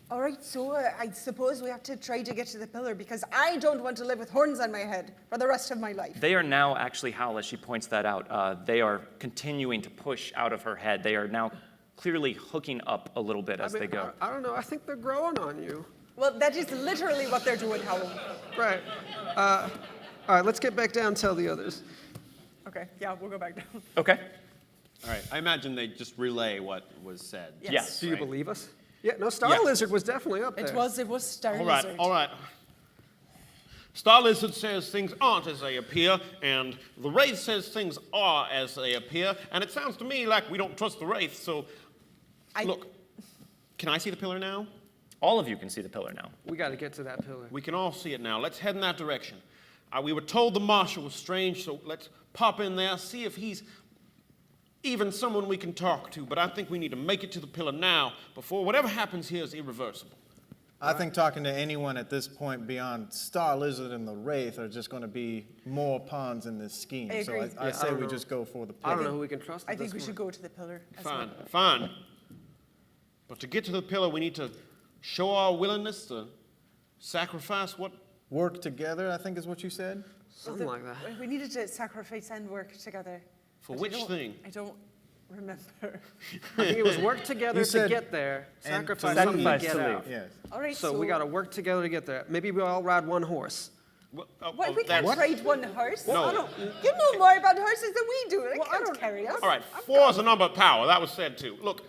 All right, so I suppose we have to try to get to the pillar because I don't want to live with horns on my head for the rest of my life. They are now actually, Hal, as she points that out, they are continuing to push out of her head. They are now clearly hooking up a little bit as they go. I don't know. I think they're growing on you. Well, that is literally what they're doing, Howell. Right. All right, let's get back down and tell the others. Okay, yeah, we'll go back down. Okay. All right. I imagine they just relay what was said. Yes. Do you Right. believe us? Yeah, no, Star Yeah. Lizard was definitely up there. It was Star All right, Lizard. all right. Star Lizard says things aren't as they appear, and the Wraith says things are as they appear, and it sounds to me like we don't trust the Wraith, so look, can I see the pillar now? All of you can see the pillar now. We got to get to that pillar. We can all see it now. Let's head in that direction. We were told the marshal was strange, so let's pop in there, see if he's even someone we can talk to, but I think we need to make it to the pillar now before whatever happens here is irreversible. I think talking to anyone at this point beyond Star Lizard and the Wraith are just going to be more pawns in this scheme. I So agree. I Yeah, I say don't we know. just go for the I don't pillar. know who we can trust. I at think this we should point. go to the pillar. as Fine, well. fine. But to get to the pillar, we need to show our willingness to sacrifice what. Work together, I think is what you said. Something like that. We needed to sacrifice and work together. For But I which don't- thing? I don't remember. I think it was work together You to said- get there, and to sacrifice leave. something to Sacrifice get to out. Yes. All right, So we got to work together to get there. Maybe we all ride one horse. What, we can't trade one horse? No. I don't, you know more about horses than we do. They can't carry us. All right, 4 is a number of power. That was said too. Look,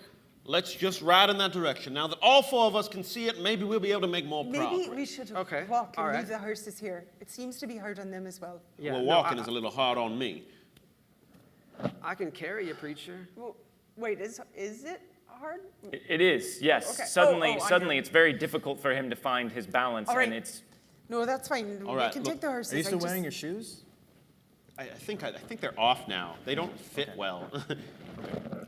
let's just ride in that direction. Now that all 4 of us can see it, maybe we'll be able to make more progress. Maybe we should Okay, walk and all right. leave the horses here. It seems to be hard on them as well. Yeah, Well, no, walking is a little hard on me. I can carry you, preacher. Well, wait, is it hard? It is, yes. Okay. Suddenly, I suddenly, hear. it's very difficult for him to find his balance, All right. and it's. No, that's fine. All We right, can look, take the horses. Are you still I just- wearing your shoes? I think they're off now. They don't fit well.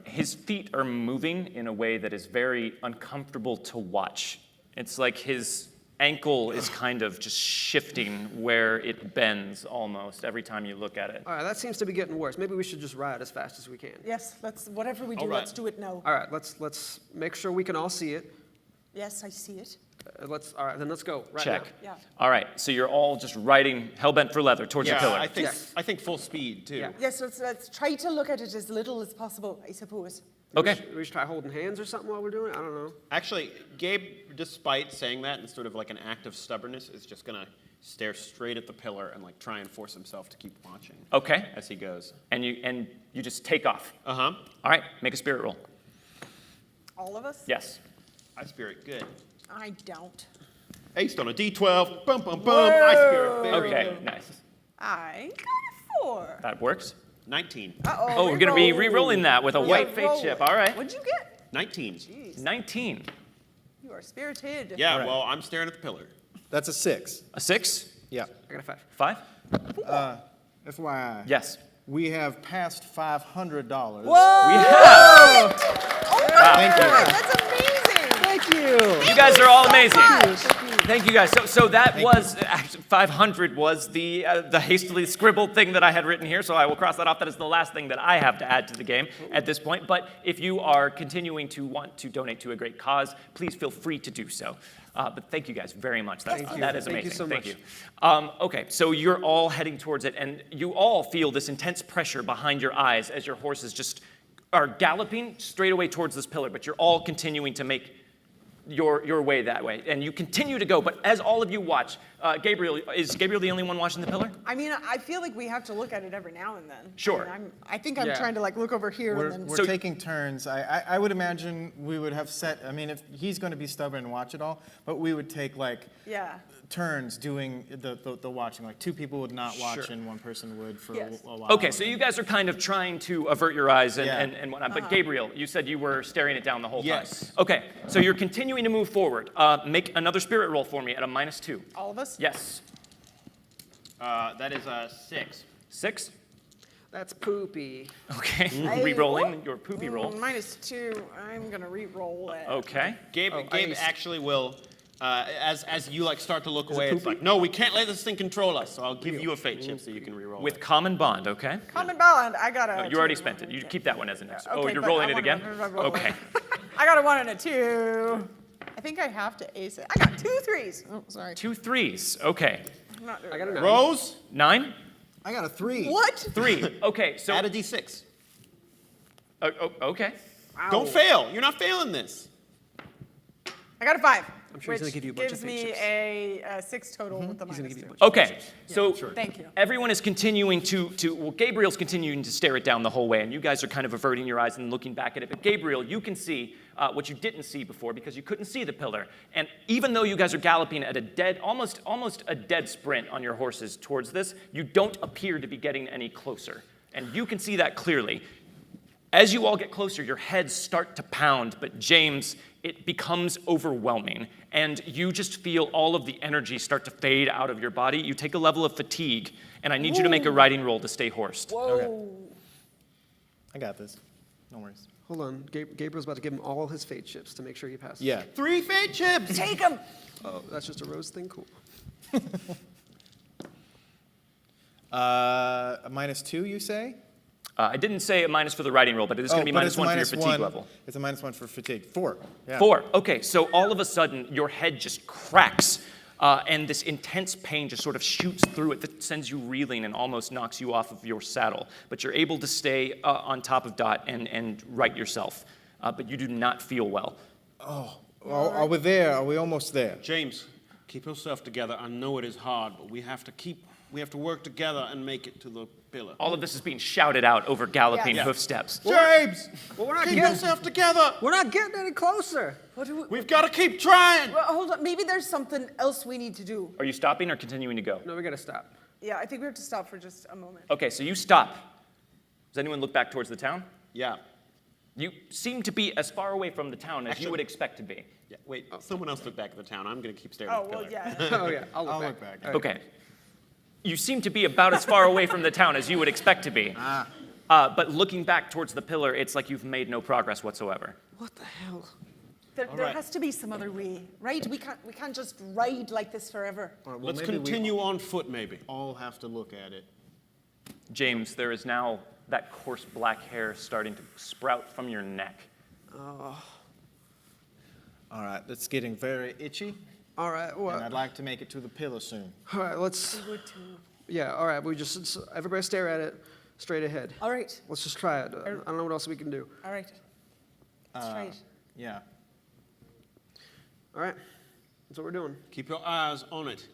His feet are moving in a way that is very uncomfortable to watch. It's like his ankle is kind of just shifting where it bends almost every time you look at it. All right, that seems to be getting worse. Maybe we should just ride as fast as we can. Yes, whatever we do, All right. let's do it now. All right, let's make sure we can all see it. Yes, I see it. All right, then let's go right Check. now. Yeah. All right, so you're all just riding hell-bent for leather towards the pillar. I think full speed too. Yeah. Yes, let's try to look at it as little as possible, I suppose. Okay. We should try holding hands or something while we're doing it. I don't know. Actually, Gabe, despite saying that in sort of like an act of stubbornness, is just gonna stare straight at the pillar and like try and force himself to keep watching Okay. as he goes. And you just take off. Uh-huh. All right, make a spirit roll. All of us? Yes. I spirit good. I don't. Aced on a D12. Bum bum bum. I spirit very Okay, good. nice. I got a 4. That works. 19. Uh-oh. Oh, we're gonna be re-roll. re-rolling that with a Yeah, white fate roll chip. it. All right. What'd you get? 19. Jeez, 19. you are spirited. Yeah, All right. well, I'm staring at the pillar. That's a 6. A 6? Yeah. I got a 5. 5? FYI. Yes. We have passed $500. Whoa! We have. Oh my Thank you. God, that's amazing. Thank you. You guys are all so amazing. much. Thank you guys. So that was actually 500 was the hastily scribbled thing that I had written here. So I will cross that off. That is the last thing that I have to add to the game at this point. But if you are continuing to want to donate to a great cause, please feel free to do so. But thank you guys very much. That is Thank amazing. you so Thank much. you. Okay, so you're all heading towards it, and you all feel this intense pressure behind your eyes as your horses just are galloping straight away towards this pillar. But you're all continuing to make your way that way, and you continue to go. But as all of you watch, Gabriel, is Gabriel the only one watching the pillar? I mean, I feel like we have to look at it every now and then. Sure. I mean, I think I'm Yeah. trying to like look over here We're, and then. we're So- taking turns. I would imagine we would have set, I mean, if he's going to be stubborn and watch it all, but we would take like Yeah. turns doing the watching. Like 2 people would not watch Sure. and 1 person would for Yes. a while. Okay, so you guys are kind of trying to avert your eyes and, Yeah. and whatnot. But Gabriel, you said you were staring it down the whole Yes. time. Okay, so you're continuing to move forward. Make another spirit roll for me at a -2. All of us? Yes. That is a 6. 6? That's poopy. Okay. I- Re-rolling your poopy roll. -2. I'm gonna re-roll it. Okay. Gabe aced. actually will, as you like start to look away, it's like, no, we can't let this thing control us. So I'll give you a fate chip so you can re-roll With it. common bond, okay? Common bond. I got a. You already 2. spent it. You keep that one as an next. Okay, Oh, you're but rolling I it wanna again? roll it. Okay. I got a 1 and a 2. I think I have to ace it. I got 2 3s. Oh, sorry. 2 3s. Okay. I'm not doing I got a it. 9. Rose, 9? I got a 3. What? 3. Okay, so. add a D6. Okay. Don't fail. You're not failing this. I got a 5. I'm sure he's gonna which give you a bunch gives of fate me chips. a 6 total with the He's gonna minus give you a 2. bunch of Okay, so Thank you. everyone is continuing well, Gabriel's continuing to stare it down the whole way, and you guys are kind of averting your eyes and looking back at it. But Gabriel, you can see what you didn't see before because you couldn't see the pillar. And even though you guys are galloping at a almost a dead sprint on your horses towards this, you don't appear to be getting any closer. And you can see that clearly. As you all get closer, your heads start to pound, but James, it becomes overwhelming, and you just feel all of the energy start to fade out of your body. You take a level of fatigue, and I need you to make a riding roll to stay horsed. Whoa. I got this. No worries. Hold on. Gabriel's about to give him all his fate chips to make sure he passes. Yeah. 3 fate chips. Take him. Oh, that's just a Rose thing? Cool. A -2, you say? I didn't say a minus for the riding roll, but it is going to be but minus it's a 1 for your -1. fatigue level. It's a -1 for fatigue. 4. Yeah. 4. Okay, so all of a sudden, your head just cracks, and this intense pain just sort of shoots through it that sends you reeling and almost knocks you off of your saddle. But you're able to stay on top of Dot and right yourself. But you do not feel well. Are we there? Are we almost there? James, Keep yourself together. I know it is hard, but we have to work together and make it to the pillar. All of this is being shouted out over galloping Yes. hoof steps. James, Well, we're not keep getting. yourself together. We're not getting any closer. What do we, We've got to keep trying. well, hold on. Maybe there's something else we need to do. Are you stopping or continuing to go? No, we gotta stop. Yeah, I think we have to stop for just a moment. Okay, so you stop. Does anyone look back towards the town? Yeah. You seem to be as far away from the town as Actually- you would expect to be. Yeah. Wait. Someone else look back at the town. I'm gonna keep staring Oh, at the well, pillar. yeah. Oh yeah, I'll I'll look look back. back. Okay. You seem to be about as far away from the town as you would expect to be. But looking back towards the pillar, it's like you've made no progress whatsoever. What the hell? There right. has to be some other way, right? We can't just ride like this forever. All right, well, Let's maybe we continue on foot, maybe. all have to look at it. James, there is now that coarse black hair starting to sprout from your neck. All right, that's getting very itchy, All right. Well, and I'd like to make it to the pillar soon. all right. Let's. Yeah. All right. We just everybody stare at it straight ahead. All right. Let's just try it. I don't know what else we can do. All right. Let's try it. Yeah. All right. That's what we're doing. Keep your eyes on it.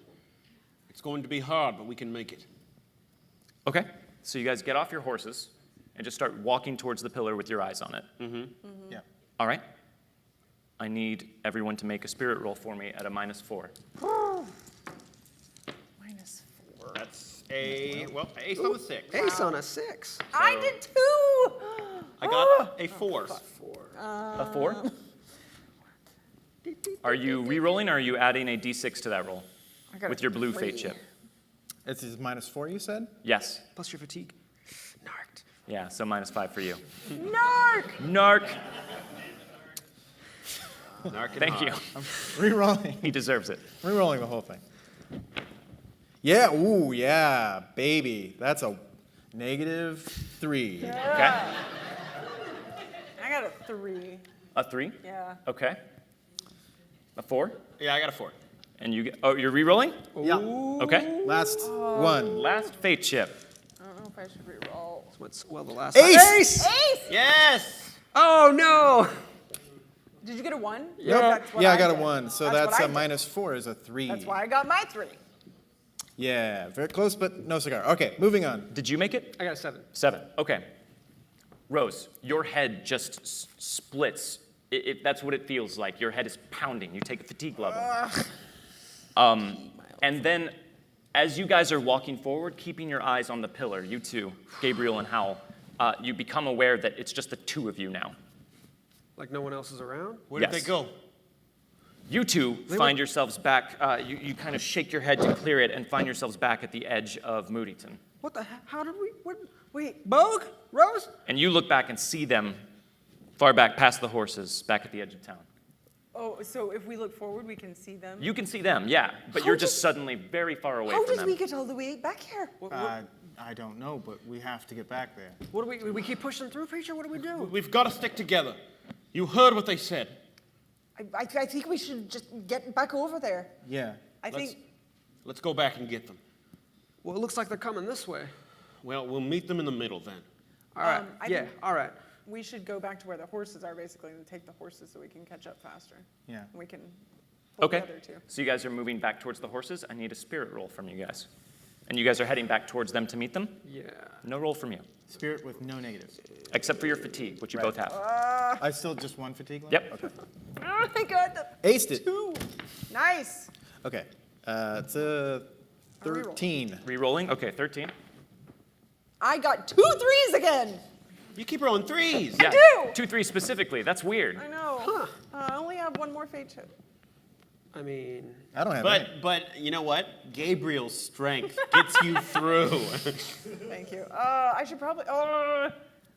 It's going to be hard, but we can make it. Okay, so you guys get off your horses and just start walking towards the pillar with your eyes on it. Yeah. All right? I need everyone to make a spirit roll for me at a -4. -4. That's a ace on a 6. Ace on a 6. I did too. I got a 4. A 4? Are you re-rolling or are you adding a d6 to that roll with your blue fate chip? It's -4, you said? Yes. Plus your fatigue. Narked. Yeah, so -5 for you. Narc. Narc. Narc and Thank you. hard. Rerolling. He deserves it. Rerolling the whole thing. Yeah, ooh, yeah, baby. That's a -3. Okay. I got a 3. A 3? Yeah. Okay. A 4? Yeah, I got a 4. And you get, oh, you're re-rolling? Yeah. Okay. Last one. Last fate chip. I don't know if I should re-roll. What's the last? Ace! Ace. Yes! Oh no! Did you get a 1? Nope. That's what Yeah, I got a did. 1, so what that's I a did. -4 is a 3. That's why I got my 3. Yeah, very close, but no cigar. Okay, moving on. Did you make it? I got a 7. 7. Okay. Rose, your head just splits. That's what it feels like. Your head is pounding. You take a fatigue level. And then, as you guys are walking forward, keeping your eyes on the pillar, you two, Gabriel and Howell, you become aware that it's just the two of you now. Like no one else is around? Where did Yes. they go? You two find yourselves back, you kind of shake your head to clear it and find yourselves back at the edge of Moodyton. What the heck? How did we? What? Wait. Bogue? Rose? And you look back and see them far back past the horses, back at the edge of town. Oh, so if we look forward, we can see them? You can see them, yeah, but you're just suddenly very far away How from did them. we get all the way back here? I don't know, but we have to get back there. What do we keep pushing through, preacher? What do we do? We've got to stick together. You heard what they said. I think we should just get back over there. Yeah. I think. Let's go back and get them. Well, it looks like they're coming this way. Well, we'll meet them in the middle then. All right. I Yeah. think- All right. We should go back to where the horses are, basically, and take the horses so we can catch up faster. Yeah. And we can pull Okay, the other two. so you guys are moving back towards the horses. I need a spirit roll from you guys. And you guys are heading back towards them to meet them? Yeah. No roll from you, Spirit with no negatives. except for your fatigue, which you both have. I still just 1 fatigue left? Yep. Okay. Oh my god. Aced it. 2. Nice. Okay. It's a 13. Re-rolling, okay, 13. I got 2 3s again. You keep rolling 3s. Yeah, do! 2, 3 specifically, that's weird. I know. I only have 1 more fate chip. I mean, I don't have any. But you know what? Gabriel's strength gets you through. Thank you. I should probably.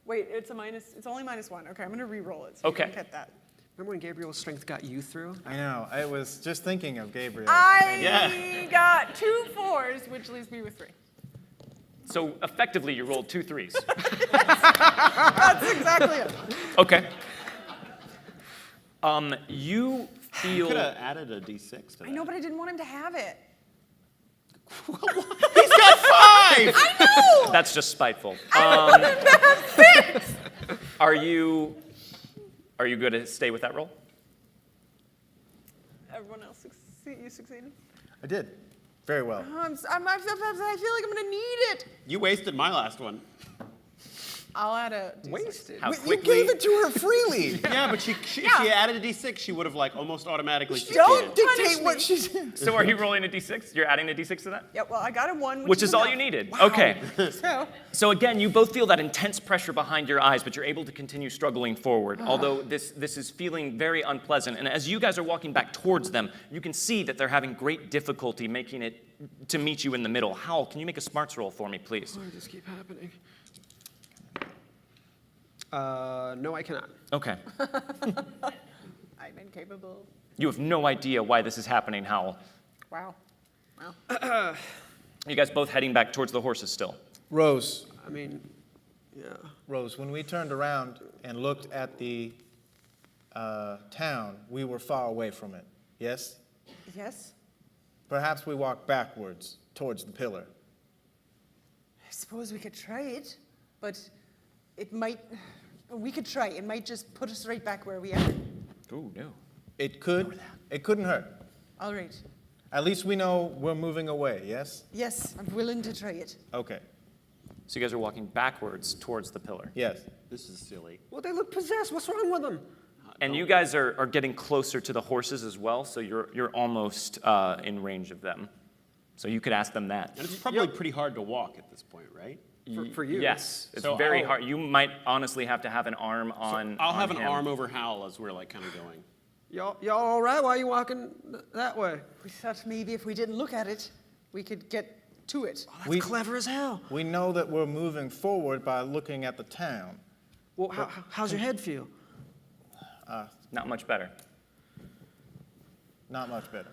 Wait, it's a minus. It's only -1. Okay, I'm gonna re-roll it. So Okay. You can get that. remember when Gabriel's strength got you through? I know. I was just thinking of Gabriel. I got 2 4s, which leaves me with 3. So effectively, you rolled 2 3s. That's exactly it. Okay. You You could feel. have added a d6 to that. I know, but I didn't want him to have it. He's got 5! I know. That's just spiteful. Are you going to stay with that roll? Everyone else you succeeded. I did. Very well. I feel like I'm gonna need it. You wasted my last one. I'll add a D6. Wasted. How You quickly? gave it to her freely. Yeah, but if she added a d6, she would have like almost automatically succeeded. Don't Punish dictate what me. she's in. So are you rolling a d6? You're adding a d6 to that? Yeah, well, I got a 1, Which is all you enough. needed. Okay. So, So again, you both feel that intense pressure behind your eyes, but you're able to continue struggling forward, although this is feeling very unpleasant. And as you guys are walking back towards them, you can see that they're having great difficulty making it to meet you in the middle. Hal, can you make a smarts roll for me, please? Why does this keep happening? No, I cannot. Okay. I'm incapable. You have no idea why this is happening, Hal. Wow. Wow. You guys both heading back towards the horses still. Rose, I mean, yeah. Rose, when we turned around and looked at the town, we were far away from it. Yes? Yes? Perhaps we walked backwards towards the pillar. I suppose we could try it, but it might. We could try. It might just put us right back where we are. Ooh, no. It could. It couldn't hurt. All right. At least we know we're moving away, yes? Yes, I'm willing to try it. Okay. So you guys are walking backwards towards the pillar. Yes. This is silly. Well, they look possessed. What's wrong with them? And you guys are getting closer to the horses as well, so you're almost in range of them. So you could ask them that. And it's probably pretty hard to walk at this point, right? For you? Yes, it's So very I'll- hard. You might honestly have to have an arm on. I'll have on an him. arm over Hal as we're like kind of going. Y'all all right? Why are you walking that way? We thought maybe if we didn't look at it, we could get to it. We- Clever as hell. We know that we're moving forward by looking at the town. Well, how's your head feel? Not much better. Not much better.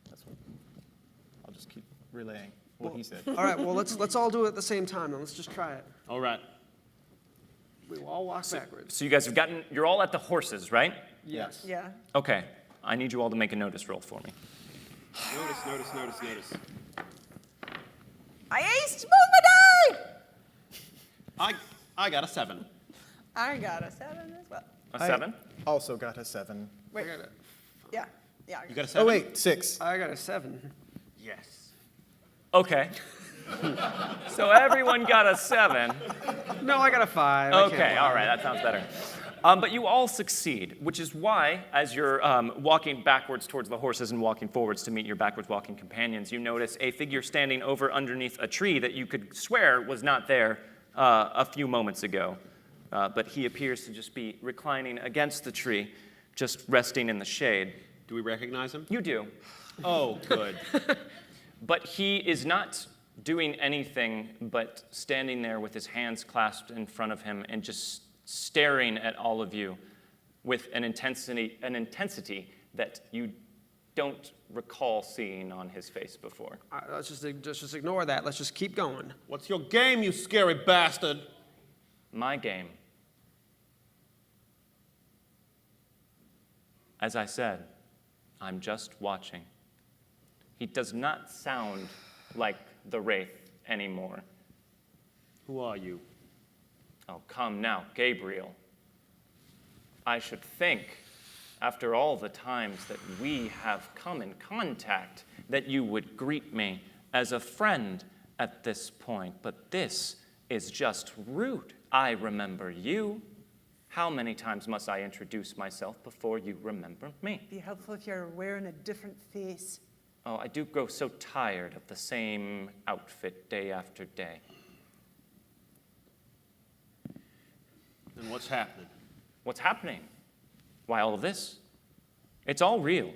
That's what, I'll just keep relaying what he said. All right, well, let's all do it at the same time, then. Let's just try it. All right. We will all walk backwards. So you guys have gotten. You're all at the horses, right? Yes. Yeah. Okay. I need you all to make a notice roll for me. Notice. I aced both my die! I got a 7. I got a 7 as well. A 7? I also got a 7. Wait. I got Yeah. Yeah. You got a 7? Oh, wait, 6. a 7. Yes. Okay. So everyone got a 7. No, I got a 5. Okay, all right, that sounds better. But you all succeed, which is why, as you're walking backwards towards the horses and walking forwards to meet your backwards walking companions, you notice a figure standing over underneath a tree that you could swear was not there a few moments ago. But he appears to just be reclining against the tree, just resting in the shade. Do we recognize him? You do. Oh, good. But he is not doing anything but standing there with his hands clasped in front of him and just staring at all of you with an intensity that you don't recall seeing on his face before. Let's just ignore that. Let's just keep going. What's your game, you scary bastard? My game. As I said, I'm just watching. He does not sound like the Wraith anymore. Who are you? Oh, come now, Gabriel. I should think, after all the times that we have come in contact, that you would greet me as a friend at this point, but this is just rude. I remember you. How many times must I introduce myself before you remember me? Be helpful if you're wearing a different face. Oh, I do grow so tired of the same outfit day after day. And what's happening? What's happening? Why all of this? It's all real.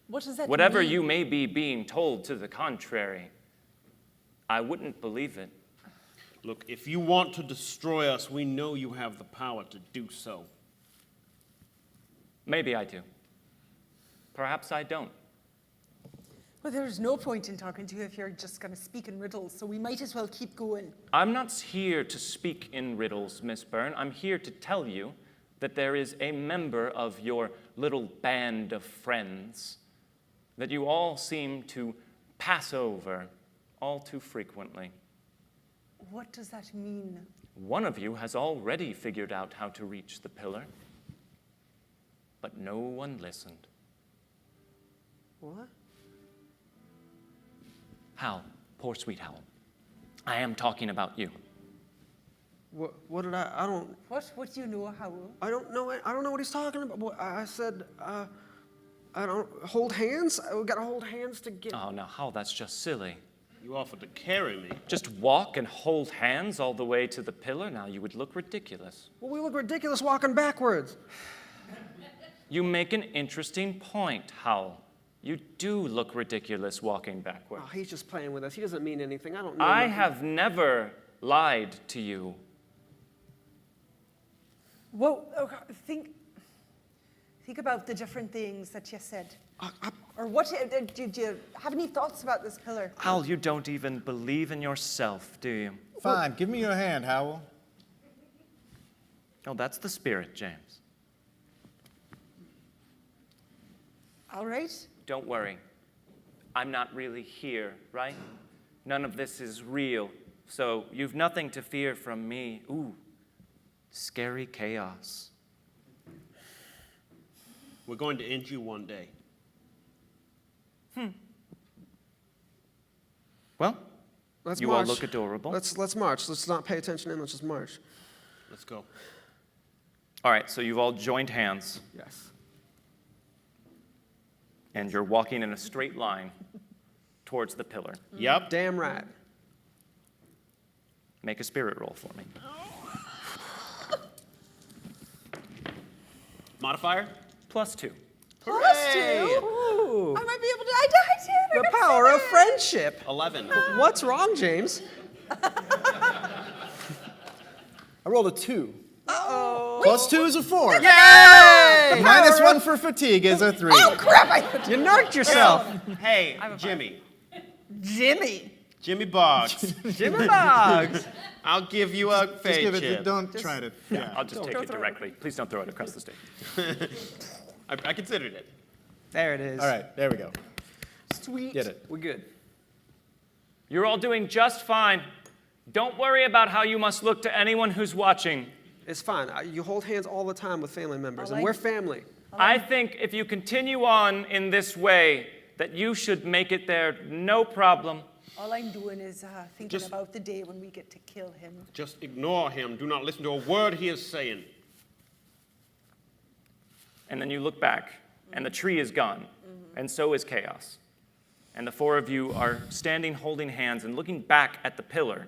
What does that Whatever mean? you may be being told to the contrary, I wouldn't believe it. Look, if you want to destroy us, we know you have the power to do so. Maybe I do. Perhaps I don't. Well, there's no point in talking to you if you're just going to speak in riddles, so we might as well keep going. I'm not here to speak in riddles, Miss Byrne. I'm here to tell you that there is a member of your little band of friends that you all seem to pass over all too frequently. What does that mean? One of you has already figured out how to reach the pillar, but no one listened. What? Hal, poor sweet Hal. I am talking about you. What did I don't, What do you know, Howl? I don't know what he's talking about. I said, I don't, hold hands? We gotta hold hands to get. Oh, now, Hal, that's just silly. You offered to carry me. Just walk and hold hands all the way to the pillar? Now, you would look ridiculous. Well, we look ridiculous walking backwards. You make an interesting point, Hal. You do look ridiculous walking backwards. Oh, he's just playing with us. He doesn't mean anything. I don't know. I nothing. have never lied to you. Well, think about the different things that you said. Or what, did you have any thoughts about this pillar? Hal, you don't even believe in yourself, do you? Fine, give me your hand, Howell. Oh, that's the spirit, James. All right. Don't worry. I'm not really here, right? None of this is real, so you've nothing to fear from me. Ooh, scary chaos. We're going to end you one day. Well, Let's you march. all look adorable. Let's march. Let's not pay attention in. Let's just march. Let's go. All right, so you've all joined hands, Yes. and you're walking in a straight line towards the pillar. Yep. Damn right. Make a spirit roll for me. Modifier? +2. Plus two. Ooh. I might be able to. I died here. The power of friendship. 11. What's wrong, James? I rolled a 2. Uh-oh. Plus 2 is a 4. Yay! Minus 1 for fatigue is a 3. Oh, crap. You narked yourself. Hey, Jimmy. Jimmy Boggs. Jimmy Boggs. I'll give you a Just fade give it, chip. don't try to. Yeah. I'll just take it directly. Please don't throw it across the stage. I considered it. There it is. All right, there we go. Sweet. Get it. We're good. You're all doing just fine. Don't worry about how you must look to anyone who's watching. It's fine. You hold hands all the time with family members, and like- we're family. I think if you continue on in this way, that you should make it there no problem. All I'm doing is thinking about the day when we get to kill him. Just ignore him. Do not listen to a word he is saying. And then you look back, and the tree is gone, and so is chaos. And the four of you are standing holding hands and looking back at the pillar.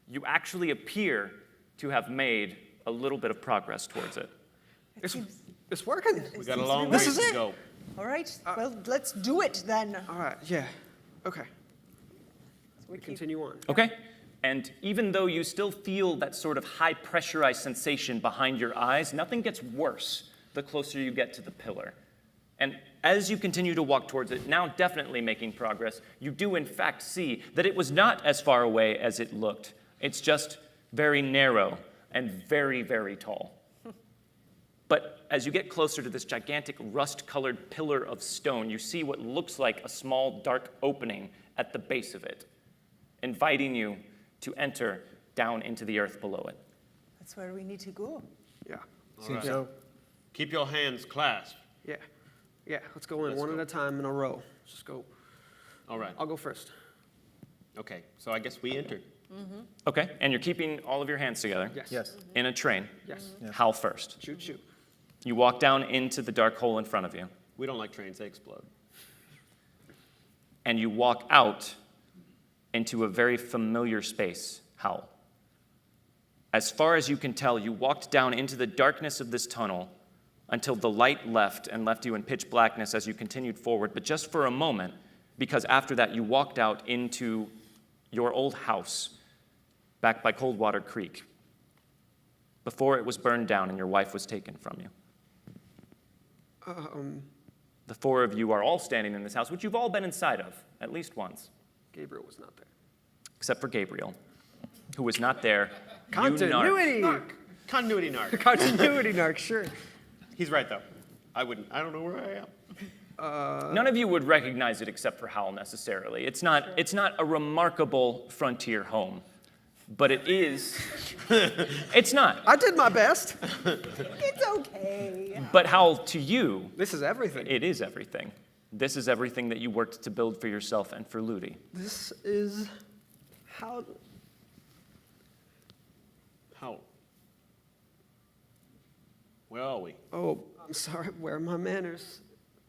You actually appear to have made a little bit of progress towards it. It's working. We got a long This ways is to it. go. All right. Well, let's do it then. All right. Yeah. Okay. We continue on. Okay? And even though you still feel that sort of high pressurized sensation behind your eyes, nothing gets worse the closer you get to the pillar. And as you continue to walk towards it, now definitely making progress, you do in fact see that it was not as far away as it looked. It's just very narrow and very, very tall. But as you get closer to this gigantic rust-colored pillar of stone, you see what looks like a small dark opening at the base of it, inviting you to enter down into the earth below it. That's where we need to go. Yeah. Seems so. Keep your hands clasped. Yeah. Yeah. Let's go in Let's one go. at a time in a row. Just go. All right. I'll go first. Okay, so I guess we entered. Okay, and you're keeping all of your hands together Yes. Yes. in a train. Yes. Hal first. Choo choo. You walk down into the dark hole in front of you, We don't like trains, they explode. and you walk out into a very familiar space, Hal. As far as you can tell, you walked down into the darkness of this tunnel until the light left and left you in pitch blackness as you continued forward, but just for a moment, because after that you walked out into your old house back by Coldwater Creek before it was burned down and your wife was taken from you. The four of you are all standing in this house, which you've all been inside of at least once, Gabriel was not there. except for Gabriel, who was not there. You narc. Continuity. Continuity narc. Continuity, narc. Sure. He's right, though. I don't know where I am. None of you would recognize it except for Hal necessarily. It's not a remarkable frontier home, but it is. It's not. I did my best. It's okay. But Hal, to you, This is everything. it is everything. This is everything that you worked to build for yourself and for Ludi. This is how. How? Where are we? Oh, I'm sorry. Where are my manners?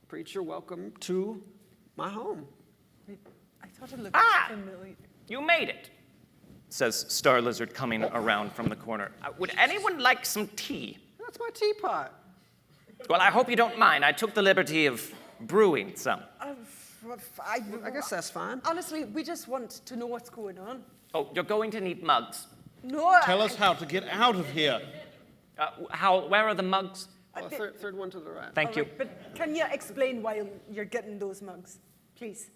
Preacher, welcome to my home. I thought it looked familiar. You made it, says Star Lizard coming around from the corner. Would anyone like some tea? That's my teapot. Well, I hope you don't mind. I took the liberty of brewing some. I guess that's fine. Honestly, we just want to know what's going on. Oh, you're going to need mugs. No, Tell us how to get out of here. Where are the mugs? Third one to the right. Thank you. But can you explain why you're getting those mugs, please?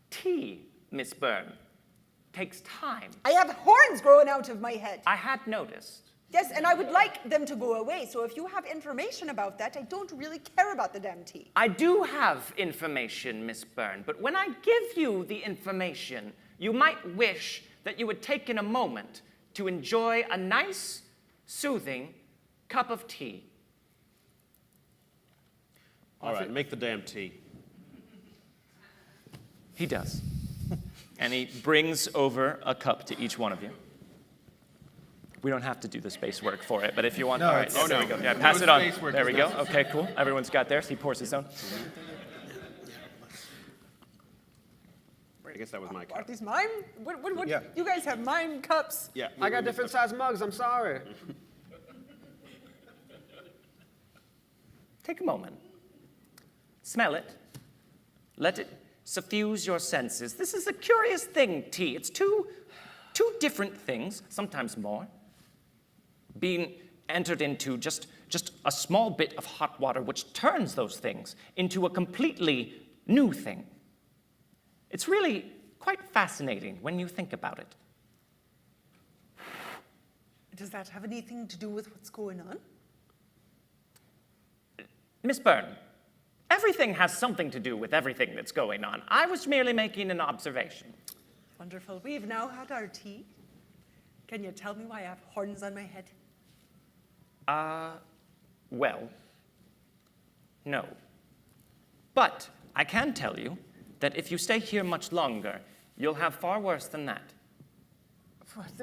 Tea, Miss Byrne, takes time. I have horns growing out of my head. I had noticed. Yes, and I would like them to go away. So if you have information about that, I don't really care about the damn tea. I do have information, Miss Byrne, but when I give you the information, you might wish that you had taken a moment to enjoy a nice, soothing cup of tea. All right, make the damn tea. He does. And he brings over a cup to each one of you. We don't have to do the space work for it, but if you want, No, all right, it's- there we go. Yeah, pass it on. There we go. Okay, cool. Everyone's got theirs. He pours his own. I guess that was my Are cup. these mime? What, Yeah. You guys have mime cups. Yeah. I got different size mugs. I'm sorry. Take a moment. Smell it. Let it suffuse your senses. This is a curious thing, tea. It's two different things, sometimes more, being entered into just a small bit of hot water which turns those things into a completely new thing. It's really quite fascinating when you think about it. Does that have anything to do with what's going on? Miss Byrne, everything has something to do with everything that's going on. I was merely making an observation. Wonderful. We've now had our tea. Can you tell me why I have horns on my head? Well, no. But I can tell you that if you stay here much longer, you'll have far worse than that.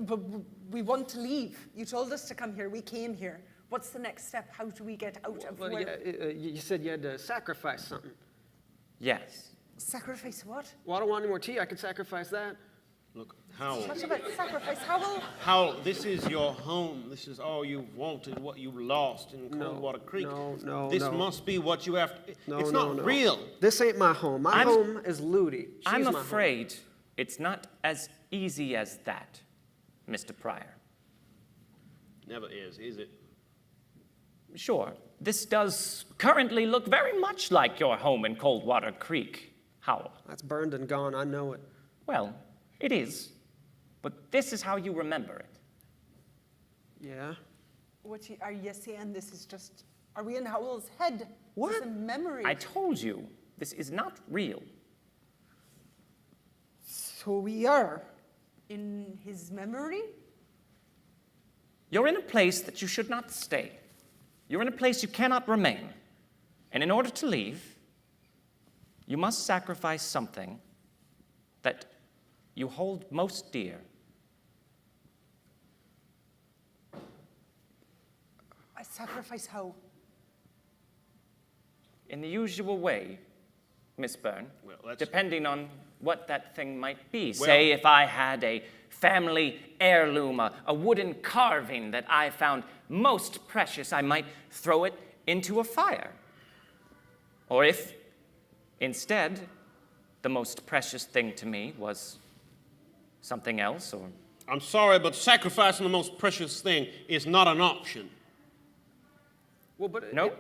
But we want to leave. You told us to come here. We came here. What's the next step? How do we get out of Well, where? yeah, you said you had to sacrifice something. Yes. Sacrifice what? Well, I don't want any more tea. I could sacrifice that. Look, Howell. What about sacrifice? How will... Howell, this is your home. This is all you've wanted, what you lost in No, Coldwater Creek. no, This no. must be what you have to. No, it's no, not no. real. This ain't my home. My I'm- home is Ludi. She's I'm my home. afraid it's not as easy as that, Mr. Pryor. Never is it? Sure, this does currently look very much like your home in Coldwater Creek, Howell. That's burned and gone. I know it. Well, it is, but this is how you remember it. Yeah. Are you saying this is just... Are we in Howell's head? What? Is this a memory? I told you, this is not real. So we are in his memory? You're in a place that you should not stay. You're in a place you cannot remain. And in order to leave, you must sacrifice something that you hold most dear. I sacrifice how? In the usual way, Miss Byrne, Well, that's- depending on what that thing might be. Well- Say if I had a family heirloom, a wooden carving that I found most precious, I might throw it into a fire. Or if, instead, the most precious thing to me was something else, or I'm sorry, but sacrificing the most precious thing is not an option. Well, but nope.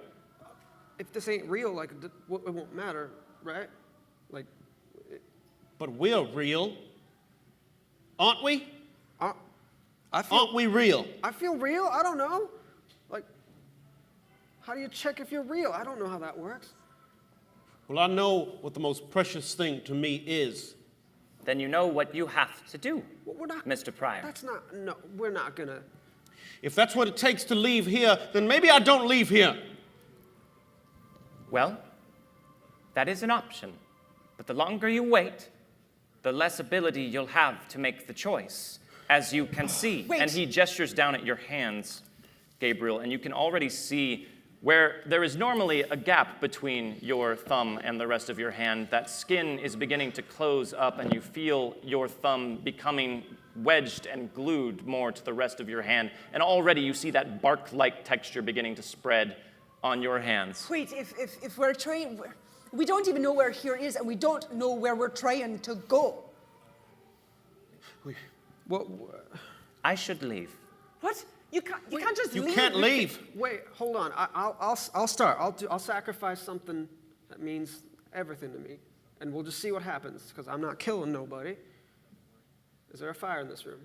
if this ain't real, like, it won't matter, right? Like, But we're real. Aren't we? I feel. Aren't we real? I feel real. I don't know. Like, how do you check if you're real? I don't know how that works. Well, I know what the most precious thing to me is. then you know what you have to do, Well, we're not. Mr. Pryor. That's not. No, we're not gonna. If that's what it takes to leave here, then maybe I don't leave here. Well, That is an option. But the longer you wait, the less ability you'll have to make the choice, as you can see. Wait. And he gestures down at your hands, Gabriel, and you can already see where there is normally a gap between your thumb and the rest of your hand. That skin is beginning to close up, and you feel your thumb becoming wedged and glued more to the rest of your hand. And already you see that bark-like texture beginning to spread on your hands. Wait, if we're trying, we don't even know where here is, and we don't know where we're trying to go. Well, I should leave. What? You can't just You leave. can't leave. wait, hold on. I'll start. I'll sacrifice something that means everything to me, and we'll just see what happens, because I'm not killing nobody. Is there a fire in this room?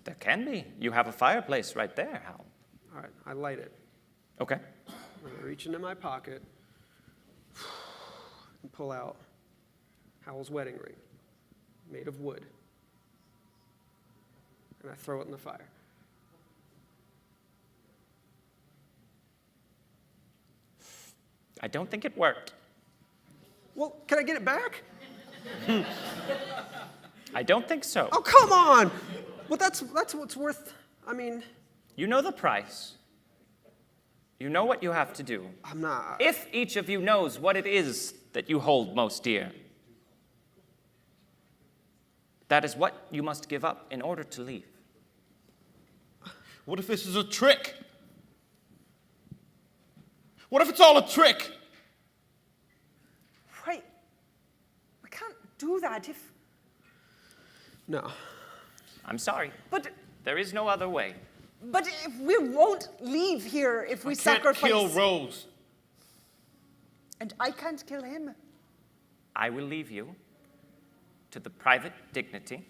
There can be. You have a fireplace right there, Hal. All right, I light it. Okay. I'm gonna reach into my pocket and pull out Howell's wedding ring, made of wood, and I throw it in the fire. I don't think it worked. Well, can I get it back? I don't think so. Oh, come on! Well, that's what's worth. I mean, You know the price. You know what you have to do. I'm not. If each of you knows what it is that you hold most dear, that is what you must give up in order to leave. What if this is a trick? What if it's all a trick? Right. We can't do that if. No. I'm sorry. But There is no other way. if we won't leave here if we I can't sacrifice. kill Rose. And I can't kill him. I will leave you to the private dignity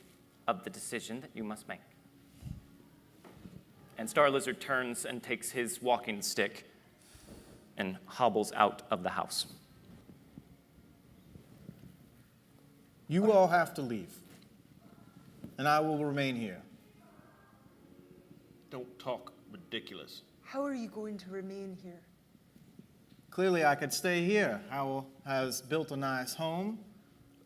of the decision that you must make. And Star Lizard turns and takes his walking stick and hobbles out of the house. You all have to leave, and I will remain here. Don't talk ridiculous. How are you going to remain here? Clearly, I could stay here. Howell has built a nice home.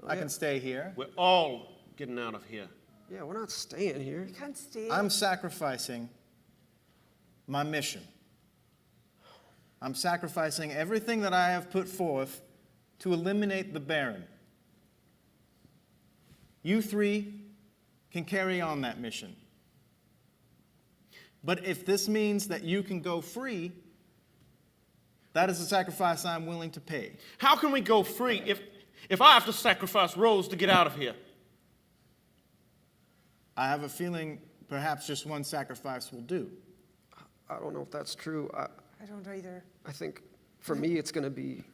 I can stay here. We're all getting out of here. Yeah, we're not staying here. You can't stay. I'm sacrificing my mission. I'm sacrificing everything that I have put forth to eliminate the Baron. You three can carry on that mission. But if this means that you can go free, that is a sacrifice I'm willing to pay. How can we go free if I have to sacrifice Rose to get out of here? I have a feeling perhaps just one sacrifice will do. I don't know if that's true. I don't either. I think for me it's going to be.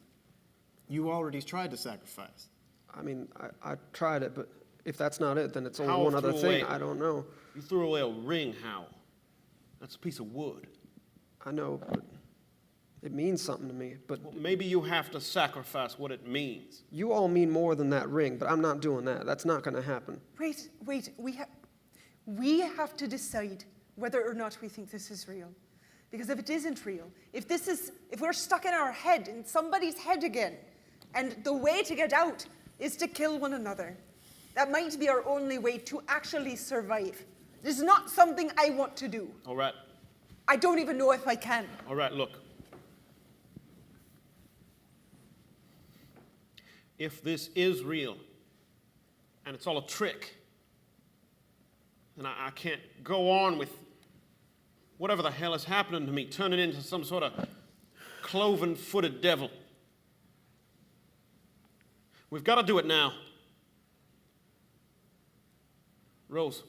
You already tried to sacrifice. I mean, I tried it, but if that's not it, then it's only Howell one other threw thing. away- I don't know. You threw away a ring, Howell. That's a piece of wood. I know, but it means something to me. But Well, maybe you have to sacrifice what it means. you all mean more than that ring, but I'm not doing that. That's not going to happen. Wait. We have to decide whether or not we think this is real. Because if it isn't real, if we're stuck in our head, in somebody's head again, and the way to get out is to kill one another, that might be our only way to actually survive. This is not something I want to do. All right. I don't even know if I can. All right, look. If this is real, and it's all a trick, then I can't go on with whatever the hell is happening to me, turning into some sort of cloven-footed devil. We've got to do it now. Rose,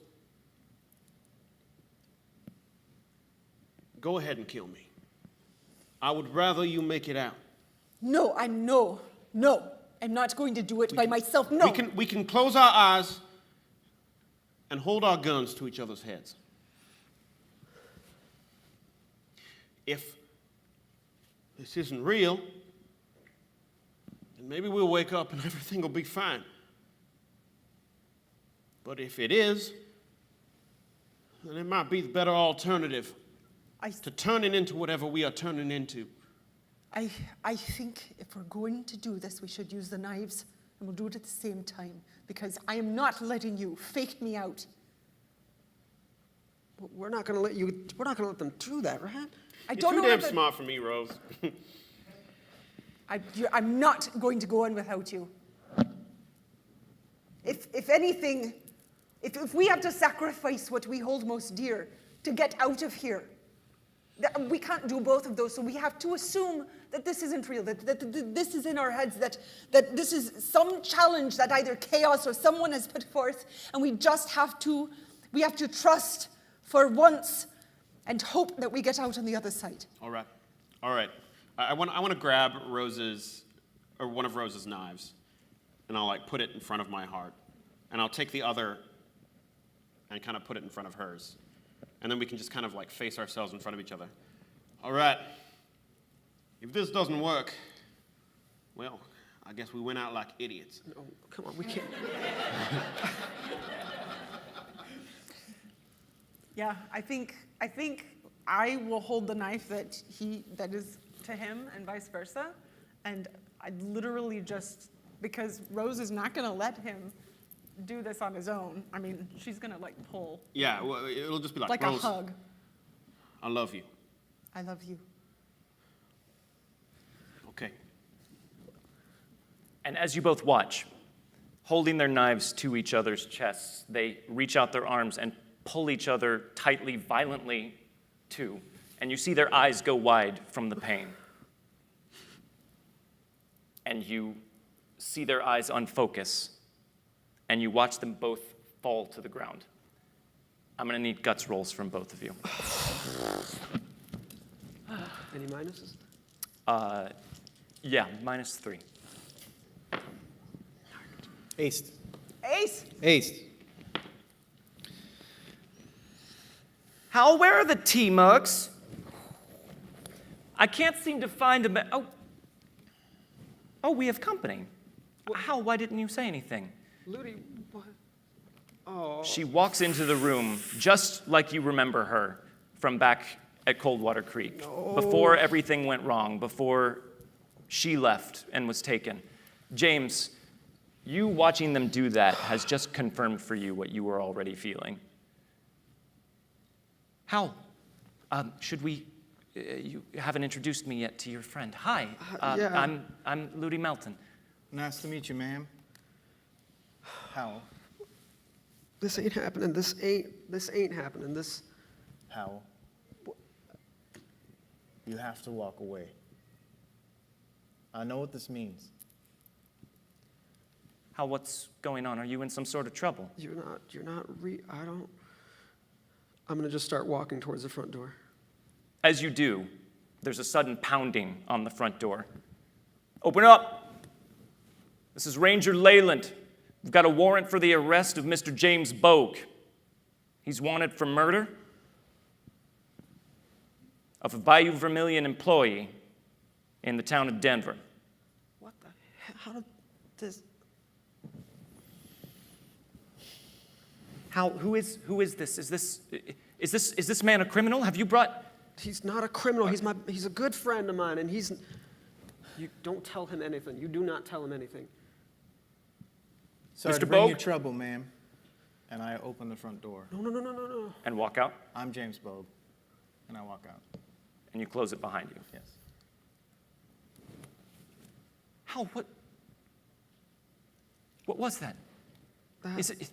go ahead and kill me. I would rather you make it out. No, I'm not going to do it by myself. No. We can close our eyes and hold our guns to each other's heads. If this isn't real, then maybe we'll wake up and everything will be fine. But if it is, then it might be the better alternative I, to turning into whatever we are turning into. I think if we're going to do this, we should use the knives, and we'll do it at the same time, because I am not letting you fake me out. But we're not gonna let them do that, right? I You're don't too know damn if it- smart for me, Rose. I'm not going to go on without you. If anything, if we have to sacrifice what we hold most dear to get out of here, we can't do both of those, so we have to assume that this isn't real, that this is in our heads, that this is some challenge that either chaos or someone has put forth, and we have to trust for once and hope that we get out on the other side. All right. All right. I want to grab one of Rose's knives, and I'll like put it in front of my heart, and I'll take the other and kind of put it in front of hers, and then we can just kind of like face ourselves in front of each other. All right. If this doesn't work, well, I guess we went out like idiots. No, come on, we can't. Yeah, I think I will hold the knife that is to him and vice versa, and I literally just, because Rose is not gonna let him do this on his own. I mean, she's gonna like pull. Yeah, well, it'll just be like, Like a Rose, hug. I love you. I love you. Okay. And as you both watch, holding their knives to each other's chests, they reach out their arms and pull each other tightly, violently, too. And you see their eyes go wide from the pain. And you see their eyes unfocus. And you watch them both fall to the ground. I'm going to need guts rolls from both of you. Any minuses? Yeah, -3. Aced. Ace! Aced. Hal, where are the tea mugs? I can't seem to find them. Oh, we have company. Hal, why didn't you say anything? Ludi, what? Oh. She walks into the room just like you remember her from back at Coldwater Creek. Before everything went wrong, before she left and was taken. James, you watching them do that has just confirmed for you what you were already feeling. Hal, should we, you haven't introduced me yet to your friend. Hi, yeah. I'm Ludi Melton. Nice to meet you, ma'am. Howell. This ain't happening. This ain't happening. This. Howell. You have to walk away. I know what this means. Hal, what's going on? Are you in some sort of trouble? I'm gonna just start walking towards the front door. As you do, there's a sudden pounding on the front door. Open up! This is Ranger Leyland. We've got a warrant for the arrest of Mr. James Bogue. He's wanted for murder of a Bayou Vermilion employee in the town of Denver. What the hell? How did this? Hal, who is this? Is this man a criminal? Have you brought? He's not a criminal. He's a good friend of mine, and you don't tell him anything. You do not tell him anything. Sorry Mr. to bring you Bogue? trouble, ma'am. And I open the front door. No. And walk out, I'm James Bogue. And I walk out. and you close it behind you. Yes. Hal, what was that? That- Is it?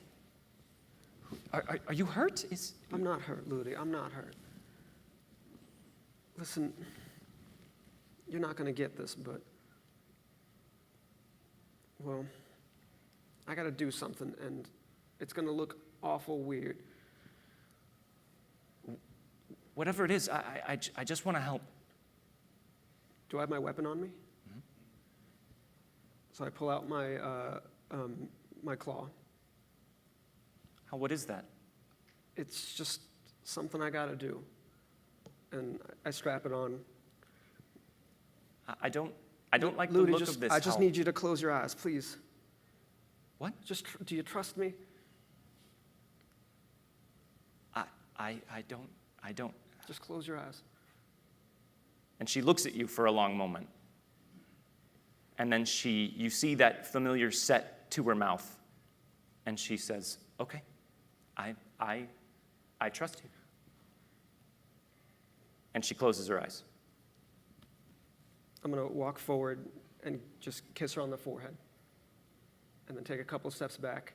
Are you hurt? I'm not hurt, Ludi. I'm not hurt. Listen, you're not going to get this, but, well, I got to do something, and it's going to look awful weird. Whatever it is, I just want to help. Do I have my weapon on me? Mm-hmm. So I pull out my claw. Hal, what is that? It's just something I got to do. And I strap it on. I don't like Ludi, the look of this. I just Hal. need you to close your eyes, please. What? Do you trust me? I don't. Just close your eyes. And she looks at you for a long moment. And then you see that familiar set to her mouth. And she says, okay, I trust you. And she closes her eyes. I'm going to walk forward and just kiss her on the forehead. And then take a couple steps back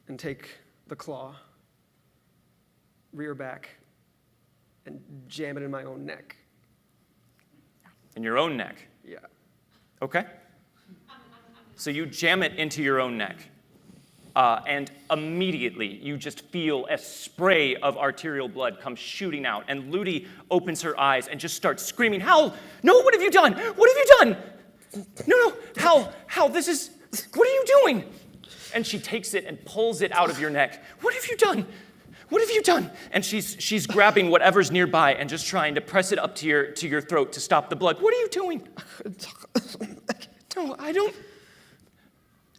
and take the claw, rear back, and jam it in my own neck. In your own neck. Yeah. Okay. So you jam it into your own neck. And immediately you just feel a spray of arterial blood come shooting out. And Ludi opens her eyes and just starts screaming, Hal, no, what have you done? What have you done? No, Hal, this is, what are you doing? And she takes it and pulls it out of your neck. What have you done? What have you done? And she's grabbing whatever's nearby and just trying to press it up to your throat to stop the blood. What are you doing? No, I don't.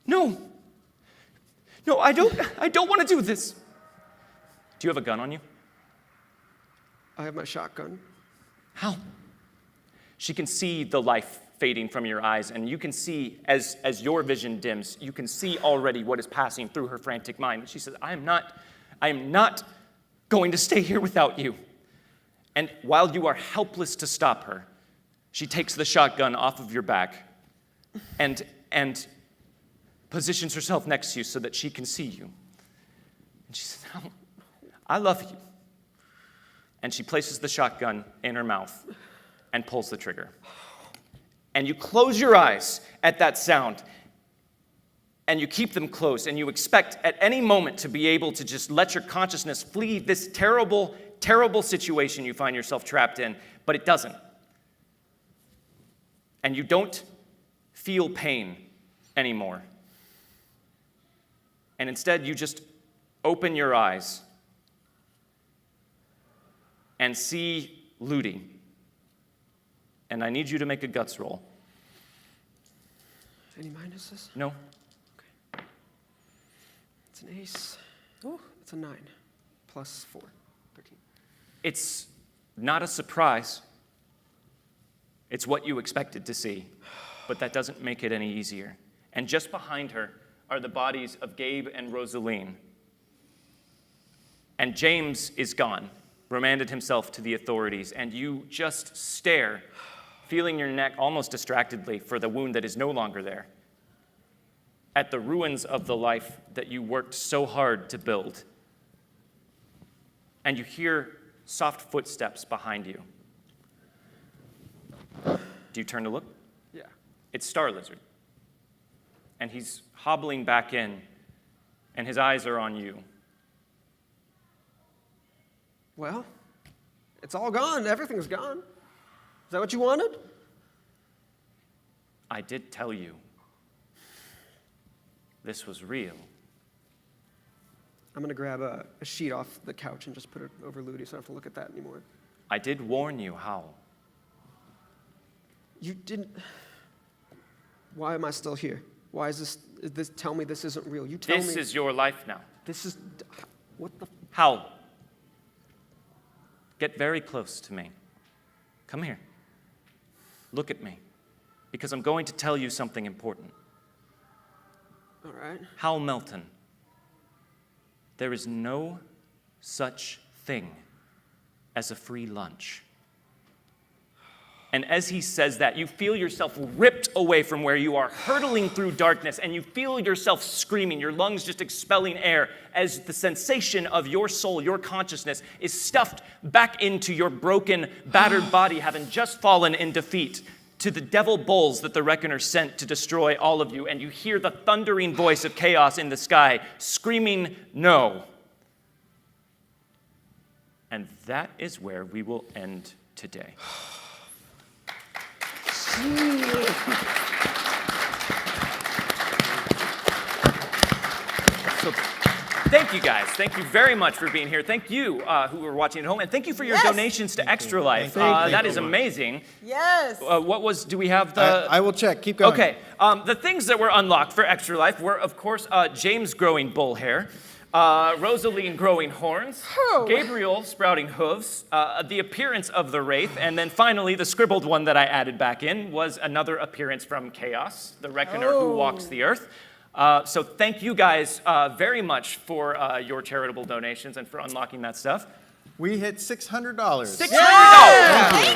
No, I don't want to do this. Do you have a gun on you? I have my shotgun. How? She can see the life fading from your eyes, and you can see, as your vision dims, you can see already what is passing through her frantic mind. She says, I am not going to stay here without you. And while you are helpless to stop her, she takes the shotgun off of your back and positions herself next to you so that she can see you. And she says, I love you. And she places the shotgun in her mouth and pulls the trigger. And you close your eyes at that sound, and you keep them closed, and you expect at any moment to be able to just let your consciousness flee this terrible, terrible situation you find yourself trapped in, but it doesn't. And you don't feel pain anymore. And instead, you just open your eyes and see Ludi. And I need you to make a guts roll. Any minuses? No? Okay. It's an ace. Ooh, it's a 9. Plus 4. 13. It's not a surprise. It's what you expected to see. But that doesn't make it any easier. And just behind her are the bodies of Gabe and Rosaline. And James is gone, remanded himself to the authorities, and you just stare, feeling your neck almost distractedly for the wound that is no longer there, at the ruins of the life that you worked so hard to build. And you hear soft footsteps behind you. Do you turn to look? Yeah. It's Star Lizard. And he's hobbling back in, and his eyes are on you. Well, it's all gone. Everything's gone. Is that what you wanted? I did tell you. This was real. I'm going to grab a sheet off the couch and just put it over Ludi so I don't have to look at that anymore. I did warn you, Hal. You didn't. Why am I still here? Why is this? Tell me this isn't real. You tell me. This is your life now. This is. What the? Hal, get very close to me. Come here. Look at me. Because I'm going to tell you something important. All right. Hal Melton, there is no such thing as a free lunch. And as he says that, you feel yourself ripped away from where you are, hurtling through darkness, and you feel yourself screaming, your lungs just expelling air as the sensation of your soul, your consciousness, is stuffed back into your broken, battered body, having just fallen in defeat to the devil bulls that the Reckoner sent to destroy all of you. And you hear the thundering voice of chaos in the sky, screaming, no. And that is where we will end today. So, thank you guys. Thank you very much for being here. Thank you who are watching at home, and thank you for your Yes. donations to Extra Life. That is amazing. Yes. Do we have the? I will check. Keep going. Okay. The things that were unlocked for Extra Life were, of course, James growing bull hair, Rosaline growing horns, Oh. Gabriel sprouting hooves, the appearance of the Wraith, and then finally the scribbled one that I added back in was another appearance from Chaos, the Reckoner who walks the earth. So thank you guys very much for your charitable donations and for unlocking that stuff. We hit $600. $600! Thank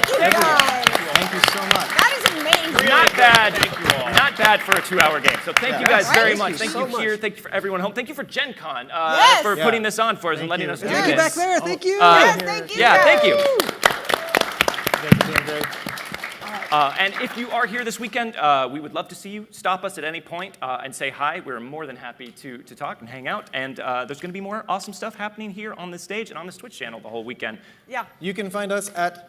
you, guys. Thank you so much. That is amazing. Not bad. Not bad for a 2-hour game. So thank you guys very Thank much. you Thank so you much. here. Thank you for everyone home. Thank you for Gen Con Yes. for Yeah. putting this on for us and Thank letting you. us do Thank Thank you this. back there. Thank you. Yes, thank you. Yeah, thank you. You guys are doing great. And if you are here this weekend, we would love to see you. Stop us at any point and say hi. We're more than happy to talk and hang out. And there's going to be more awesome stuff happening here on this stage and on this Twitch channel the whole weekend. Yeah. You can find us at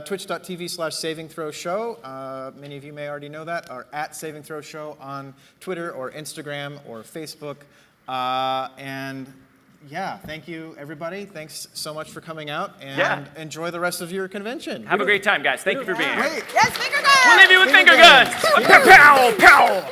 twitch.tv/savingthrowshow. Many of you may already know that, or at Saving Throw Show on Twitter or Instagram or Facebook. And yeah, thank you, everybody. Thanks so much for coming out, and Yeah. enjoy the rest of your convention. Have a great time, guys. Thank you for being here. Great. Yes, finger guns. We'll leave you with Finger finger guns. guns. Pow, pow, pow.